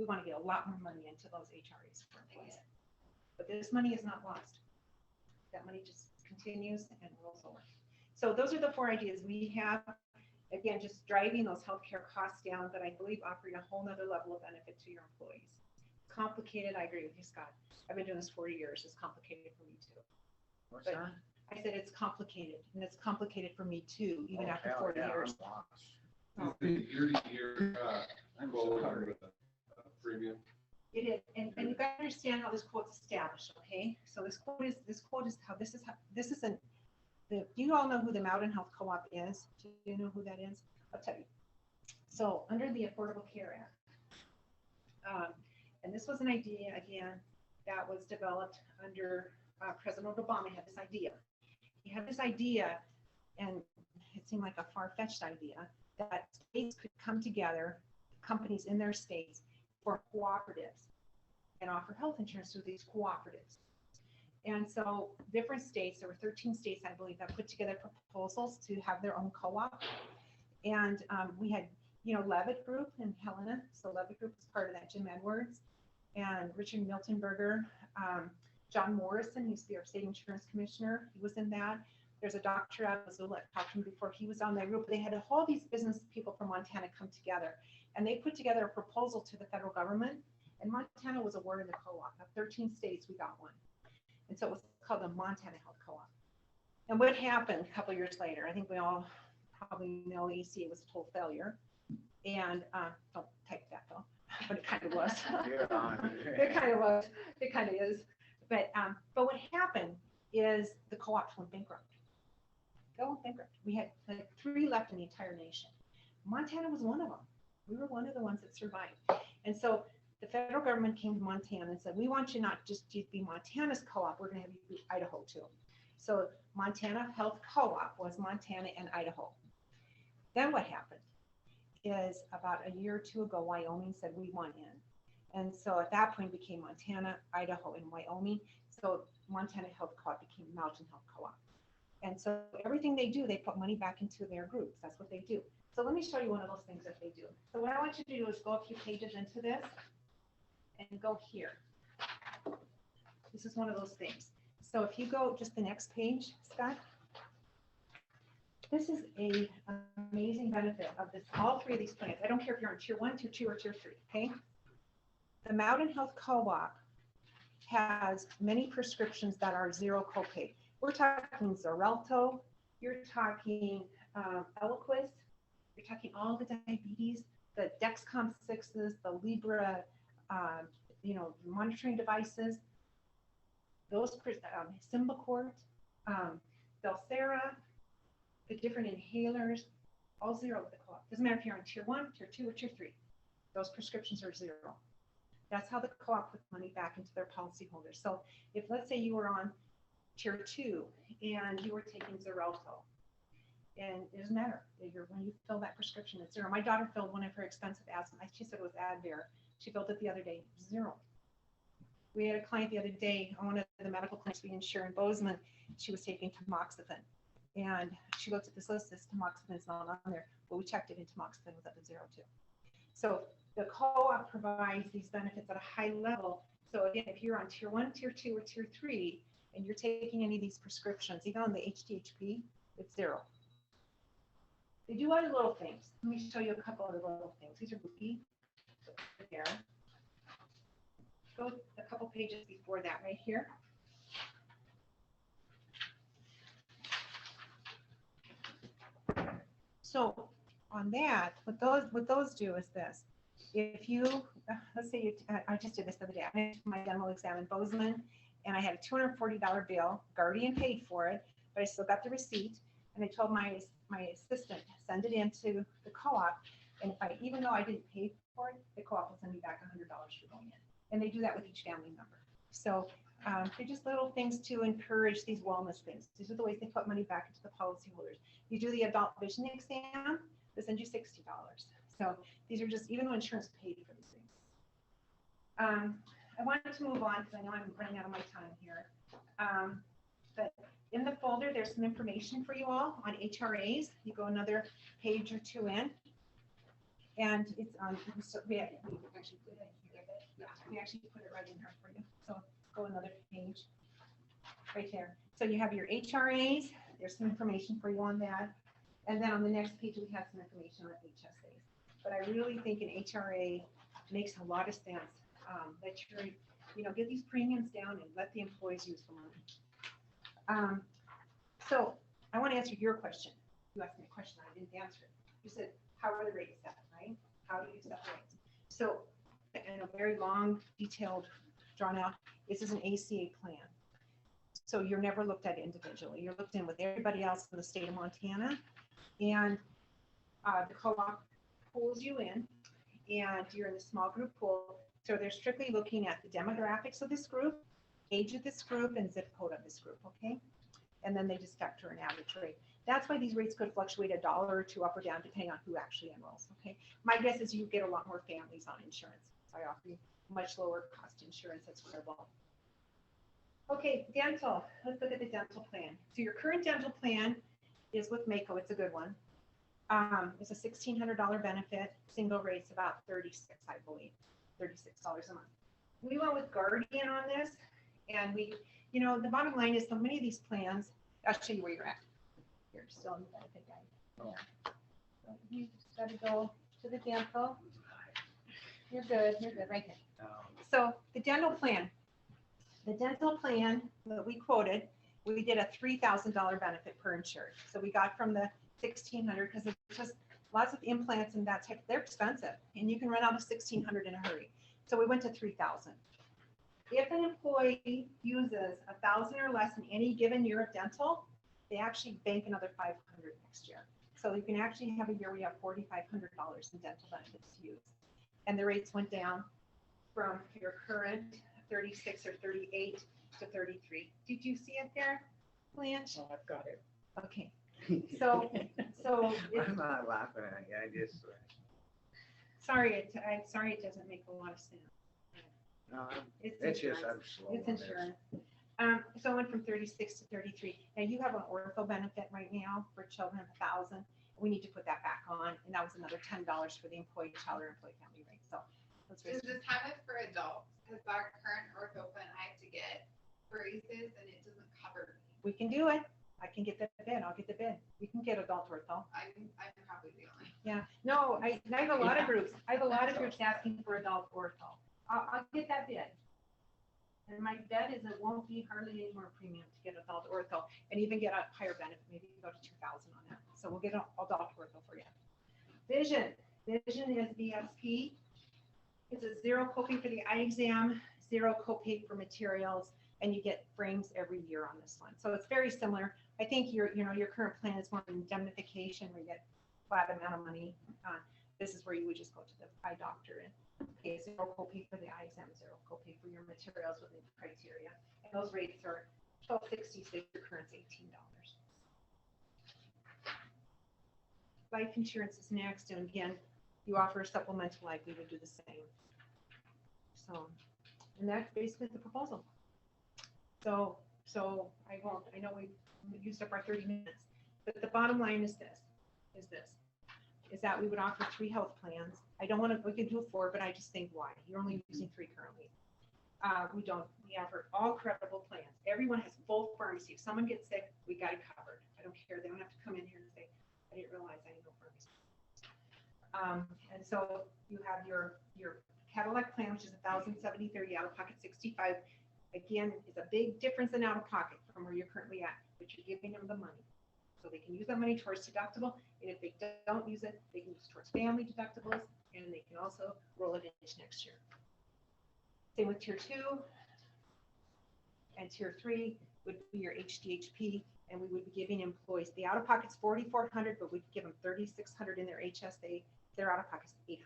want to get a lot more money into those HRAs for employees. But this money is not lost. That money just continues and rolls over. So those are the 4 ideas we have. Again, just driving those healthcare costs down, but I believe offering a whole nother level of benefit to your employees. Complicated, I agree with you, Scott. I've been doing this 40 years. It's complicated for me too. What's But that? I said it's complicated, and it's complicated for me too, even Oh, after hell 40 yeah, years. I'm lost. Is the year-to-year, I'm quote so or sorry. premium? It is, and you've got to understand how this quote's established, okay? So this quote is how this isn't, you all know who the Mountain Health Co-op is? Do you know who that is? I'll tell you. So under the Affordable Care Act, and this was an idea, again, that was developed under President Obama. Had this idea. He had this idea, and it seemed like a far-fetched idea, that states could come together, companies in their states, for cooperatives and offer health insurance to these cooperatives. And so different states, there were 13 states, I believe, that put together proposals to have their own co-op. And we had, Levitt Group in Helena. So Levitt Group was part of that, Jim Edwards and Richard Miltenberger, John Morrison, who used to be our state insurance commissioner. He was in that. There's a doctor out of Missoula, I talked to him before, he was on that group. They had all these business people from Montana come together, and they put together a proposal to the federal government, and Montana was awarded the co-op. Of 13 states, we got one. And so it was called the Montana Health Co-op. And what happened a couple of years later, I think we all probably know ACA was a total failure. And don't take that though, but it kind of was. It kind of was, it kind of is. But what happened is the co-ops went bankrupt. They went bankrupt. We had like 3 left in the entire nation. Montana was one of them. We were one of the ones that survived. And so the federal government came to Montana and said, we want you not just to be Montana's co-op, we're going to have you be Idaho too. So Montana Health Co-op was Montana and Idaho. Then what happened is about a year or 2 ago, Wyoming said we want in. And so at that point became Montana, Idaho, and Wyoming. So Montana Health Co-op became Mountain Health Co-op. And so everything they do, they put money back into their groups. That's what they do. So let me show you one of those things that they do. So what I want you to do is go a few pages into this and go here. This is one of those things. So if you go just the next page, Scott, this is a amazing benefit of this, all 3 of these plans. I don't care if you're on tier 1, tier 2, or tier 3, okay? The Mountain Health Co-op has many prescriptions that are 0 copay. We're talking Xarelto, you're talking Eliquis, you're talking all the diabetes, the Dexcom 6s, the Libra, monitoring devices, those, Symbicort, Belcera, the different inhalers, all 0 with the co-op. Doesn't matter if you're on tier 1, tier 2, or tier 3. Those prescriptions are 0. That's how the co-op puts money back into their policyholders. So if, let's say you were on tier 2 and you were taking Xarelto, and it doesn't matter, when you fill that prescription, it's 0. My daughter filled one of her expensive asthma. She said it was Advair. She filled it the other day, 0. We had a client the other day on one of the medical clinics we insure in Bozeman. She was taking tamoxifen. And she looked at this list, this tamoxifen is not on there, but we checked it and tamoxifen was up to 0 too. So the co-op provides these benefits at a high level. So again, if you're on tier 1, tier 2, or tier 3, and you're taking any of these prescriptions, even on the HDHP, it's 0. They do other little things. Let me show you a couple other little things. These are goofy. There. Go a couple pages before that right here. So on that, what those do is this. If you, let's say you, I just did this the other day. I went to my dental exam in Bozeman, and I had a $240 bill. Guardian paid for it, but I still got the receipt. And I told my assistant to send it into the co-op. And if I, even though I didn't pay for it, the co-op will send me back $100 for going in. And they do that with each family member. So they're just little things to encourage these wellness things. These are the ways they put money back into the policyholders. You do the adult vision exam, they send you $60. So these are just, even though insurance paid for these things. I wanted to move on because I know I'm running out of my time here. But in the folder, there's some information for you all on HRAs. You go another page or 2 in. And it's on, so we actually put it here. Yeah, we actually put it right in here for you. So go another page right there. So you have your HRAs. There's some information for you on that. And then on the next page, we have some information on HSAs. But I really think an HRA makes a lot of sense. That you're, get these premiums down and let the employees use the money. So I want to answer your question. You asked me a question, I didn't answer it. You said, how are the rates set, right? How do you set the rates? So in a very long, detailed, drawn out, this is an ACA plan. So you're never looked at individually. You're looked in with everybody else in the state of Montana, and the co-op pulls you in, and you're in the small group pool. So they're strictly looking at the demographics of this group, age of this group, and zip code of this group, okay? And then they just factor an average rate. That's why these rates could fluctuate $1 or 2 up or down depending on who actually enrolls, okay? My guess is you get a lot more families on insurance. So I offer you much lower cost insurance that's credible. Okay, dental. Let's look at the dental plan. So your current dental plan is with Mako. It's a good one. It's a $1,600 benefit. Single rate's about $36, I believe, $36 a month. We went with Guardian on this, and we, the bottom line is so many of these plans, I'll show you where you're at. You're still in the benefit guide. Yeah. So you just gotta go to the dental. You're good right there. So the dental plan that we quoted, we did a $3,000 benefit per insured. So we got from the 1,600, because it's just lots of implants and that type, they're expensive and you can run out of 1,600 in a hurry. So we went to 3,000. If an employee uses 1,000 or less in any given year of dental, they actually bank another 500 next year. So you can actually have a year where you have $4,500 in dental benefits to use. And the rates went down from your current 36 or 38 to 33. Did you see it there, Blanche? Oh, I've got it. Okay. So it's, I'm not laughing at you, I just, I'm sorry it doesn't make a lot of sense. no, It's it's just, insurance. I'm slow It's on this. insurance. So I went from 36 to 33. Now you have an ortho benefit right now for children of 1,000. We need to put that back on, and that was another $10 for the employee, child, or employee family rate. So let's Does raise. this have it for adults? Because our current ortho plan, I have to get braces and it doesn't cover me. We can do it. I can get the bid. I'll get the bid. We can get adult ortho. I'm probably the only. Yeah. No, I have a lot of groups. I have a lot of groups asking for adult ortho. I'll get that bid. And my bet is it won't be hardly any more premium to get adult ortho and even get a higher benefit, maybe go to 2,000 on that. So we'll get adult ortho for you. Vision is VSP. It's a zero copay for the eye exam, zero copay for materials, and you get frames every year on this one. So it's very similar. I think your current plan is more indemnification where you get flat amount of money. This is where you would just go to the eye doctor and pay zero copay for the eye exam, zero copay for your materials within the criteria. And those rates are $12.66, your current's $18. Life insurance is next, and again, you offer a supplemental life, we would do the same. So, and that's basically the proposal. So I know we used up our 30 minutes, but the bottom line is that we would offer 3 health plans. I don't want to, we can do 4, but I just think why? You're only using 3 currently. We offer all credible plans. Everyone has full pharmacy. If someone gets sick, we got it covered. I don't care. They don't have to come in here and say, I didn't realize I need no pharmacy. And so you have your Cadillac Plan, which is $1,070.30 out of pocket 65. Again, it's a big difference in out of pocket from where you're currently at, but you're giving them the money. So they can use that money towards deductible, and if they don't use it, they can use it towards family deductibles, and they can also roll it into next year. Same with tier 2 and tier 3 would be your HDHP, and we would be giving employees, the out of pocket's $4,400, but we'd give them $3,600 in their HSA. Their out of pocket's $800.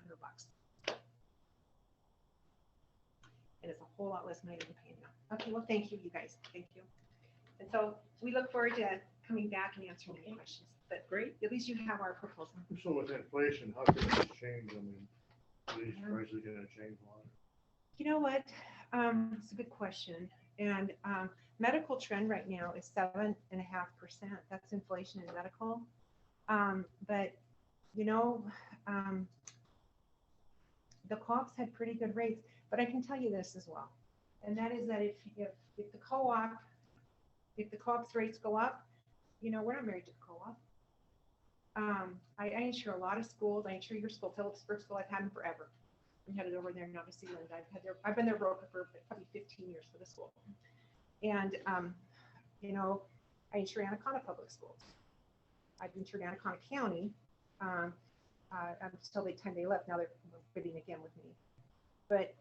And it's a whole lot less money than you're paying now. Okay, well, thank you, you guys. Thank you. And so we look forward to coming back and answering any questions. But great, at least you have our proposal. So with inflation, how can this change? I mean, are these prices gonna change a lot? You know what? It's a good question. And medical trend right now is 7.5%. That's inflation in medical. But you know, the co-ops had pretty good rates. But I can tell you this as well, and that is that if the co-op's rates go up, you know, we're not married to the co-op. I insure a lot of schools. I insure your school, Phillipsburg School. I've had them forever. I'm headed over there now to see Linda. I've been their broker for probably 15 years for the school. And you know, I insure Anaconda Public Schools. I've insured Anaconda County until the time they left. Now they're bidding again with me. But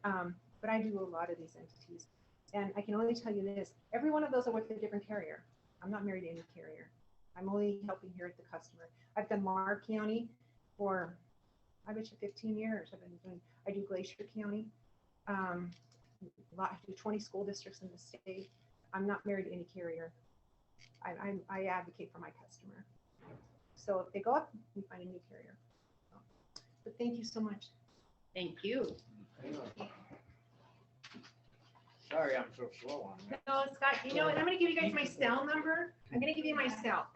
I do a lot of these entities, and I can only tell you this: every one of those are with a different carrier. I'm not married to any carrier. I'm only helping here at the customer. I've done Lamar County for, I bet you 15 years. I do Glacier County. I do 20 school districts in the state. I'm not married to any carrier. I advocate for my customer. So if they go up, we find a new carrier. But thank you so much. Thank you. Sorry, I'm so slow on that. No, Scott, you know, and I'm gonna give you guys my cell number. I'm gonna give you my cell.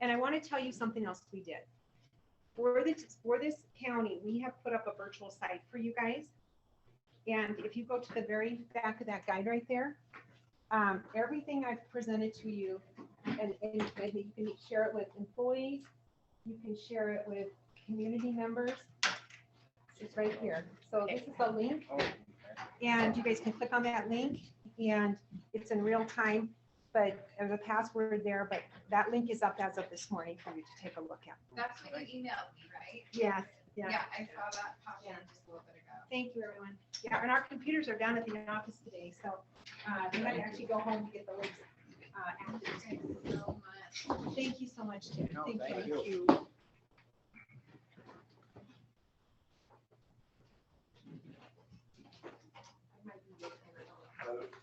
And I want to tell you something else we did. For this county, we have put up a virtual site for you guys. And if you go to the very back of that guide right there, everything I've presented to you And you can share it with employees, you can share it with community members. It's right here. So this is a link, and you guys can click on that link, and it's in real time, but there's a password there, but that link is up as of this morning for you to take a look at. That's what you emailed me, right? Yes, yeah. Yeah, I saw that pop in just a little bit ago. Thank you, everyone. Yeah, and our computers are down at the office today, so we might actually go home to get the links after this. Thank you so much. Thank you so much, Tim. No, Thank thank you. you.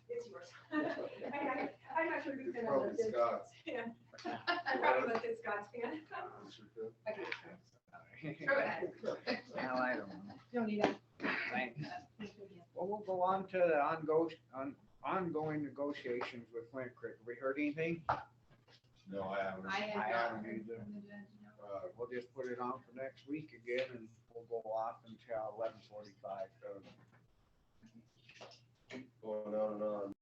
It's yours. I'm not sure who's It's gonna probably listen. Scott's. Yeah. I probably let this Scott's fan. Okay. Throw it at her. Well, I don't know. Don't need that. Thanks. Thank you again. Well, we'll go on to the ongoing negotiations with Flint Creek. We heard anything? No, I haven't. I have I not haven't heard either. from the judge, no. We'll just put it on for next week again and we'll go off until 11:45. Going on and on.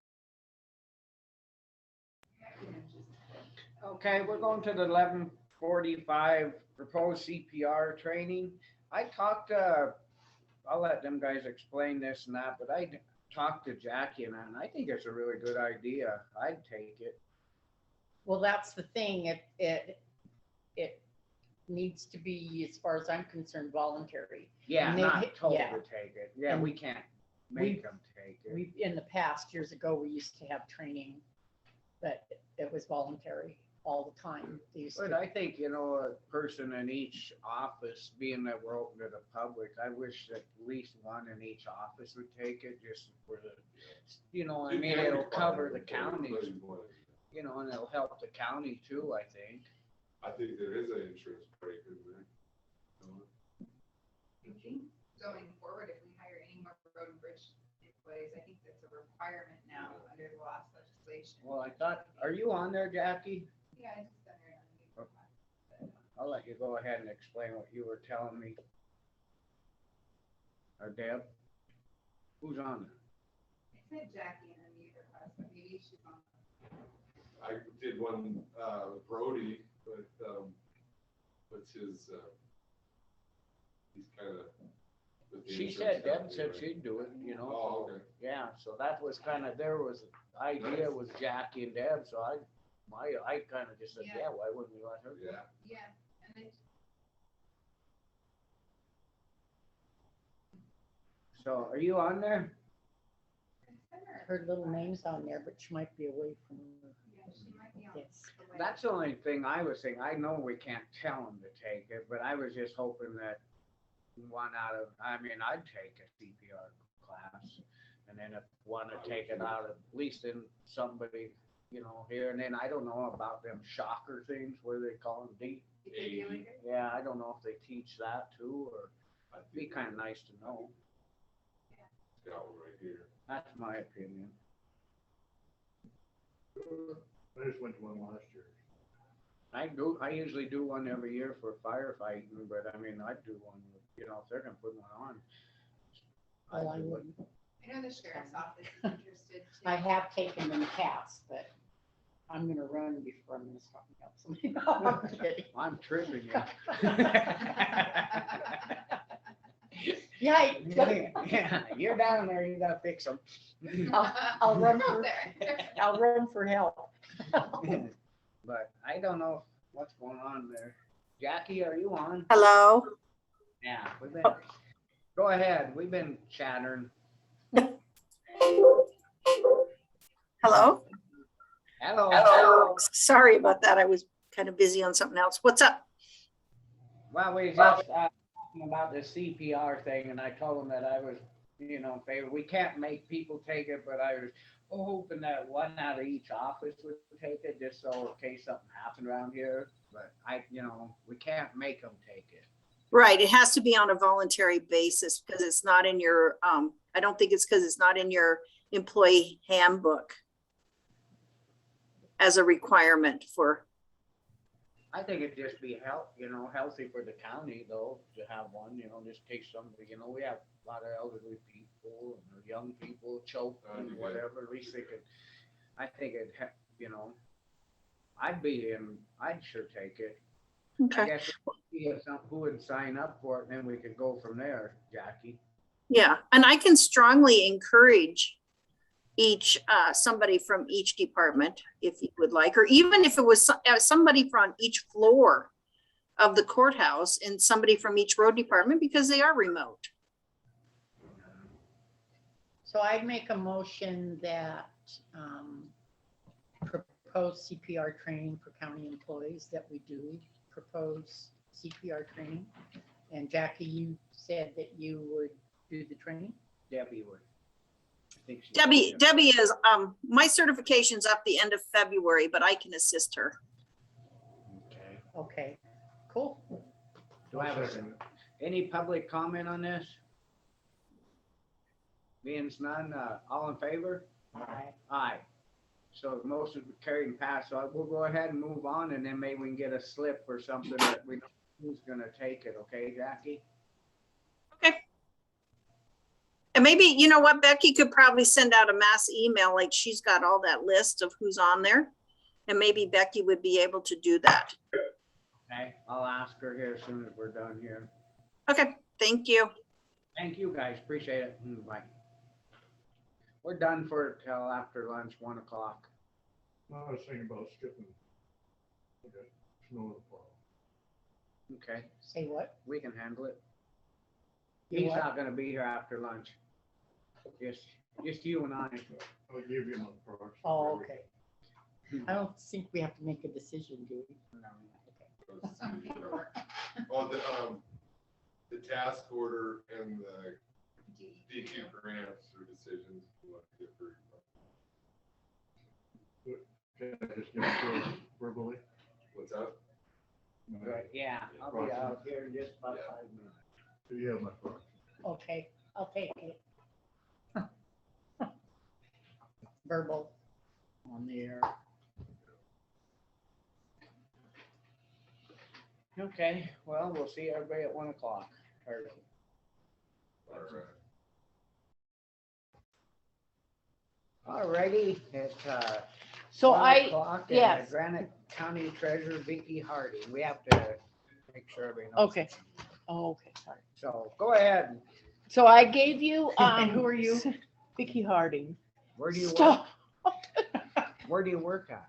Okay, we're going to the 11:45 proposed CPR training. I talked I'll let them guys explain this and that, but I talked to Jackie and I think it's a really good idea. I'd take it. Well, that's the thing. It needs to be, as far as I'm concerned, voluntary. Yeah, And they- not told yeah. to take it. Yeah, And we can't make them take it. We, in the past, years ago, we used to have training, but it was voluntary all the time. They used But to, I think, a person in each office, being that we're open to the public, I wish that at least one in each office would take it just for the, I mean, it'll cover the counties, and it'll help the county too, I think. I think there is an insurance break in there. I think going forward, if we hire any more road and bridge employees, I think that's a requirement now under the last legislation. Well, I thought, are you on there, Jackie? Yeah, I just sent her on. I'll let you go ahead and explain what you were telling me. Or Deb? Who's on there? I said Jackie and unmute her, but maybe she's on. I did one, with Brody, but, what's his, he's kind of. She said, Deb said she'd do it, Oh, so, okay. yeah, so that was there was, idea was Jackie and Deb, so I kind of just said, Yeah. yeah, why wouldn't we let her? do it? Yeah. Yeah, and then So are you on there? I sent her. her little name's on there, but she might be away from her. Yeah, she might be on. Yes. the way. That's the only thing I was saying. I know we can't tell them to take it, but I was just hoping that I'd take a CPR class. And then if one to take it out, at least in somebody, here, and then I don't know about them shocker things, where they call them deep. Yeah, I don't know if they teach that too, or it'd be kind of nice to know. Got one right here. That's my opinion. I just went to one last year. I usually do one every year for firefighting, but I'd do one, if they're gonna put one on. Oh, I wouldn't. I know the sheriff's office is interested too. I have taken them in the past, but I'm gonna run before I'm gonna stop and help somebody. No, I'm kidding. I'm tripping you. Yeah, Yeah, you're down there, you gotta fix them. I'll run Out for, there. I'll run for help. But I don't know what's going on there. Jackie, are you on? Hello? Yeah, go ahead, we've been chattering. Hello? Hello. Sorry about that. I was kind of busy on something else. What's up? Well, we just talking about the CPR thing, and I told them that I was, in favor. We can't make people take it, but I was hoping that one out of each office would take it, just so in case something happened around here. But we can't make them take it. Right. It has to be on a voluntary basis because it's not in your, I don't think it's because it's not in your employee handbook as a requirement for. I think it'd just be healthy for the county though, to have one, just in case somebody, we have a lot of elderly people and young people choke and whatever, at least they could, I think it'd, I'd sure take it. I Okay, guess we see who would sign up for it, and then we could go from there, Jackie. yeah, and I can strongly encourage somebody from each department, if you would like, or even if it was somebody from each floor of the courthouse and somebody from each road department, because they are remote. So I'd make a motion that propose CPR training for county employees, that we do propose CPR training. And Jackie, you said that you would do the training? Debbie would. I think she- Debbie is, my certification's up the end of February, but I can assist her. Okay. Okay, cool. Do I have any public comment on this? Being none, all in favor? Aye. Aye. So the motion carried and passed, so we'll go ahead and move on, and then maybe we can get a slip or something that we know who's gonna take it, okay, Jackie? Okay. And maybe, you know what, Becky could probably send out a mass email, like she's got all that list of who's on there. And maybe Becky would be able to do that. Okay, I'll ask her here as soon as we're done here. Okay, thank you. Thank you, guys, appreciate it. Bye. We're done for till after lunch, 1 o'clock. No, I was thinking about skipping. Okay, snow and plow. Okay, Say what? we can handle it. You He's what? not gonna be here after lunch. Just you and I. I'll give you my parts. Oh, okay. I don't think we have to make a decision, do we? No. Some paperwork. Oh, the task order and the DQ grants or decisions. you want to get for- Can I just give it to her verbally? What's that? Right, yeah, I'll be out here in just about 5 minutes. Do you have my parts? Okay, I'll take it. Verbal on the air. Okay, well, we'll see everybody at 1 o'clock. Alrighty, it's, So 1 I, o'clock, and yes. the Granite County Treasurer Vicky Hardy. We have to make sure everybody knows. Okay. Oh, okay, sorry. So go ahead. So I gave you, Who are you? Vicky Harding. Where do you work? Stop. Where do you work at?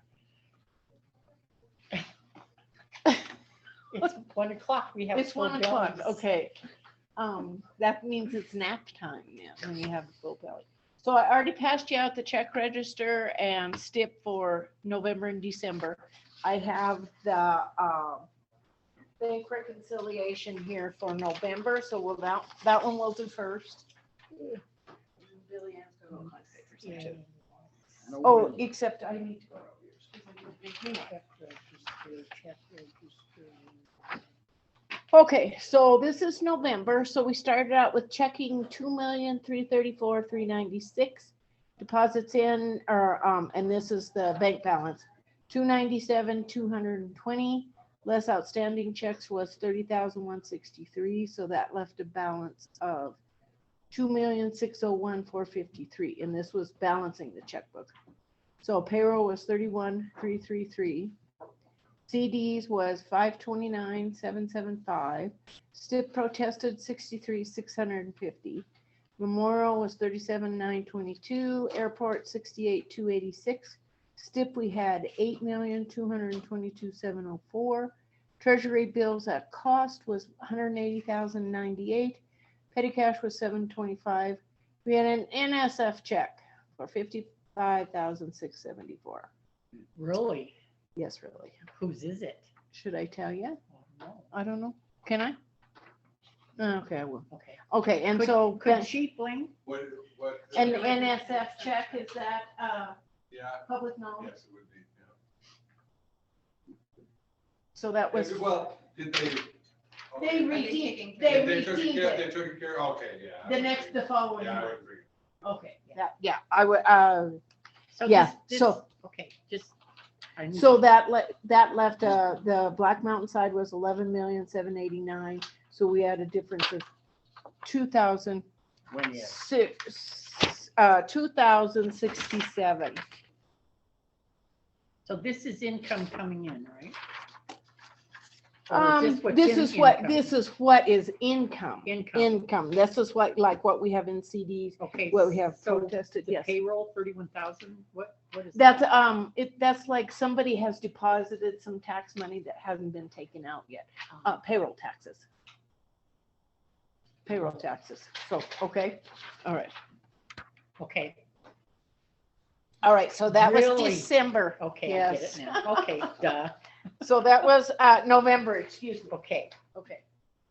It's 1 o'clock. We have. It's full 1 o'clock, bellies. okay. That means it's nap time now, when you have a full belly. So I already passed you out the check register and STIP for November and December. I have the, bank reconciliation here for November, so that one we'll do first. Billy Ann's got all kinds of papers there, too. No Oh, worries. except I need to go over yours, 'cause I didn't make me one. Check register. Okay, so this is November, so we started out with checking 2,334,396. Deposits in, and this is the bank balance, 297,220. Less outstanding checks was 30,163, so that left a balance of 2,601,453, and this was balancing the checkbook. So payroll was 31,333. CDs was 529,775. STIP protested 63,650. Memorial was 37,922. Airport 68,286. STIP we had 8,222,704. Treasury bills at cost was 180,098. Petty cash was 725. We had an NSF check for 55,674. Really? Yes, really. Whose is it? Should I tell you? No. I don't know. Can I? Okay, I will. Okay. Okay, and Could- so, Could she bling? What? and the NSF check, is that, Yeah, public knowledge? yes, it would be, So that was, yeah. Well, did they? they Are they redeemed, taking they They took redeemed care, they it, took care, okay, yeah. the following Yeah, I month. would agree. Okay, yeah, I would, So yeah, this- so- Okay, just. I need so to- that left, the Black Mountain side was 11,789, so we had a difference of 2,000. When you, 2,067. So this is income coming in, right? Or is what's This in is what, income? this is what is income. Income. Income. This is what, like what we have in CDs, Okay. what we have so protested, the yes. Payroll, 31,000, what is? That's, that? that's like somebody has deposited some tax money that hasn't been taken out yet. Payroll taxes. Payroll taxes. So, okay, all right. Okay, All right, so that was Really? December. okay, I get Yes. it now. Okay, duh. So that was, November, excuse me. Okay, Okay,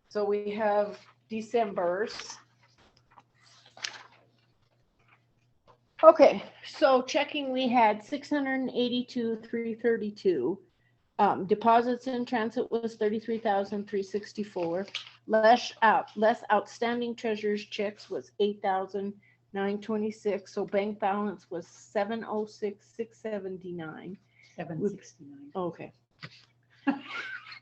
so we have December's. Okay, so checking, we had 682,332. Deposits in transit was 33,364. Less outstanding treasurer's checks was 8,926. So bank balance was 706,679. 769. Okay.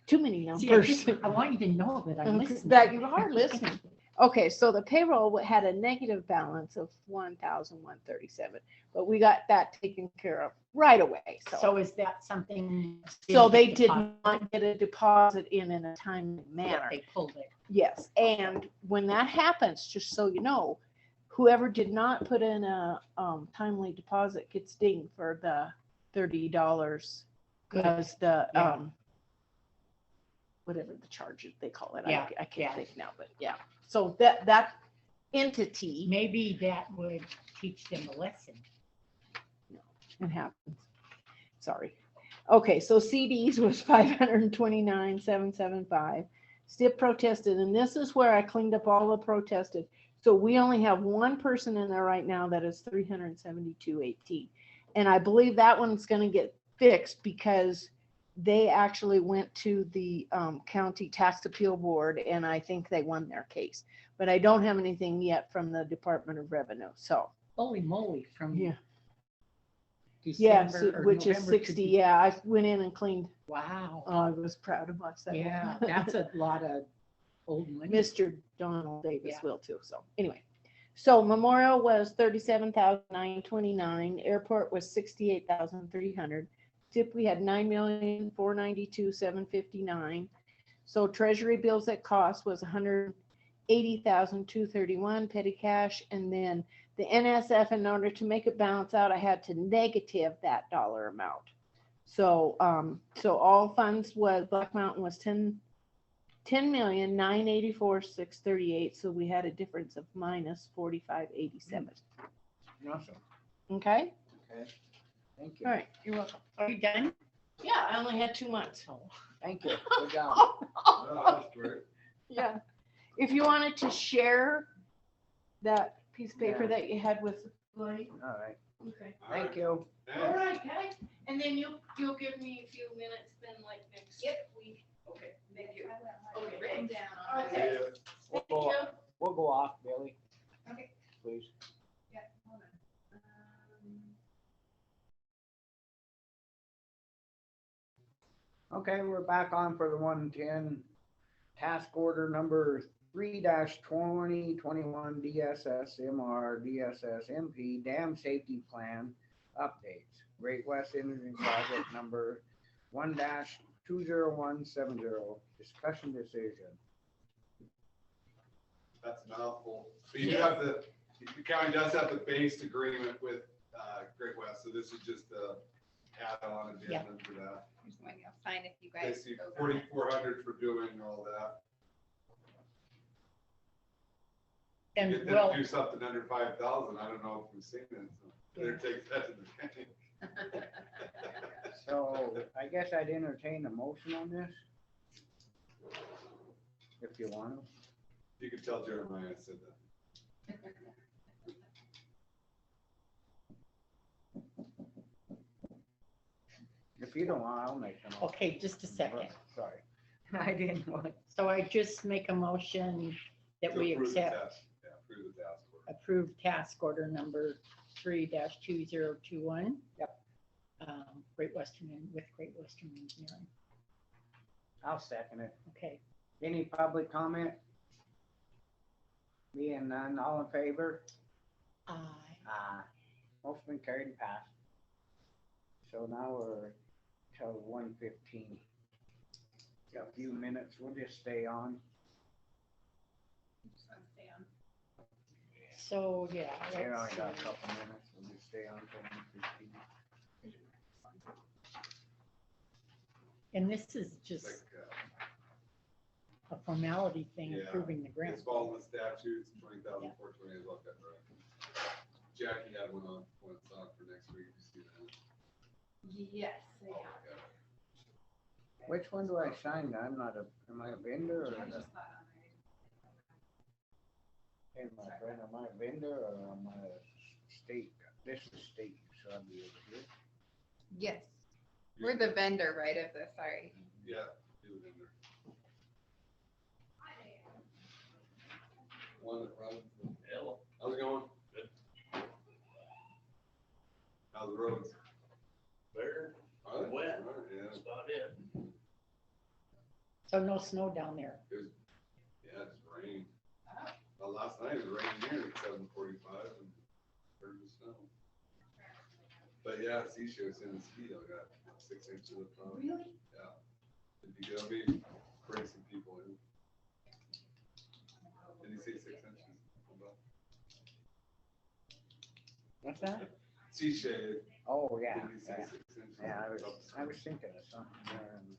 Too many See, numbers. I want you to know that I listened. That you are listening. Okay, so the payroll had a negative balance of 1,137, but we got that taken care of right away. So is that something? So they did not get a deposit in a timely manner. They pulled it. Yes, and when that happens, just so you know, whoever did not put in a timely deposit gets dinged for the $30 because the Yeah. whatever the charges they call it. Yeah, I can't yeah. think now, but yeah. So that entity, Maybe that would teach them a lesson. it happens. Sorry. Okay, so CDs was 529,775. STIP protested, and this is where I cleaned up all the protested. So we only have one person in there right now that is 372.18. And I believe that one's going to get fixed because they actually went to the county tax appeal board, and I think they won their case. But I don't have anything yet from the Department of Revenue. So Holy moly, from yeah, December or which is November to 60. Yeah, I went in and cleaned. Wow. Oh, I was proud of myself. Yeah, that's a lot of old money. Mr. Donald Davis Yeah. will too. So anyway, so Memorial was 37,929. Airport was 68,300. Tip, we had 9,492,759. So treasury bills at cost was 180,231 petty cash, and then the NSF, in order to make it balance out, I had to negative that dollar amount. So so all funds was Black Mountain was 10,984,638. So we had a difference of minus 4587. Awesome. Okay. Okay. Thank you. All right. You're welcome. Are you done? Yeah, I only had 2 months. Thank you. Good job. Yeah. If you wanted to share that piece of paper Yeah. that you had with Lloyd. All right. Okay. Thank you. All right, guys. And then you'll give me a few minutes then like next week. Okay. Thank you. Okay. Written down. Okay. We'll Thank go, you. we'll go off, Billy. Okay. Please. Yeah, hold on. Okay, we're back on for the 110 task order number 3-2021 DSS-MR DSS-MP Dam Safety Plan updates. Great West Energy Project number 1-20170 discussion decision. That's a mouthful. So you have the county does have the base agreement with Great West, so this is just a add-on addendum to that. Here's one you'll sign if you guys. Basically, vote on it. 4,400 for doing all that. And Get them well, to do something under 5,000. I don't know if we've seen it. So better take that to the county. So I guess I'd entertain a motion on this. If you want to. You can tell Jeremiah I said that. If you don't want, I'll make them. okay, just a second. Sorry. I didn't want, so I just make a motion that To we approve the accept, task. Yeah, approve the task order. approve task order number 3-2021. Yep. Great Western, with Great Western Engineering. I'll second it. Okay, Any public comment? Being none, all in favor? aye. Motion been carried and passed. So now we're till 1:15. Got a few minutes, we'll just stay on. So, yeah. You know, I let's got a see. couple minutes, we'll just stay on till 1:15. And this is just Like, a formality thing, yeah, approving the grant. It's following the statutes, 20,420 is what that, right? Jackie had one on, one it's on for next week, you see that? Yes, I Oh, have. yeah. Which one do I sign? I'm not a, am I a vendor or? I a- just thought on there. Hey, my friend, am I a vendor or am I a state? This is state, so I'll be over here. Yes, we're the vendor, right, of this, sorry. Yeah, do it in there. One that runs. Hello. How's it going? Good. How's the roads? Better, Are they? Wet. All right, yeah. that's about it. So no snow down there. It was, yeah, it's rain. Well, last night it was raining here at 7:45 and heard the snow. But yeah, Seasho's in the mosquito got 6 inches of snow. Really? Yeah. It'd be gonna be bring some people in. Did you say 6 inches? What's that? Seashay. Oh, yeah, Did you say yeah. 6 inches? Yeah, I was thinking of something there. And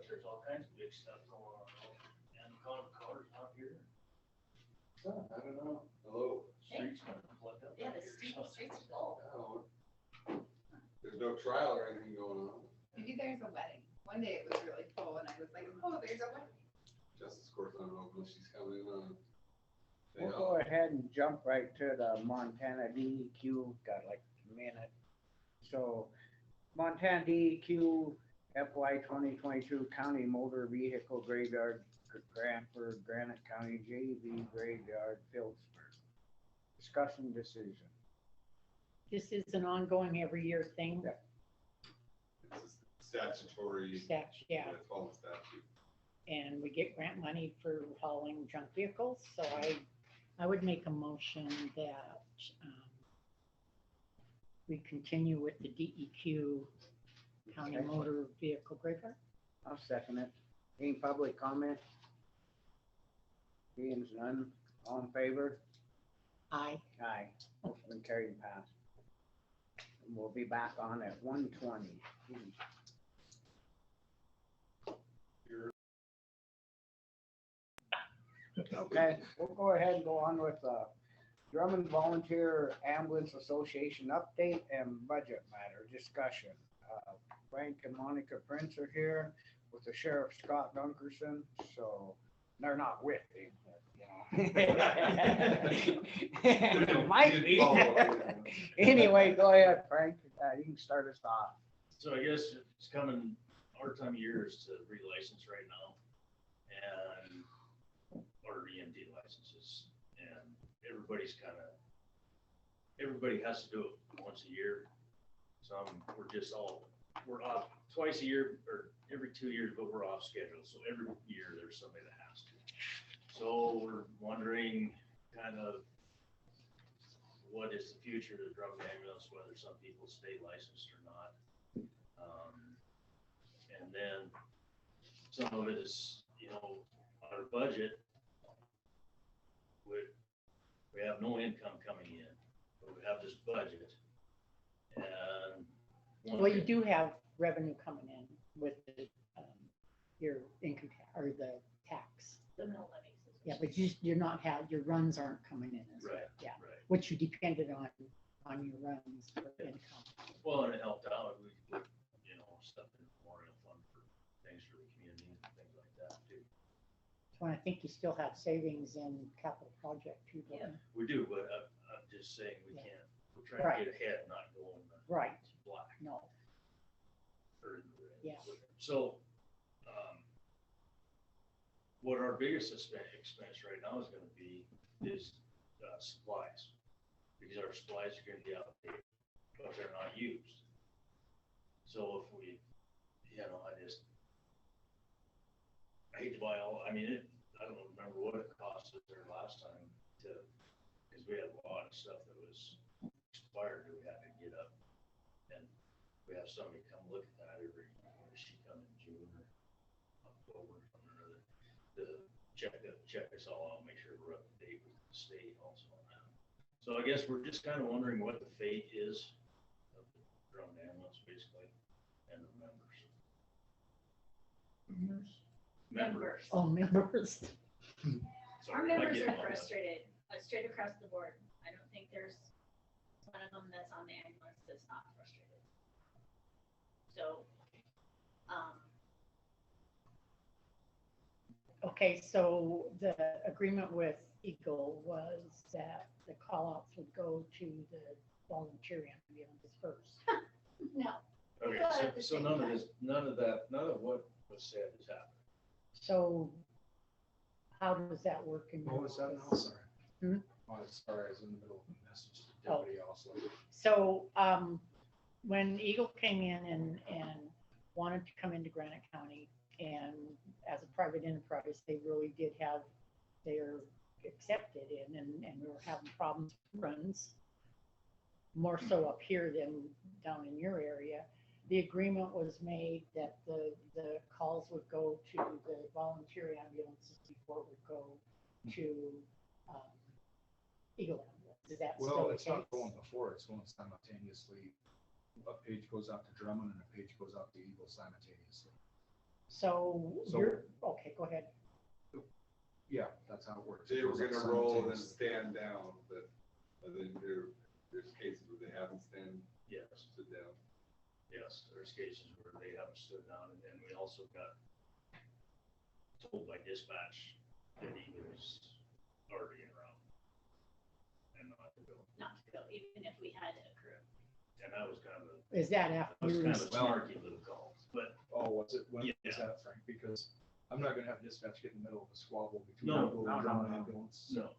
There's all kinds of big stuff going on. And cars out here. I don't know. Hello. Streets gonna flood up. Yeah, the streets full. Oh. There's no trial or anything going on. Maybe there's a wedding. One day it was really full and I was like, oh, there's a wedding. Justice Court's on open. She's coming in on. we'll go ahead and jump right to the Montana DEQ, got like a minute. So Montana DEQ FY 2022 County Motor Vehicle Graveyard Grant for Granite County JV Graveyard, Phillipsburg. Discussion decision. This is an ongoing every year thing. Yeah. It's a statutory. Yeah. It's all statute. And we get grant money for hauling junk vehicles, so I would make a motion that we continue with the DEQ County Okay. Motor Vehicle Graveyard. I'll second it. Any public comment? Being none, all in favor? Aye. Aye. Motion been carried and passed. And we'll be back on at 1:20. Okay, we'll go ahead and go on with Drummond Volunteer Ambulance Association update and budget matter discussion. Frank and Monica Prince are here with the Sheriff Scott Dunkerson, so they're not with him, but, you know. Might be. Anyway, go ahead, Frank. You can start us off. So I guess it's coming, our time of year is to relicense right now. And, or EMT licenses. And everybody has to do it once a year. We're off twice a year or every 2 years, but we're off schedule. So every year there's somebody that has to. So we're wondering kind of what is the future of the Drummond ambulance, whether some people stay licensed or not. And then some of it is, our budget, we have no income coming in, but we have this budget. And Well, you do have revenue coming in with your income or the tax. The mill levies. Yeah, but you're not your runs aren't coming in as well. Right, Yeah, right. which you depended on your runs for income. Well, and it helped out, we put, stuff in the memorial fund for things for the community and things like that too. So I think you still have savings in capital project too. don't you? We do, but I'm just saying we Yeah. can't, we're trying to get ahead, not go in the Right. black No, or in the red. Yeah. So, what our biggest expense right now is gonna be is supplies. Because our supplies are gonna be outdated, but they're not used. So if we, I hate to buy I don't remember what it cost us there last last time to, because we had a lot of stuff that was expired that we had to get up. And we have somebody come look at that every, she come in June or October, something or other, to check us all out, make sure we're up to date with the state also on that. So I guess we're just kind of wondering what the fate is of the Drummond ambulance basically, and the members. Members. Oh, members. Our Sorry, I members get are all that. frustrated, straight across the board. I don't think there's one of them that's on the ambulance that's not frustrated. So, Okay, so the agreement with Eagle was that the call outs would go to the volunteer ambulance first. no. Okay, so none of this, none of what was said has happened. So how does that work in your What was that now? office? Sorry. Hmm? Oh, sorry, I was in the middle of a message to Oh. Deputy also. So, when Eagle came in and wanted to come into Granite County, and as a private enterprise, they really did have their accepted in, and we were having problems with runs, more so up here than down in your area. The agreement was made that the calls would go to the volunteer ambulances before it would go to, Eagle ambulance. Is that still Well, the it's not case? going before, it's going simultaneously. A page goes out to Drummond and a page goes out to Eagle simultaneously. So you're, okay, go ahead. Yeah, that's how it works. They It were goes out gonna roll and then simultaneously. stand down, but then there's cases where they haven't Yes, stood down. yes, there's cases where they haven't stood down, and then we also got told by dispatch that he was already en route. And not to go, Not to go, even if we had a crew. and that was kind of a, Is that after that was you kind of a Well- snarky little call, but Oh, was it? When Yeah. was that, Frank? Because I'm not gonna have dispatch get in the middle of a squabble between No, Eagle no, and Drummond no. ambulance. no,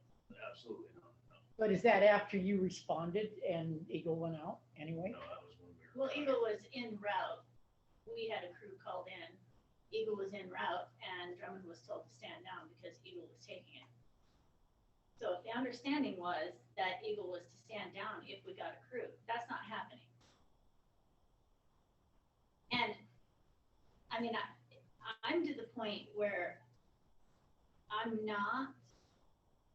absolutely not, no, But is that after you responded and Eagle went out anyway? no, that was when we were. Well, Eagle was en route. We had a crew called in. Eagle was en route and Drummond was told to stand down because Eagle was taking it. So the understanding was that Eagle was to stand down if we got a crew. That's not happening. And I mean, I'm to the point where I'm not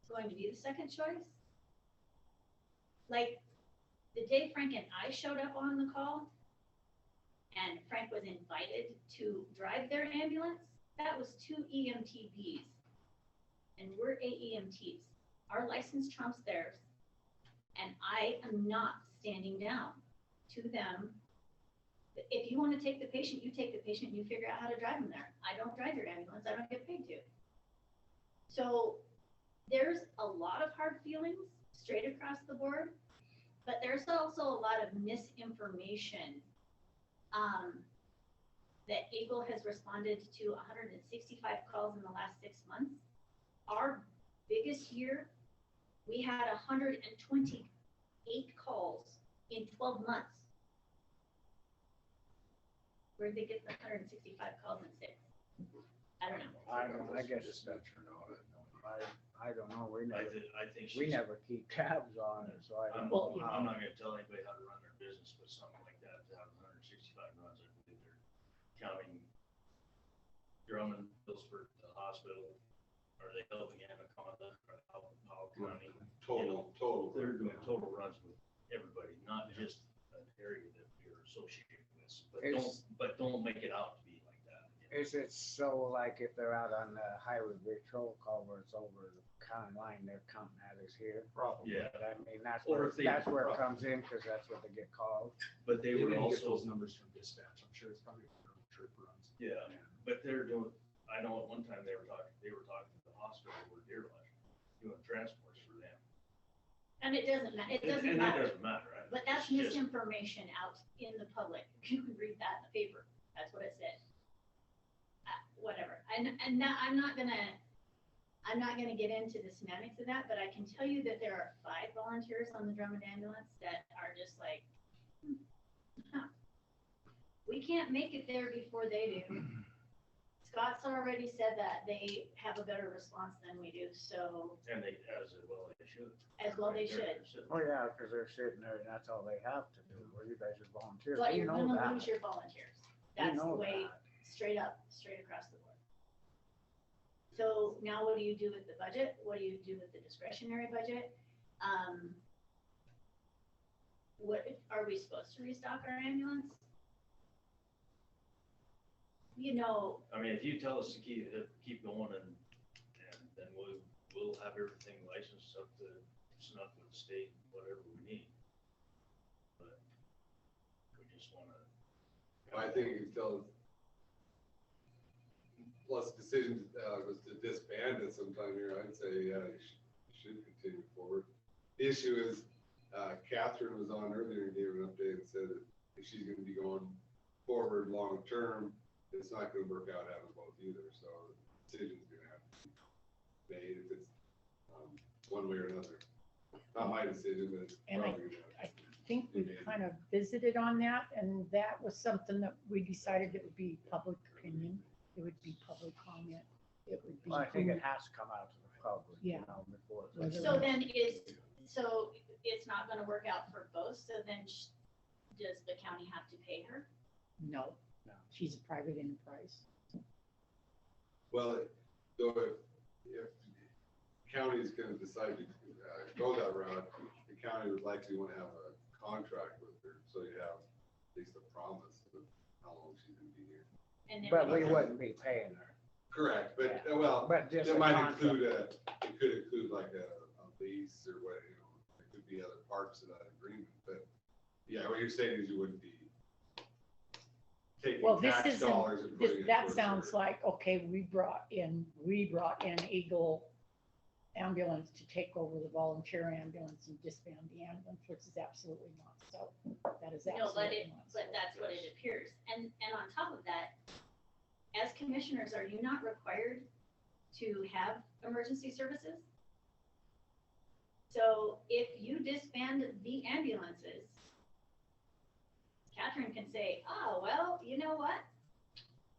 going to be the second choice. Like the day Frank and I showed up on the call and Frank was invited to drive their ambulance, that was 2 EMTBs. And we're AEMTs. Our license trumps theirs. And I am not standing down to them. If you want to take the patient, you take the patient, you figure out how to drive them there. I don't drive your ambulance, I don't get paid to. So there's a lot of hard feelings straight across the board, but there's also a lot of misinformation. That Eagle has responded to 165 calls in the last 6 months. Our biggest year, we had 128 calls in 12 months. Where'd they get the 165 calls in 6? I don't know. I guess, Dispatcher, no, I don't know. I don't know, we I never, think we she's, never keep tabs on it, so I don't Well, know I'm how. not gonna tell anybody how to run their business, but something like that, to have 165 runs, I believe they're counting Drummond, Hillsburg, the hospital, are they helping Anaconda, are they helping Powell County? Total. They're doing total runs with everybody, not just an area that you're associated with, but don't make it out to be like that. Is it so like if they're out on the highway patrol call where it's over the county line, they're counting at us here? Probably. Yeah, I mean, that's Or where, if they- that's where it comes in, cause that's what they get called. but they They were didn't get also, those numbers from dispatch. I'm sure it's probably from trip runs. yeah, but they're doing, I know at one time they were talking to the hospital where Deer Lodge, doing transports for them. And it doesn't matter, it And doesn't that matter. doesn't matter, right? But that's It's just- misinformation out in the public. You can read that in the paper. That's what it said. Whatever. And now I'm not gonna get into the semantics of that, but I can tell you that there are 5 volunteers on the Drummond ambulance that are just like, huh. We can't make it there before they do. Scott's already said that they have a better response than we do, so And they, as well, they should. as well they should. Oh, yeah, because they're sitting there and that's all they have to do, where you guys are volunteers. But We you're know gonna that. lose your volunteers. We That's the know way, that. straight up, straight across the board. So now what do you do with the budget? What do you do with the discretionary budget? What, are we supposed to restock our ambulance? You know, I mean, if you tell us to keep going and then we'll have everything licensed up to snuff with the state, whatever we need. But we just wanna. I think until, plus decision was to disband it sometime here, I'd say, yeah, you should continue forward. The issue is, Catherine was on earlier and gave an update and said that if she's gonna be going forward long-term, it's not gonna work out having both either, so the decision's gonna have to be made if it's, one way or another. Not my decision, but it's And probably gonna I think we kind of visited on that, and that was something that we decided it would be public opinion. It would be public comment. It would be. Well, I think it has to come out to the public, you Yeah. know, before. so then so it's not gonna work out for both, so then does the county have to pay her? No, No. she's a private enterprise. Well, so if county's gonna decide to go that route, the county would likely wanna have a contract with her, so you have at least a promise of how long she's gonna be here. And then But we wouldn't be paying her. Correct, but, Yeah. well, But just it a might contract. it could include like a lease or what, you know, there could be other parts of that agreement, but, yeah, what you're saying is you wouldn't be taking Well, this tax isn't, dollars and putting it that towards sounds her. like, okay, we brought in Eagle ambulance to take over the volunteer ambulance and disband the ambulance, which is absolutely not so. That is No, but absolutely not so. but that's what it appears. And on top of that, as commissioners, are you not required to have emergency services? So if you disband the ambulances, Catherine can say, oh, well, you know what?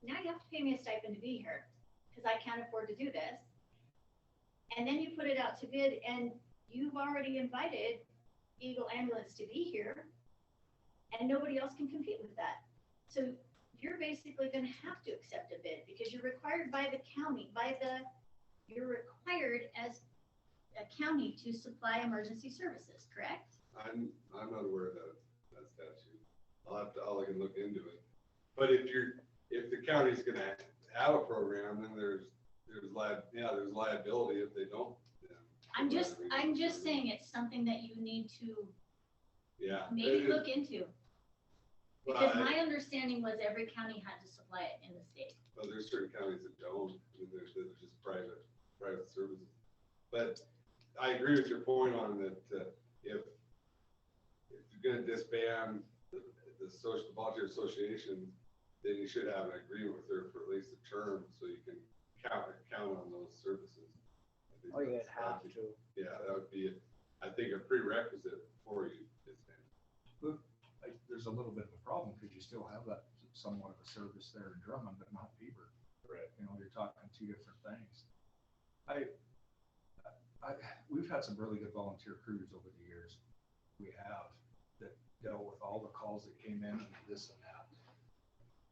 Now you have to pay me a stipend to be here because I can't afford to do this. And then you put it out to bid and you've already invited Eagle Ambulance to be here and nobody else can compete with that. So you're basically gonna have to accept a bid because you're required by the county, you're required as a county to supply emergency services, correct? I'm not aware of that statute. I'll can look into it. But if the county's gonna have a program, then there's liability if they don't. I'm just saying it's something that you need to Yeah. maybe look into. Well, Because my understanding was every county had to supply it in the state. Well, there's certain counties that don't, and there's just private services. But I agree with your point on that, if you're gonna disband the volunteer association, then you should have an agreement with her for at least a term, so you can count on those services. I think Oh, you'd that's- have to. Yeah, that would be, I think, a prerequisite before you disband. There's a little bit of a problem because you still have that somewhat of a service there in Drummond, but not Beaver. Right. You know, you're talking two different things. We've had some really good volunteer crews over the years. We have that dealt with all the calls that came in and this and that.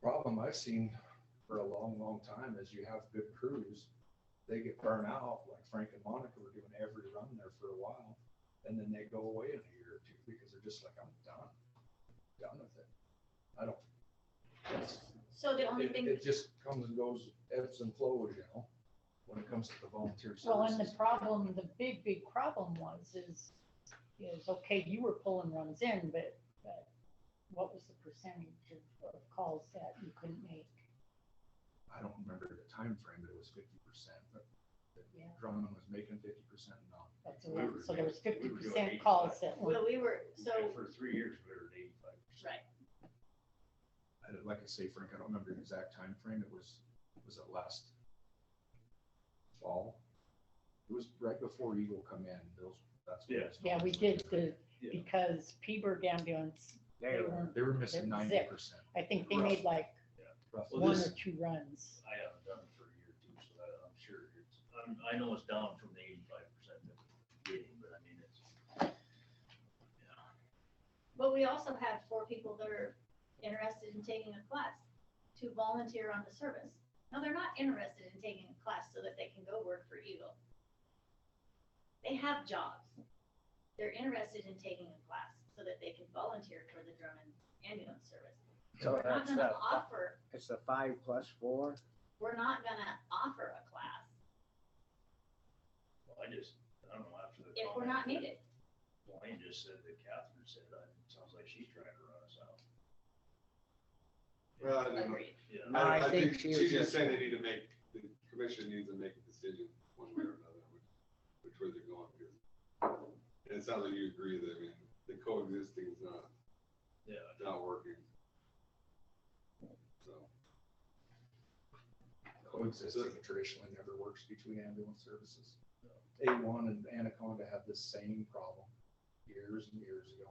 Problem I've seen for a long, long time is you have good crews, they get burned out, like Frank and Monica were doing every run there for a while. And then they go away in a year or two because they're just like, I'm done with it. I don't. So the only thing. It just comes and goes, ebbs and flows, you know, when it comes to the volunteer services. Well, and the problem, the big problem is okay, you were pulling runs in, but what was the percentage of calls that you couldn't make? I don't remember the time frame, but it was 50%, but Drummond was making 50% now. That's so there was 50% calls that were. Well, we were, so. For 3 years, we were at 85%. Right. Like I say, Frank, I don't remember the exact time frame. It was it last fall? It was right before Eagle come in. That's what it was. Yeah, we did because Peaburg ambulance, They were missing 90%. I think they made like roughly. one or two runs. I haven't done it for a year or two, so I'm sure it's, I know it's down from the 85% that we're getting, but I mean, it's, yeah. But we also had 4 people that are interested in taking a class to volunteer on the service. No, they're not interested in taking a class so that they can go work for Eagle. They have jobs. They're interested in taking a class so that they can volunteer for the Drummond ambulance service. So We're not that's gonna the, offer, it's the 5 + 4. we're not gonna offer a class Well, I don't know, after the. if we're not needed. Wayne just said that Catherine said, it sounds like she's trying to run us out. Well, I don't know. Agreed. Yeah. No, I think she was she's just just- saying they need to make, the commission needs to make a decision one way or another, which way they're going, because. And it sounds like you agree that, I mean, the coexisting is Yeah. not working. So. Coexisting traditionally never works between ambulance services. A1 and Anaconda had the same problem years and years ago.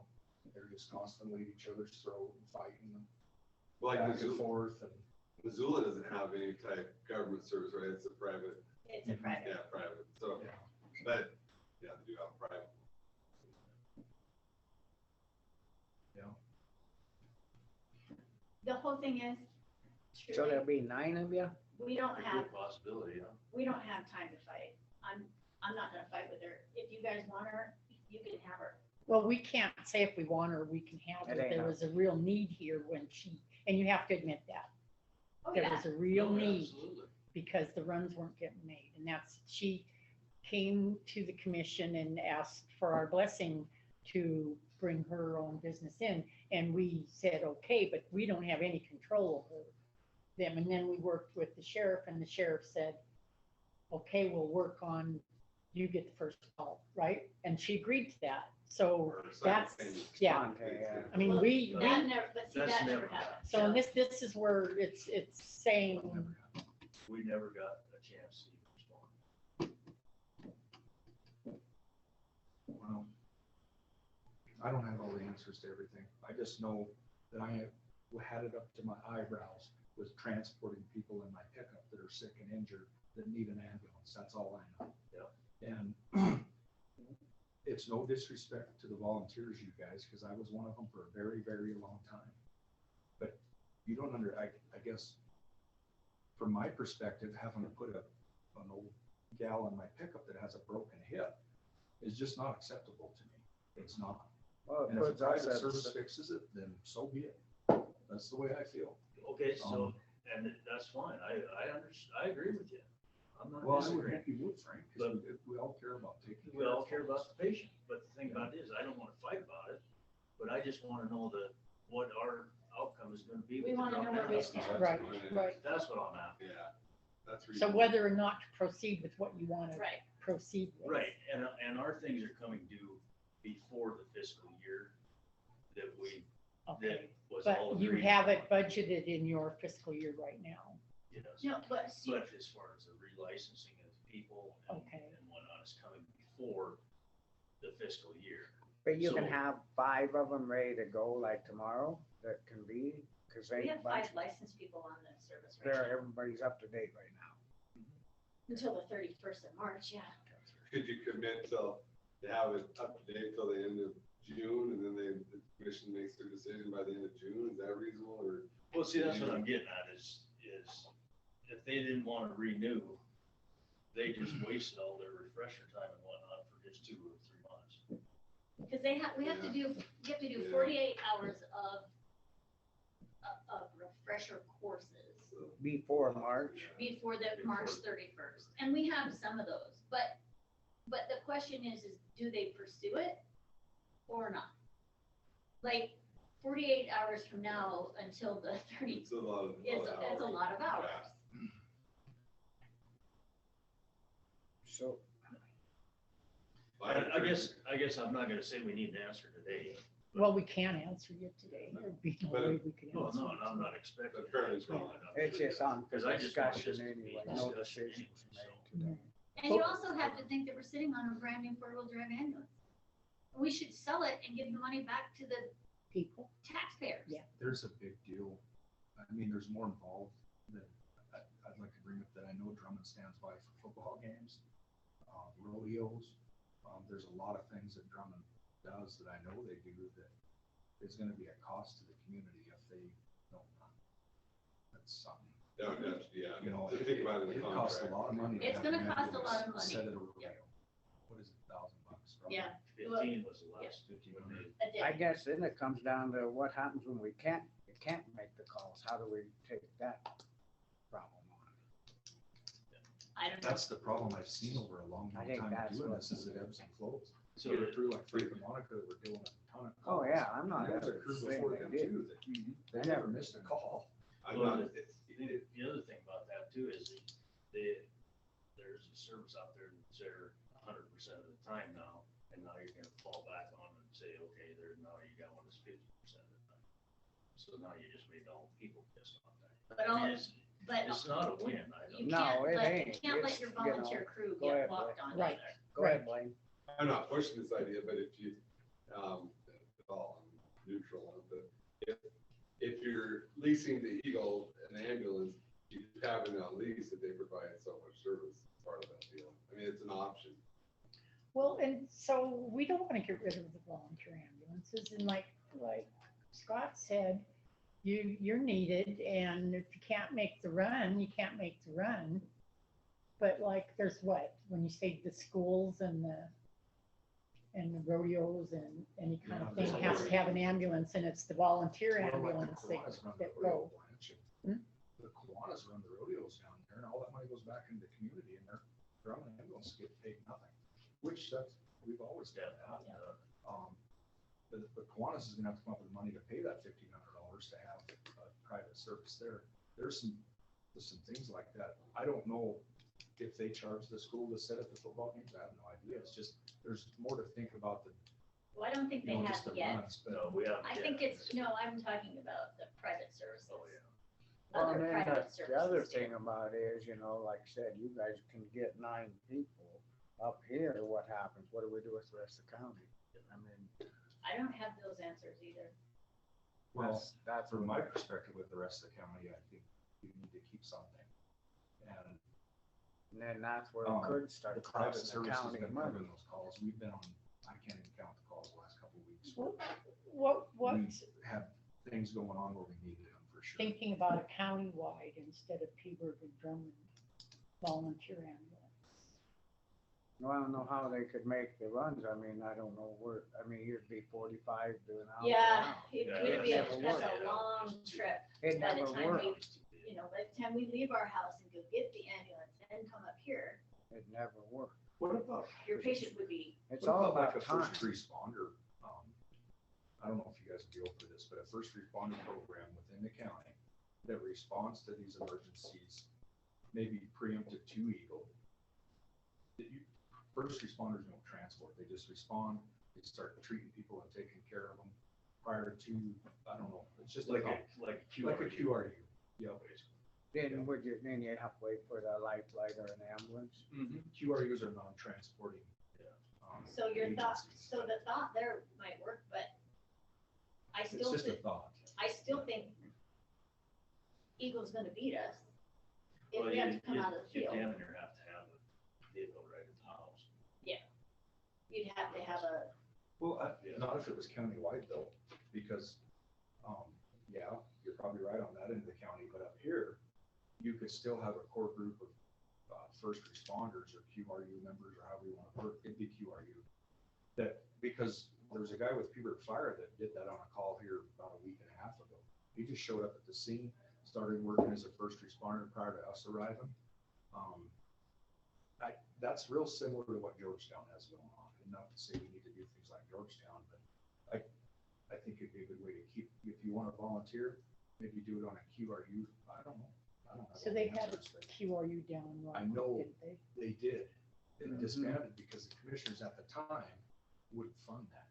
They're just constantly at each other's throat and fighting them Like back and Missoula, forth, and Missoula doesn't have any type of government service, right? It's a private. It's a private. Yeah, private. So, yeah. but, yeah, they do have a private. The whole thing is, So truly, there'll be 9 of you? we don't A have, good possibility, huh? we don't have time to fight. I'm not gonna fight with her. If you guys want her, you can have her. Well, we can't say if we want her, we can have It her. ain't There no- was a real need here when and you have to admit that. Oh, There yeah. was a real Oh, need Absolutely. because the runs weren't getting made. And she came to the commission and asked for our blessing to bring her own business in. And we said, okay, but we don't have any control over them. And then we worked with the sheriff and the sheriff said, okay, we'll work on, you get the first call, right? And she agreed to that. So Or that's, simultaneous. yeah. Okay, yeah. I mean, Well, we, That never, but see, That's that never never happened. so this is where it's saying, We never got a chance to even respond. Well, I don't have all the answers to everything. I just know that I had it up to my eyebrows with transporting people in my pickup that are sick and injured that need an ambulance. That's all I know. And it's no disrespect to the volunteers, you guys, because I was one of them for a very, very long time. But you don't I guess, from my perspective, having to put an old gal in my pickup that has a broken hip is just not acceptable to me. It's not. Well, And it if a puts us private at, service fixes it, then so be it. That's the way I feel. Okay, so, and that's fine. I agree with you. I'm not Well, I would disagreeing. hope you would, Frank, because we all care about taking. We all care about the patient, but the thing about it is, I don't want to fight about it, but I just want to know what our outcome is going to be. We with the wanna know where we drug stand. right, That's right. That's what I'm after. Yeah, that's. So reasonable. whether or not to proceed with what you want to Right. proceed with. Right, and our things are coming due before the fiscal year that Okay, was all but you agreed have it upon. budgeted in your fiscal year right now. Yes. No, but see, But as far as the relicensing of people Okay. and whatnot is coming before the fiscal year. but you can So- have 5 of them ready to go like tomorrow that can be, because we they, have 5 licensed people on the service right they're, now. everybody's up to date right now. Until the 31st of March, yeah. Could you commit to have it up to date till the end of June, and then the commission makes their decision by the end of June? Is that reasonable, or? Well, see, that's what I'm getting at is if they didn't want to renew, they just wasted all their refresher time and whatnot for just 2 or 3 months. Because we have to do Yeah. 48 hours of refresher courses Before March, before the March 31st. And we have some of those, but the question is do they pursue it or not? Like 48 hours from now until the 30th It's a lot of. is a lot of hours. so I guess I'm not gonna say we need an answer today. Well, we can't answer you today. There'd be no way we could No, answer. no, you I'm today. not expecting. But apparently it's wrong. it's just on for Because I just want discussion this to be anyway, a no discussion decisions anyway, made today. And you also have to think that we're sitting on a brand new 4-wheel drive ambulance. We should sell it and give the money back to the People, taxpayers. Yeah. There's a big deal I mean, there's more involved that I'd like to bring up that I know Drummond stands by for football games, rodeos. There's a lot of things that Drummond does that I know they do that is gonna be a cost to the community if they don't run. That's something. Yeah, You know, to think about it in it the costs a contract. lot of money. It's have gonna an cost a lot of ambulance money. Set at a rodeo. What is it, $1,000 probably? Yeah. 15 was the last, 15 when they A day. I guess then it comes down to what happens when we can't make the calls. How do we take that problem on? I don't know. That's the problem I've seen over a long I think time that's doing what- this, is it ebbs and flows. So Get it through like Frank and Monica, we're doing a ton of Oh, calls. yeah, I'm not And there's a ever crew saying before they them did. too, that they never missed a call. I'm Well, not, the other thing about that too is there's a service out there that's there 100% of the time now, and now you're gonna fall back on and say, okay, now you got one that's 50% of the time. So now you just made all people pissed off that. But I mean, all- but it's not a win. I You don't. No, can't it let, ain't. you can't let It's, your you know, volunteer crew go get ahead, walked on Right. either. Go ahead, Blaine. I'm not pushing this idea, but if you, at all, I'm neutral on it, but if you're leasing the Eagle an ambulance, you have it on lease that they provide so much service as part of that deal. I mean, it's an option. Well, and so we don't want to get rid of the volunteer ambulances, and like Scott said, you're needed, and if you can't make the run, you can't make the run. But like, there's what, when you say the schools and the rodeos and any kind of thing has to have an ambulance, and it's the volunteer Well, like the ambulance Kiwanis run the that rodeo go. Blanche. Hmm? The Kiwanis run the rodeos down there, and all that money goes back into the community, and their Drummond ambulance get paid nothing, which we've always done that. The Kiwanis is gonna have to come up with money to pay that $1,500 to have a private service there. There's some things like that. I don't know if they charge the school to set up the football games. I have no idea. It's just, there's more to think about the, Well, I don't think they you know, have just the yet. runs, but No, we haven't. I yet. think it's, no, I'm talking about the private services. Oh, yeah. Well, Other and then private the other services. thing about it is, you know, like I said, you guys can get 9 people up here. What happens? What do we do with the rest of the county? I mean, I don't have those answers either. well, that's from my perspective with the rest of the county, I think you need to keep something. And then that's where it could start the private costing the services county been money. covering those calls. We've been on, I can't even count the calls the last couple of weeks. What We have things going on where we needed them for sure. thinking about a countywide instead of Peaburg and Drummond volunteer ambulance. Well, I don't know how they could make the runs. I mean, I don't know where, I mean, you'd be 45 doing out. Yeah, and it out. would be, never that's worked. a long trip. It By the never time we, worked. you know, by the time we leave our house and go get the ambulance and come up here, It never worked. What about? your patient would be, It's What all about about like a time. first responder? I don't know if you guys would be open to this, but a first responder program within the county that responds to these emergencies, maybe preemptive to Eagle. First responders don't transport, they just respond, they start treating people and taking care of them prior to, I don't know, it's just Like like a a QRU. Yeah, Then then you have to wait for the lifeline or an ambulance. QRUs are non-transporting. so your thought, agencies. so the thought there might work, but I It's still just a think, thought. I still think Eagle's gonna beat us if Well, we have to come out of the You field. damn near have to have a vehicle right at the house. You'd have to have a, Well, not if it was countywide though, because, yeah, you're probably right on that end of the county, but up here, you could still have a core group of first responders or QRU members or however you want to work, it'd be QRU. That, because there was a guy with Peaburg Fire that did that on a call here about a week and a half ago. He just showed up at the scene, started working as a first responder prior to us arriving. That's real similar to what Georgetown has going on. And not to say we need to do things like Georgetown, but I think it'd be a good way to keep, if you want to volunteer, maybe do it on a QRU. I don't know. I don't have So all they the had a answers there. QRU down in I Rockland, know didn't they? they did. It disbanded because the commissioners at the time wouldn't fund that.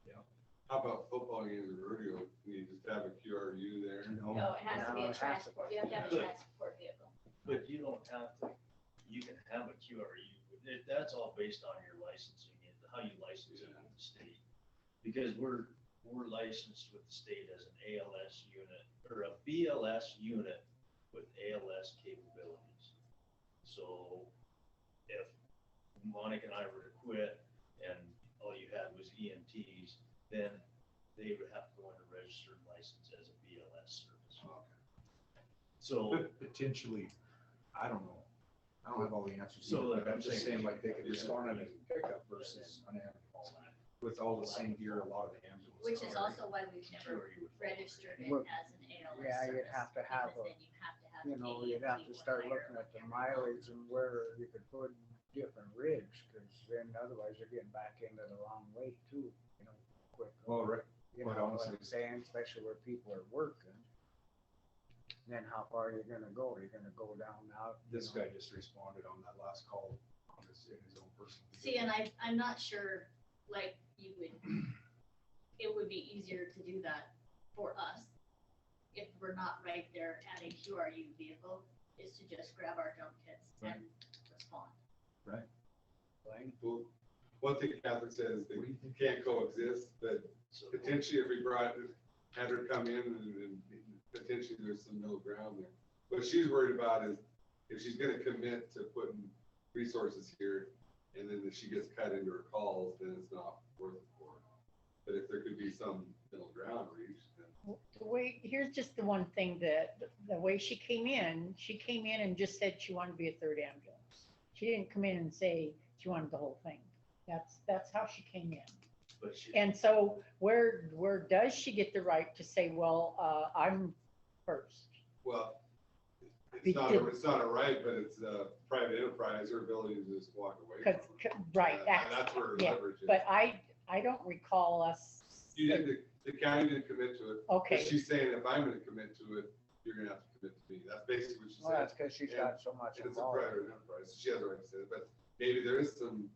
Yeah. How about football games and rodeo? Can you just have a QRU there? no, it has to be a transport, you have to have a transport vehicle. But you don't have to, you can have a QRU, that's all based on your licensing, and how you license it in the state. Because we're licensed with the state as an ALS unit or a BLS unit with ALS capabilities. So if Monica and I were to quit and all you had was EMTs, then they would have to go into registered license as a BLS service. So Potentially, I don't know. I don't have all the answers. So, But I'm just saying, like, they could respond on a pickup versus an ambulance with all the same gear, a lot of the ambulances. Which is are. also why we've never registered it Well, as an ALS yeah, you'd service, have to have because a- then you have to have You know, you'd have to AEP start with looking higher at the capability. mileage and where you could put different rigs, cause then otherwise you're getting back into the wrong way too, you know, quick. Well, right, You quite know what honestly. I'm saying, especially where people are working. Then how far are you gonna go? You're gonna go down out. you This know. guy just responded on that last call on his, in his own personal. See, and I'm not sure, like, you would, it would be easier to do that for us if we're not right there at a QRU vehicle, is to just grab our jump kits and respond. Right. Well, one thing Catherine says, they can't coexist, but potentially if we had her come in and potentially there's some middle ground there. What she's worried about is if she's gonna commit to putting resources here and then if she gets cut into her calls, then it's not worth it for her. But if there could be some middle ground reached, then. The way, here's just the one thing that, the way she came in and just said she wanted to be a third ambulance. She didn't come in and say she wanted the whole thing. That's how she came in. but she, And so where does she get the right to say, well, I'm first? Well, it's not a right, but it's a private enterprise, her ability to just walk away. Cause, right, That's where her yeah, leverage is. but I don't recall us. You didn't, the county didn't commit to it. Okay. But she's saying if I'm gonna commit to it, you're gonna have to commit to me. That's basically what she Well, said. that's cause she's got so much And it's a involved. private enterprise, so she has a right to say it, but maybe there is some,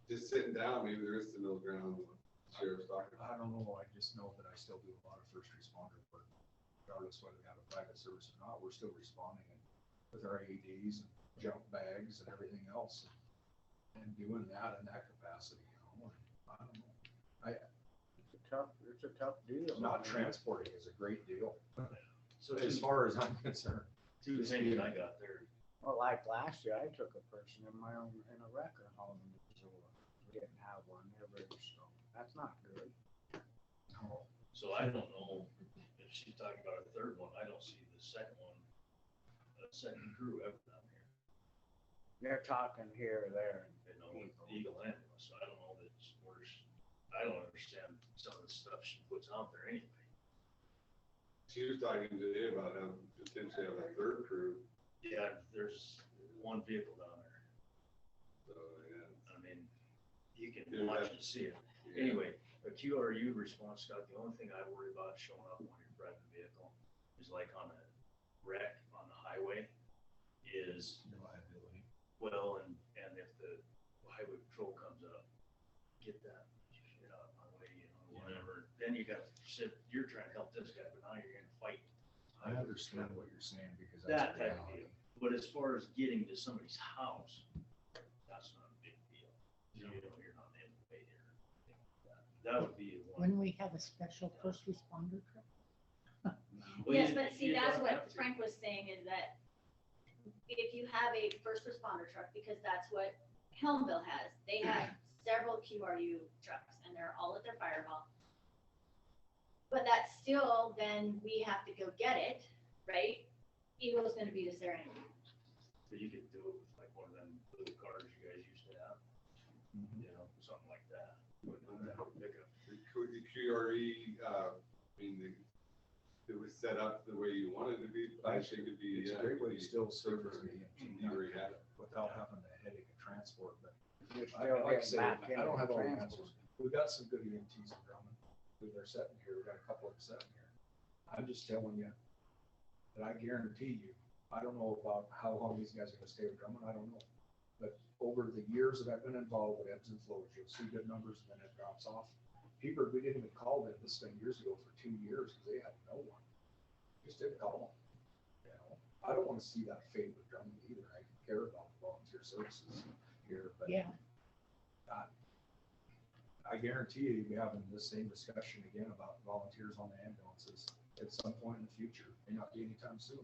just sitting down, maybe there is some middle ground what the sheriff's talking about. I don't know, I just know that I still do a lot of first responder work, regardless whether we have a private service or not, we're still responding with our AEDs and jump bags and everything else. And doing that in that capacity, you know, I don't know. It's a tough deal. Not transporting is a great deal, so as far as I'm concerned. two things I got there. Well, like last year, I took a person in my own, in a wrecker home in Missoula. We didn't have one there very strong. That's not good. No. So I don't know if she's talking about a third one. I don't see the second one, a second crew ever down here. They're talking here or there. You know, with the Eagle ambulance, so I don't know that it's worse. I don't understand some of the stuff she puts out there anyway. She was talking today about how potentially have a third crew, Yeah, there's one vehicle down there. so, yeah. I mean, you can Yeah, watch that- and see it. Yeah. Anyway, a QRU response, Scott, the only thing I worry about showing up on your private vehicle is like on a wreck on the highway is, Reliability. well, and if the highway patrol comes up, get that shit out of my way, you know, whatever. Then you gotta sit, you're trying to help this guy, but now you're gonna fight. I understand what you're saying because That that's a type of reality. deal. But as far as getting to somebody's house, that's not a big deal. You know, you're not in the way there. That would be one. When we have a special first responder trip. Well, Yes, you- but see, you that's don't what have to. Frank was saying is that if you have a first responder truck, because that's what Helmville has, they have several QRU trucks and they're all at their fire hall. But that's still, then we have to go get it, right? Eagle's gonna beat us there anyway. But you could do it with like one of them little cars you guys used to have, you know, something like that. Wouldn't that pickup? The QRE, I mean, it was set up the way you wanted it to be, I think it could be. It's a yeah, great it could way to be still serve super as an easy EMT where you have it. without having the headache of transport, but You're I still like I getting say, back I don't into have all the transport. answers. We've got some good EMTs in Drummond. They're sitting here, we've got a couple of them sitting here. I'm just telling you that I guarantee you, I don't know about how long these guys are gonna stay with Drummond, I don't know. But over the years that I've been involved with ebbs and flows, you'll see good numbers and then it drops off. People, we didn't even call them this thing years ago for 2 years because they had no one. Just didn't call them. You know, I don't wanna see that fade with Drummond either. I care about the volunteer services here, but Yeah. I guarantee you, you'll be having this same discussion again about volunteers on the ambulances at some point in the future. May not be anytime soon.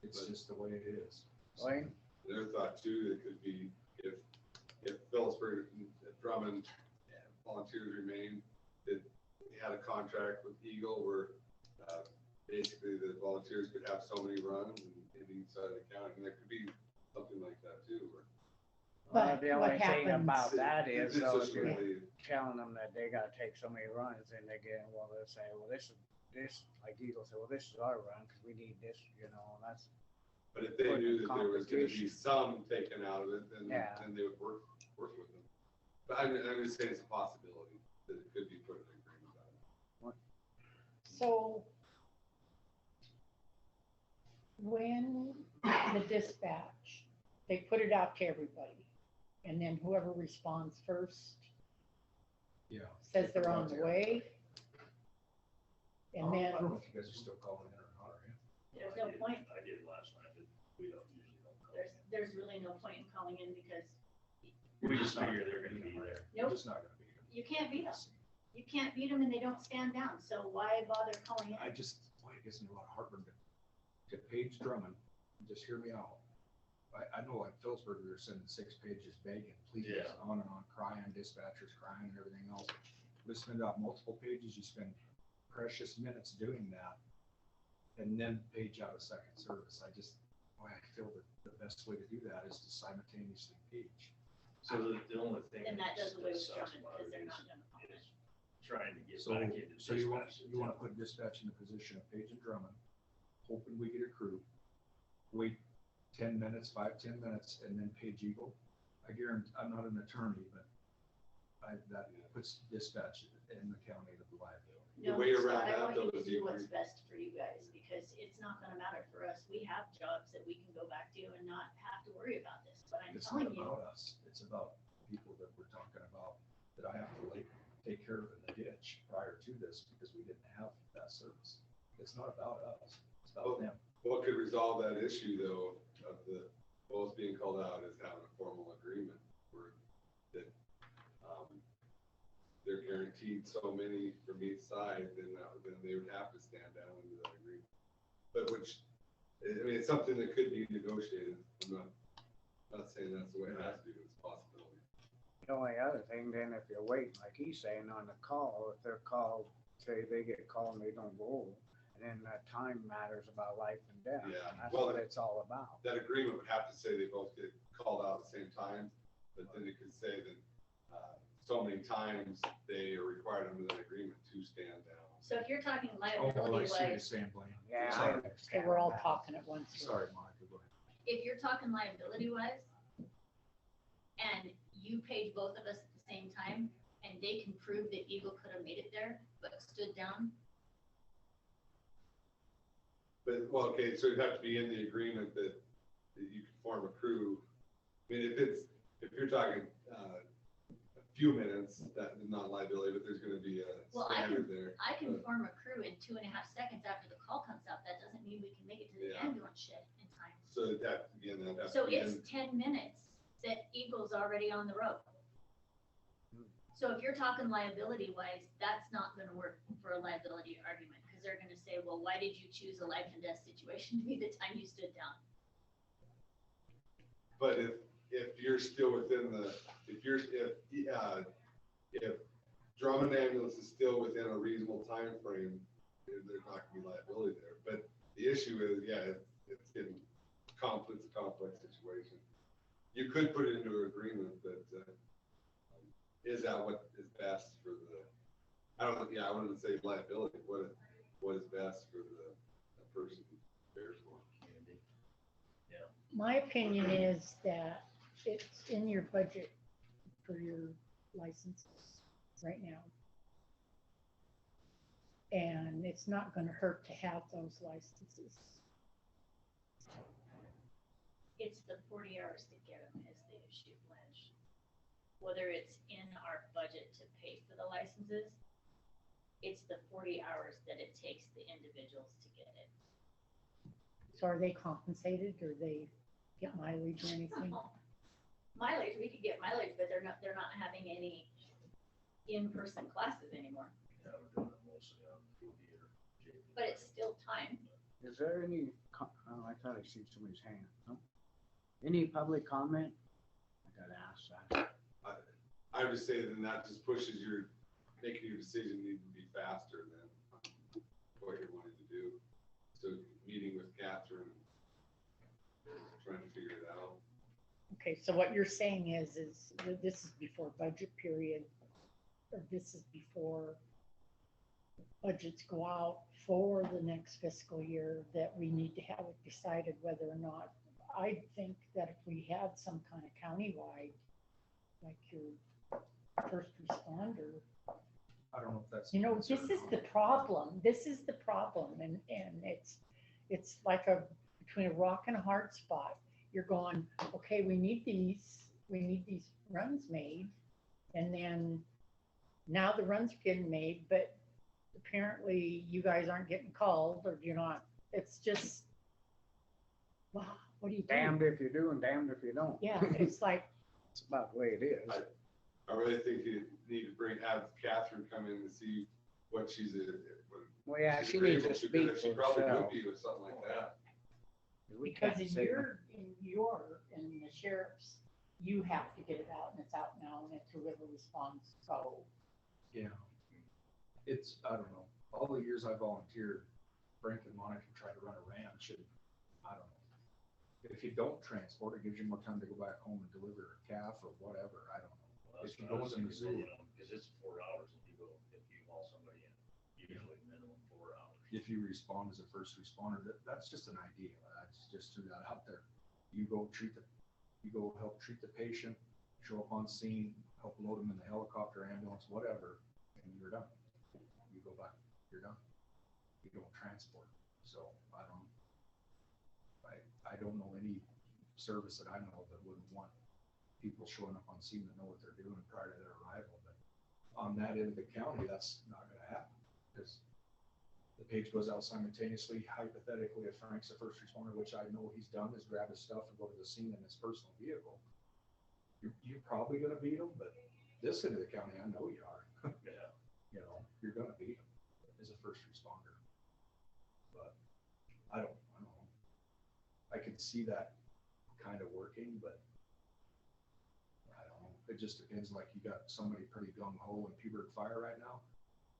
But it's just the way it is. Wayne? Their thought too, it could be if Phillipsburg, if Drummond volunteers remain, that they had a contract with Eagle where basically the volunteers could have so many runs in each side of the county, and there could be something like that too. Well, But the what only thing happens- about that is, It's though, just if you're really- telling them that they gotta take so many runs, and they get, well, they'll say, well, this, like Eagle said, well, this is our run, cause we need this, you know, and that's. But if they putting knew that there was gonna be competition. some taken out of it, then Yeah. they would work with them. But I'm just saying it's a possibility that it could be put in agreement about it. So when the dispatch, they put it out to everybody, and then whoever responds first Yeah. says they're on the way. And I then, don't know if you guys are still calling in or not, are you? There's no point. I did last night, but we don't usually don't call. There's really no point in calling in because We just figure they're gonna be there. Nope. Just not gonna be here. you can't beat them. You can't beat them and they don't stand down. So why bother calling in? I just, boy, it gives me a lot of heartburn to Paige Drummond, just hear me out. I know like Phillipsburg, they're sending 6 pages begging, please, Yeah. on and on, crying, dispatchers crying and everything else. We send out multiple pages, you spend precious minutes doing that, and then page out a second service. I just, boy, I feel that the best way to do that is to simultaneously page. So the only thing. And that does away with sucks Drummond about because it they're is- not gonna call in. is Trying to get So, back into. so you want dispatch. to put dispatch in the position of Page and Drummond, hoping we get a crew, wait 10 minutes, 5-10 minutes, and then page Eagle. I guarantee, I'm not an attorney, but that puts dispatch in the county of the liability. The No, way Scott, around I that, want though, you to is do you what's agree- best for you guys because it's not gonna matter for us. We have jobs that we can go back to and not have to worry about this. But I'm It's not telling you, about us, it's about people that we're talking about, that I have to like take care of in the ditch prior to this because we didn't have that service. It's not about us, it's about them. What could resolve that issue though, of the both being called out is having a formal agreement where that, they're guaranteed so many from each side, then they would have to stand down under that agreement. But which, I mean, it's something that could be negotiated. I'm not saying that's the way it has to be, it's a possibility. The only other thing, then, if you're waiting, like he's saying, on the call, if they're called, say they get called and they don't go, and then that time matters about life and death. Yeah, And that's well, what it's all about. That agreement would have to say they both get called out at the same time, but then it could say that so many times they are required under that agreement to stand down. so if you're talking Oh, I liability see what you're wise, saying, Blaine. Yeah. I Sorry. understand okay, we're all that. talking at once. here. Sorry, Monica, go ahead. if you're talking liability wise, and you paid both of us at the same time, and they can prove that Eagle could have made it there, but stood down, But, well, okay, so it'd have to be in the agreement that you can form a crew. I mean, if you're talking a few minutes, that is not liability, but there's gonna be a Well, standard there. I can But- form a crew in 2.5 seconds after the call comes out. That doesn't mean we can make it to the Yeah. ambulance shed in time. So that, again, that has So to be in. it's 10 minutes that Eagle's already on the road. So if you're talking liability wise, that's not gonna work for a liability argument, because they're gonna say, well, why did you choose a life and death situation to be the time you stood down? But if you're still within the, if Drummond ambulance is still within a reasonable time frame, then there's not gonna be liability there. But the issue is, yeah, it's getting it's a complex situation. You could put it into an agreement that, is that what is best for the, I wouldn't say liability, what is best for the person who bears for. My opinion is that it's in your budget for your licenses right now. And it's not gonna hurt to have those licenses. It's the 40 hours to get them is the issue, Blanche. Whether it's in our budget to pay for the licenses, it's the 40 hours that it takes the individuals to get it. So are they compensated or they get mileage or anything? Mileage, we could get mileage, but they're not having any in-person classes anymore, Yeah, we're doing it mostly on TV or JV. but it's still time. Is there any, oh, I thought I see somebody's hand. No? Any public comment? I gotta ask that. I would say then that just pushes your, making your decision need to be faster than what you're wanting to do. So meeting with Catherine, trying to figure it out. Okay, so what you're saying is that this is before budget period, or this is before budgets go out for the next fiscal year, that we need to have it decided whether or not. I think that if we had some kind of countywide, like your first responder, I don't know if that's. you know, this is the problem. This is the problem, and it's like between a rock and a hard spot. You're going, okay, we need these runs made, and then now the runs are getting made, but apparently you guys aren't getting called, or you're not. It's just, wow, what do you do? Damned if you do and damned if you don't. Yeah, it's like, It's about the way it is. I really think you need to have Catherine come in and see what she's. Well, yeah, she's she needs to agreeable speak because She for probably would herself. be with something like that. We because can't in say the sheriff's, you have to get it out, and it's out now, and it's whoever responds, so. Yeah. It's, I don't know, all the years I volunteered, Frank and Monica tried to run a ranch, and I don't know. If you don't transport, it gives you more time to go back home and deliver a calf or whatever, I don't know. Well, If that's you what I go was in the thinking, zoo, because it's 4 hours if you haul somebody in, usually minimum 4 hours. if you respond as a first responder, that's just an idea, I just threw that out there. You go help treat the patient, show up on scene, help load them in the helicopter, ambulance, whatever, and you're done. You go back, you're done. You don't transport. So I don't know any service that I know that wouldn't want people showing up on scene that know what they're doing prior to their arrival. But on that end of the county, that's not gonna happen, because the page goes out simultaneously. Hypothetically, if Frank's a first responder, which I know he's done, is grab his stuff and go to the scene in his personal vehicle. You're probably gonna beat him, but this end of the county, I know you are. Yeah. You know, you're gonna beat him as a first responder. But I don't know. I could see that kind of working, but I don't know. It just depends. Like, you got somebody pretty gung ho in Pubert Fire right now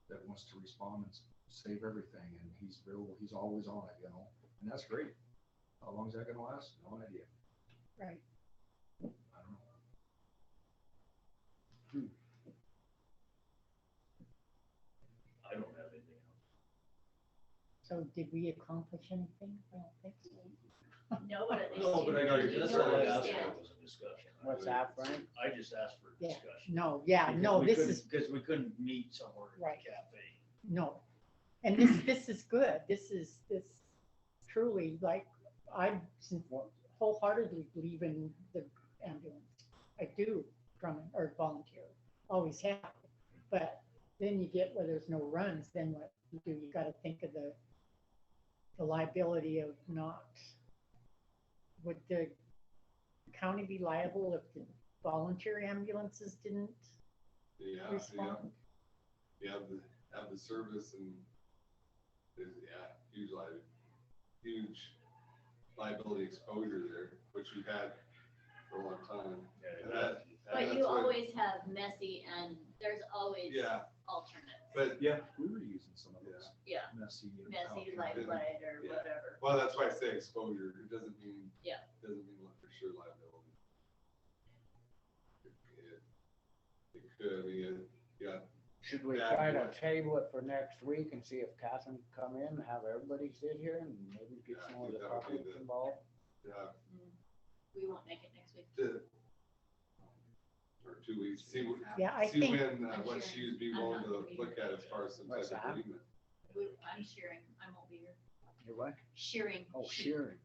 that wants to respond and save everything, and he's always on it, you know, and that's great. How long is that gonna last? No idea. Right. I don't know. I don't have anything else. So did we accomplish anything? I don't think so. No, but at least. No, but I know you you're- That's all I asked understand. for was a discussion. What's that, Frank? I just asked for a Yeah. discussion. No, yeah, no, this is, Because we couldn't meet somewhere in Right. a cafe. no. And this is good. This truly, like, I wholeheartedly believe in the ambulance. I do or volunteer, always have. But then you get where there's no runs, then what you do, you gotta think of the liability of not, would the county be liable if the volunteer ambulances didn't Yeah, respond? you have the service and huge liability exposure there, which we've had for a long time. And But that's you what- always have messy and there's always Yeah, alternates. but Yeah, we were using some of those Yeah, messy. messy, outfits. light light or Yeah. whatever. well, that's why I say exposure. It doesn't mean. Yeah. Doesn't mean for sure liability. It could, I mean, yeah. Should we Bad try to blood. table it for next week and see if Catherine can come in, have everybody sit here and maybe get Yeah, I some of think the that would be public the- involved? Yeah, We won't make it next week. or 2 weeks, see what. Yeah, I See think, when, I'm what sharing. she'd be I'm willing not to gonna be look here. at as far as some type What's of that? agreement. I'm shearing, I won't be here. You what? Shearing. Oh, shearing.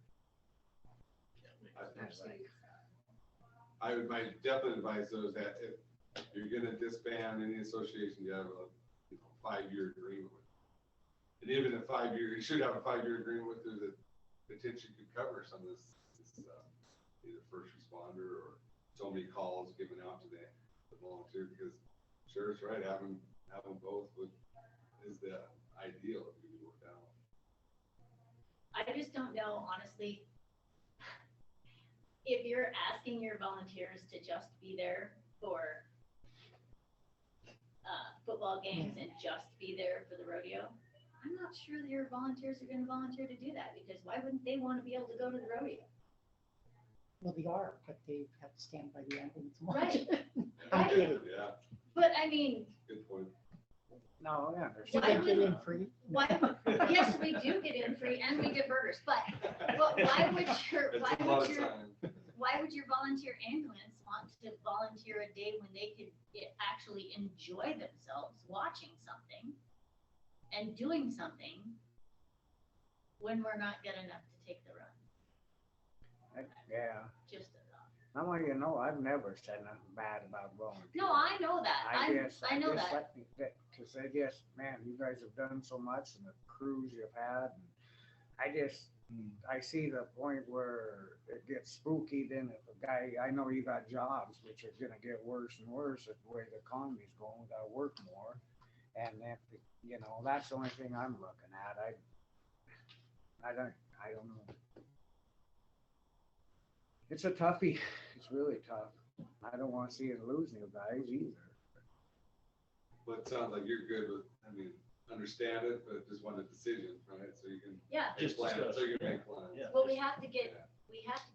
I would definitely advise those that if you're gonna disband any association, you have a 5-year agreement with. And even a 5-year, you should have a 5-year agreement with her that potentially could cover some of this either first responder or so many calls given out to the volunteer, because Sheriff's right, having both is the ideal if you work out. I just don't know, honestly, if you're asking your volunteers to just be there for football games and just be there for the rodeo, I'm not sure that your volunteers are gonna volunteer to do that, because why wouldn't they wanna be able to go to the rodeo? Well, they are, but they have to stand by the ambulance. and watch Right. it. I'm Right. kidding. Yeah, But I mean, good point. No, yeah, there's. Do they get in free? why, yes, we do get in free and we get burgers, but why would your, It's a lot of time. why would your volunteer ambulance want to volunteer a day when they could actually enjoy themselves watching something and doing something when we're not good enough to take the run? Yeah, Just a thought. I want you to know, I've never said nothing bad about volunteering. No, I know that. I know that. Cause I just, man, you guys have done so much and the crews you've had. And I see the point where it gets spooky then if a guy, I know you got jobs, which are gonna get worse and worse the way the economy's going, we gotta work more. And if, that's the only thing I'm looking at. I don't know. It's a toughie. It's really tough. I don't want to see it lose new guys either. But it sounds like you're good with, understand it, but just want a decision, right? So you can. Yeah. Make plans, so you can make plans. Well, we have to get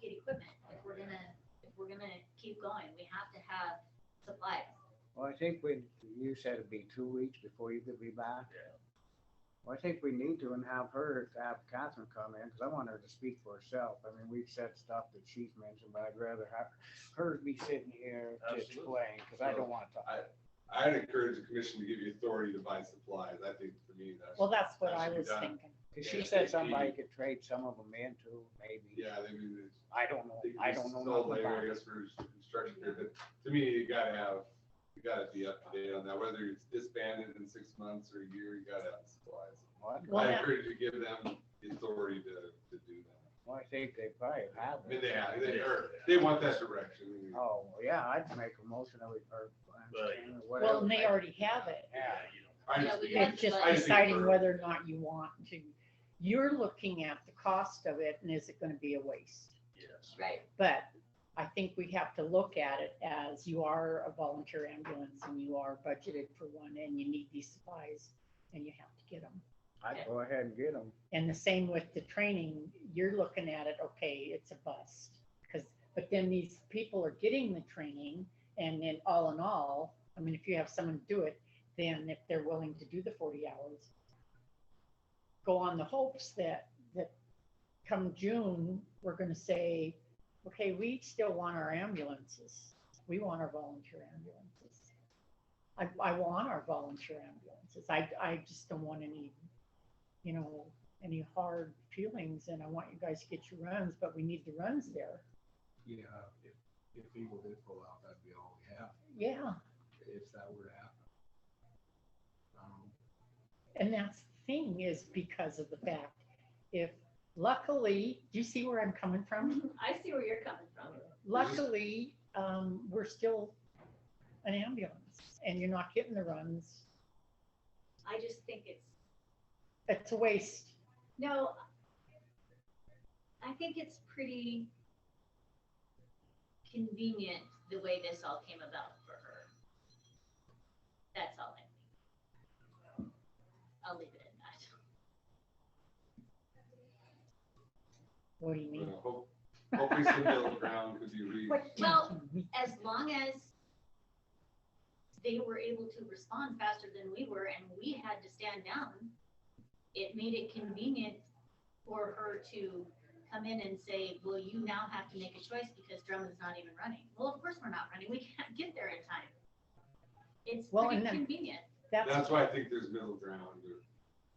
equipment if we're gonna keep going. We have to have supplies. Well, I think you said it'd be 2 weeks before you could be back. Yeah. Well, I think we need to have Catherine come in, because I want her to speak for herself. We've said stuff that she's mentioned, but I'd rather have her be sitting here to Absolutely. explain, because I don't want to talk. I'd encourage the commission to give you authority to buy supplies. I think for me, that's. Well, that's what I that should be was done. thinking. Because she said somebody could trade some of them in too, maybe. Yeah, it's. I don't know. I don't know Sold nothing later, about I it. guess, for construction here, but to me, you gotta be up to date on that, whether it's disbanded in 6 months or a year, you gotta have supplies. What? Well, I that- encourage you to give them the authority to do that. Well, I think they probably have. They want that direction. Oh, yeah, I'd make a motion that we, or whatever. Well, and they already have it. Yeah. It's just deciding whether or not you want to. You're looking at the cost of it and is it gonna be a waste? Yes. Right. But I think we have to look at it as you are a volunteer ambulance and you are budgeted for one and you need these supplies and you have to get them. I'd go ahead and get them. And the same with the training, you're looking at it, okay, it's a bust. But then these people are getting the training and then all in all, if you have someone do it, then if they're willing to do the 40 hours, go on the hopes that come June, we're gonna say, okay, we still want our ambulances. We want our volunteer ambulances. I want our volunteer ambulances. I just don't want any hard feelings, and I want you guys to get your runs, but we need the runs there. Yeah, if Eagle did pull out, that'd be all we have, Yeah, if that were to happen. and that's the thing is because of the fact, if luckily, do you see where I'm coming from? I see where you're coming from. Luckily, we're still an ambulance and you're not getting the runs. I just think It's a waste. no, I think it's pretty convenient the way this all came about for her. That's all I think. I'll leave it at that. What do you mean? Hopefully some middle ground could be reached. Well, as long as they were able to respond faster than we were and we had to stand down, it made it convenient for her to come in and say, well, you now have to make a choice because Drummond's not even running. Well, of course we're not running. We can't get there in time. It's pretty convenient. That's why I think there's middle ground.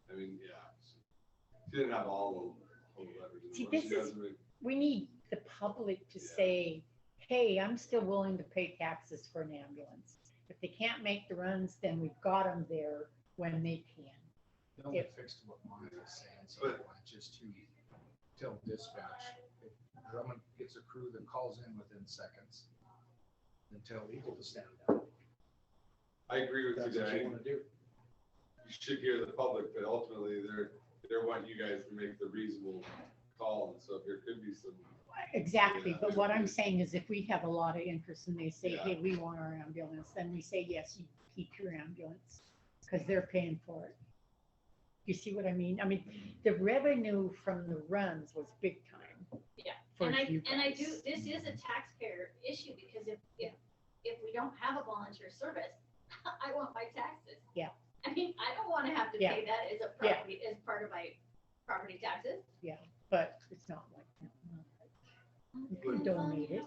She didn't have all the leverage. See, this is, we need the public to say, hey, I'm still willing to pay taxes for an ambulance. If they can't make the runs, then we've got them there when they can. The only fix to what Monica is saying, so just to tell dispatch, if Drummond gets a crew that calls in within seconds, then tell Eagle to stand down. I agree with That's you, what you Dan. wanna do. You should hear the public, but ultimately they're wanting you guys to make the reasonable call. And so if there could be some, Exactly, Yeah, but what I'm saying is if we have a lot of interest and they say, Yeah. hey, we want our ambulance, then we say, yes, you keep your ambulance, because they're paying for it. You see what I mean? I mean, the revenue from the runs was big time. Yeah, for and you I do, guys. this is a taxpayer issue, because if we don't have a volunteer service, I want my taxes. Yeah. I mean, I don't wanna have to Yeah. pay that as a Yeah. property, as part of my property taxes. Yeah, but it's not like that. You can donate it.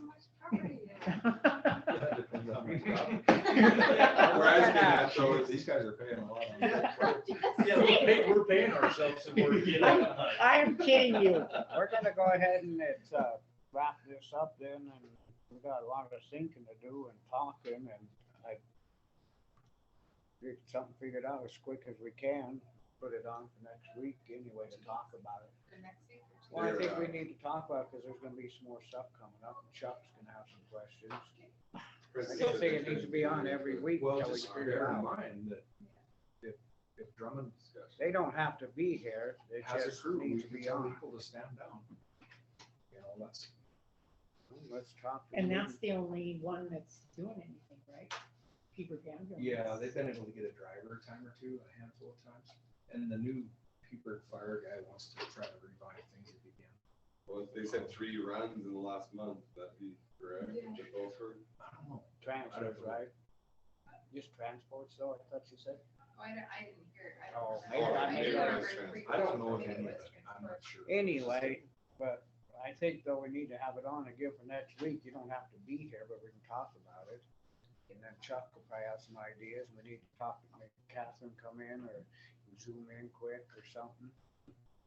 Yeah, depends on who's got 'em. where I was getting at though is These guys are paying a lot on that. Yeah, we're paying ourselves and we're getting. I'm kidding you. We're gonna go ahead and wrap this up then, and we got a lot of thinking to do and talking, and I get something figured out as quick as we can, put it on for next week anyway to talk about it. For next week. Well, I think we need to talk about it, because there's gonna be some more stuff coming up, and Chuck's gonna have some questions. I just think it needs to be on every week Well, until we just figure it bear in out. mind that if Drummond They don't have to be here, it has a just crew, we needs to can be tell on. people to stand down. You know, that's, Let's talk. to And them. that's the only one that's doing anything, right? Peter Ambulance. yeah, they've been able to get a driver a time or two, a handful of times. And the new Peeper fire guy wants to try to revive things again. well, if they said 3 runs in the last month, that'd be correct. Yeah. The Beaufort. I don't know. Transfers, right? Just transports though, I thought you said? Oh, I didn't hear it. I Oh, don't maybe remember. I I made do that remember mistake. three I don't know votes, if maybe any it of was it, I'm not sure. Anyway, but I think though we need to have it on again for next week. You don't have to be here, but we can talk about it. And then Chuck will probably have some ideas. We need to talk, make Catherine come in or zoom in quick or something.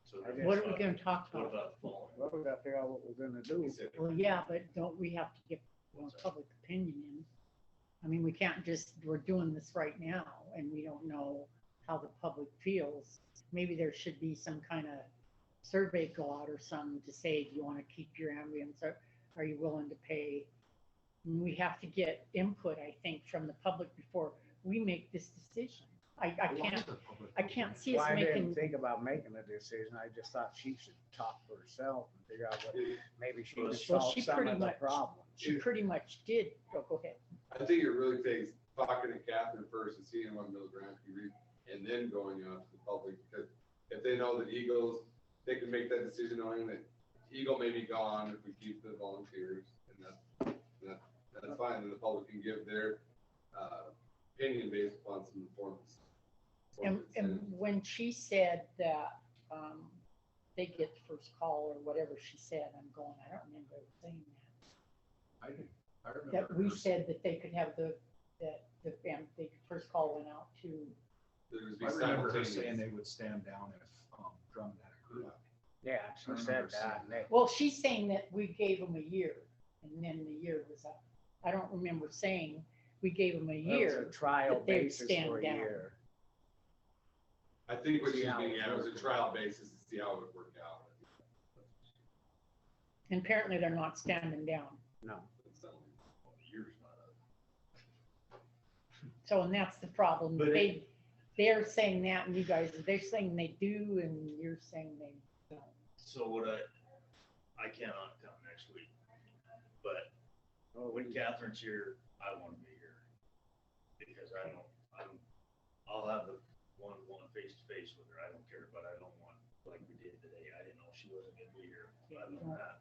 So I just What are we gonna talk What about? about the following? Well, we gotta figure out what we're gonna do. Well, yeah, but don't we have to get more public opinion in? I mean, we can't just, we're doing this right now and we don't know how the public feels. Maybe there should be some kind of survey go out or something to say, do you want to keep your ambulance? Or are you willing to pay? And we have to get input, I think, from the public before we make this decision. I can't see Well, us I didn't making, think about making a decision. I just thought she should talk for herself and figure out what, maybe she can well, solve she some pretty of the much, problems. she pretty much did. Go ahead. I think it really takes talking to Catherine first and seeing what Mill Grant can read, and then going out to the public, because if they know that Eagles, they can make that decision knowing that Eagle may be gone if we keep the volunteers, and that's fine, and the public can give their, opinion based upon some informed. And when she said that, they get the first call or whatever she said, I'm going, I don't remember saying that. I do. I remember. That we her said that they could have the first call went out to, I remember her saying they would stand down if Drummond had a crew. Yeah, she said that. And they- well, she's saying that we gave them a year and then the year was up. I don't remember saying we gave them a That was year. a trial that they'd basis stand for a down. year. I think what See she's how getting it at was a works. trial basis to see how it would work out. And apparently they're not standing down. No. Years not up. So, and that's the problem. But They're saying that and you guys, they're saying they do and you're saying they don't. So what I cannot come next week, but Oh, when Catherine's here, I want to be here. Because I'll have the one face to face with her. I don't care, but I don't want, like we did today. I didn't know she wasn't gonna be here. Yeah, Other you than don't- that,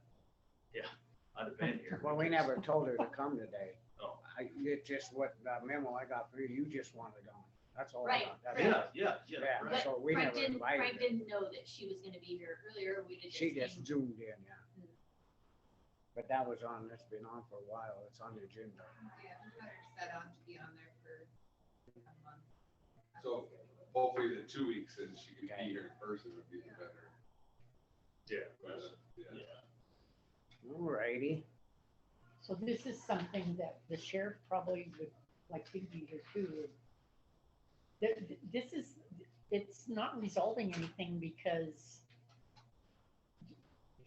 yeah, I'd have been here. Well, we never told her to come today. Oh. It's just what memo I got for you, you just wanted on. That's all. I Right, got. That's right. it. Yeah, Yeah, right. But so we Frank never invited Frank her. didn't know that she was gonna be here earlier. We did. She just thing. zoomed in, yeah. But that was on, it's been on for a while. It's on the agenda. Yeah, we got her set on to be on there for a month. So hopefully the 2 weeks and she could be here in person would be better. Yeah. But, yeah. Alrighty. So this is something that the sheriff probably would like to be here too. This is, it's not resolving anything because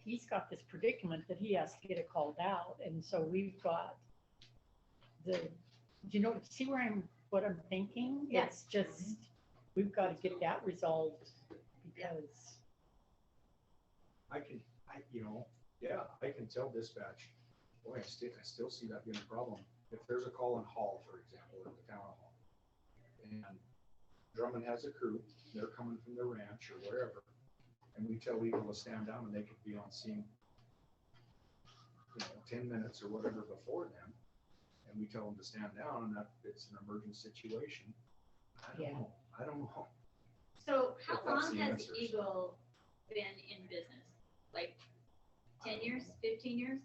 he's got this predicament that he has to get it called out. And so we've got see where I'm what I'm thinking. Yeah. It's just, we've got to get that resolved because, I can, I can tell dispatch, boy, I still see that being a problem. If there's a call in Hall, for example, or the town hall, and Drummond has a crew, they're coming from the ranch or wherever, and we tell Eagle to stand down and they could be on scene, 10 minutes or whatever before them, and we tell them to stand down and that it's an emergent situation. I don't know. So how If that's long the has answer. Eagle been in business? Like 10 years, 15 years?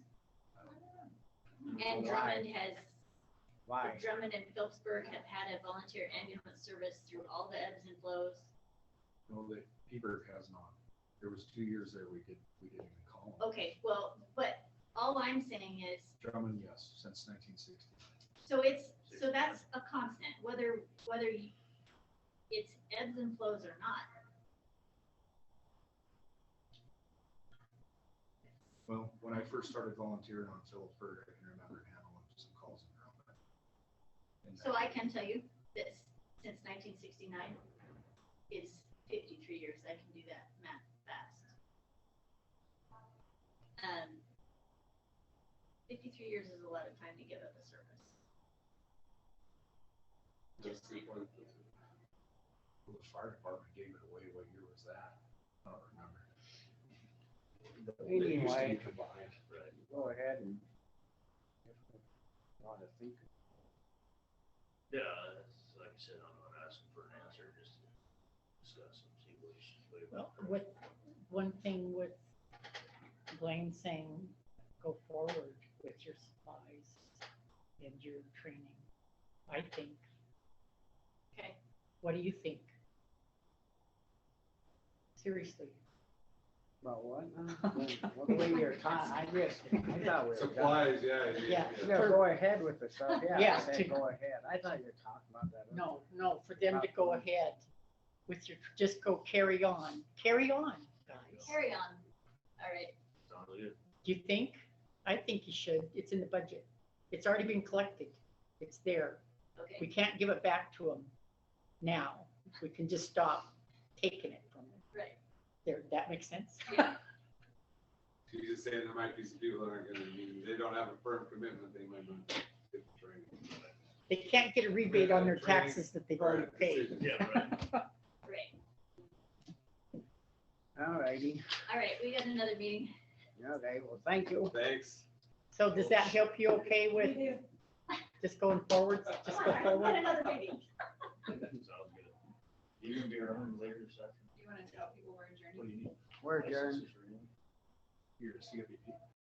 And Drummond has, Why? Drummond and Phillipsburg have had a volunteer ambulance service through all the ebbs and flows. No, that Peaburg has not. There was 2 years there we didn't even call them. Okay, well, but all I'm saying is, Drummond, yes, since 1960. so that's a constant, whether it's ebbs and flows or not. Well, when I first started volunteering on Phillipsburg, I can remember handling some calls in Drummond. And So I can tell you that since 1969 is 53 years. I can do that math fast. 53 years is a lot of time to give up a service. Just saying. The fire department gave it away. What year was that? I don't remember. They used to be Anyway, combined. go ahead and want to think. Yeah, that's, like I said, I'm not asking for an answer, just to discuss and see what we well, with, one thing with Blaine saying, go forward with your supplies and your training, I think. Okay. What do you think? Seriously. About what? What the way you're talking, I missed it. I thought we were done. Supplies, yeah. Yeah. Yeah, go ahead with the stuff. Yeah, Yeah, I said to- go ahead. I thought you were talking about that. No, for them to go ahead with your, just go carry on, guys. Carry on. All right. Sounds good. Do you think? I think you should. It's in the budget. It's already been collected. It's there. Okay. We can't give it back to them now. We can just stop taking it from them. Right. There, that makes sense? Yeah. She's just saying there might be some people that aren't gonna need, they don't have a firm commitment, they might not get the training. They can't get a rebate on their taxes that they've already paid. Yeah, right. Right. All righty. All right. We got another meeting. Okay, well, thank you. Thanks. So does that help you okay with just going forward? Just go Got forward? another meeting. Sounds good. You gonna be around later this afternoon? You want to tell people we're adjourning? What do you need? We're adjourned. You're a CFP.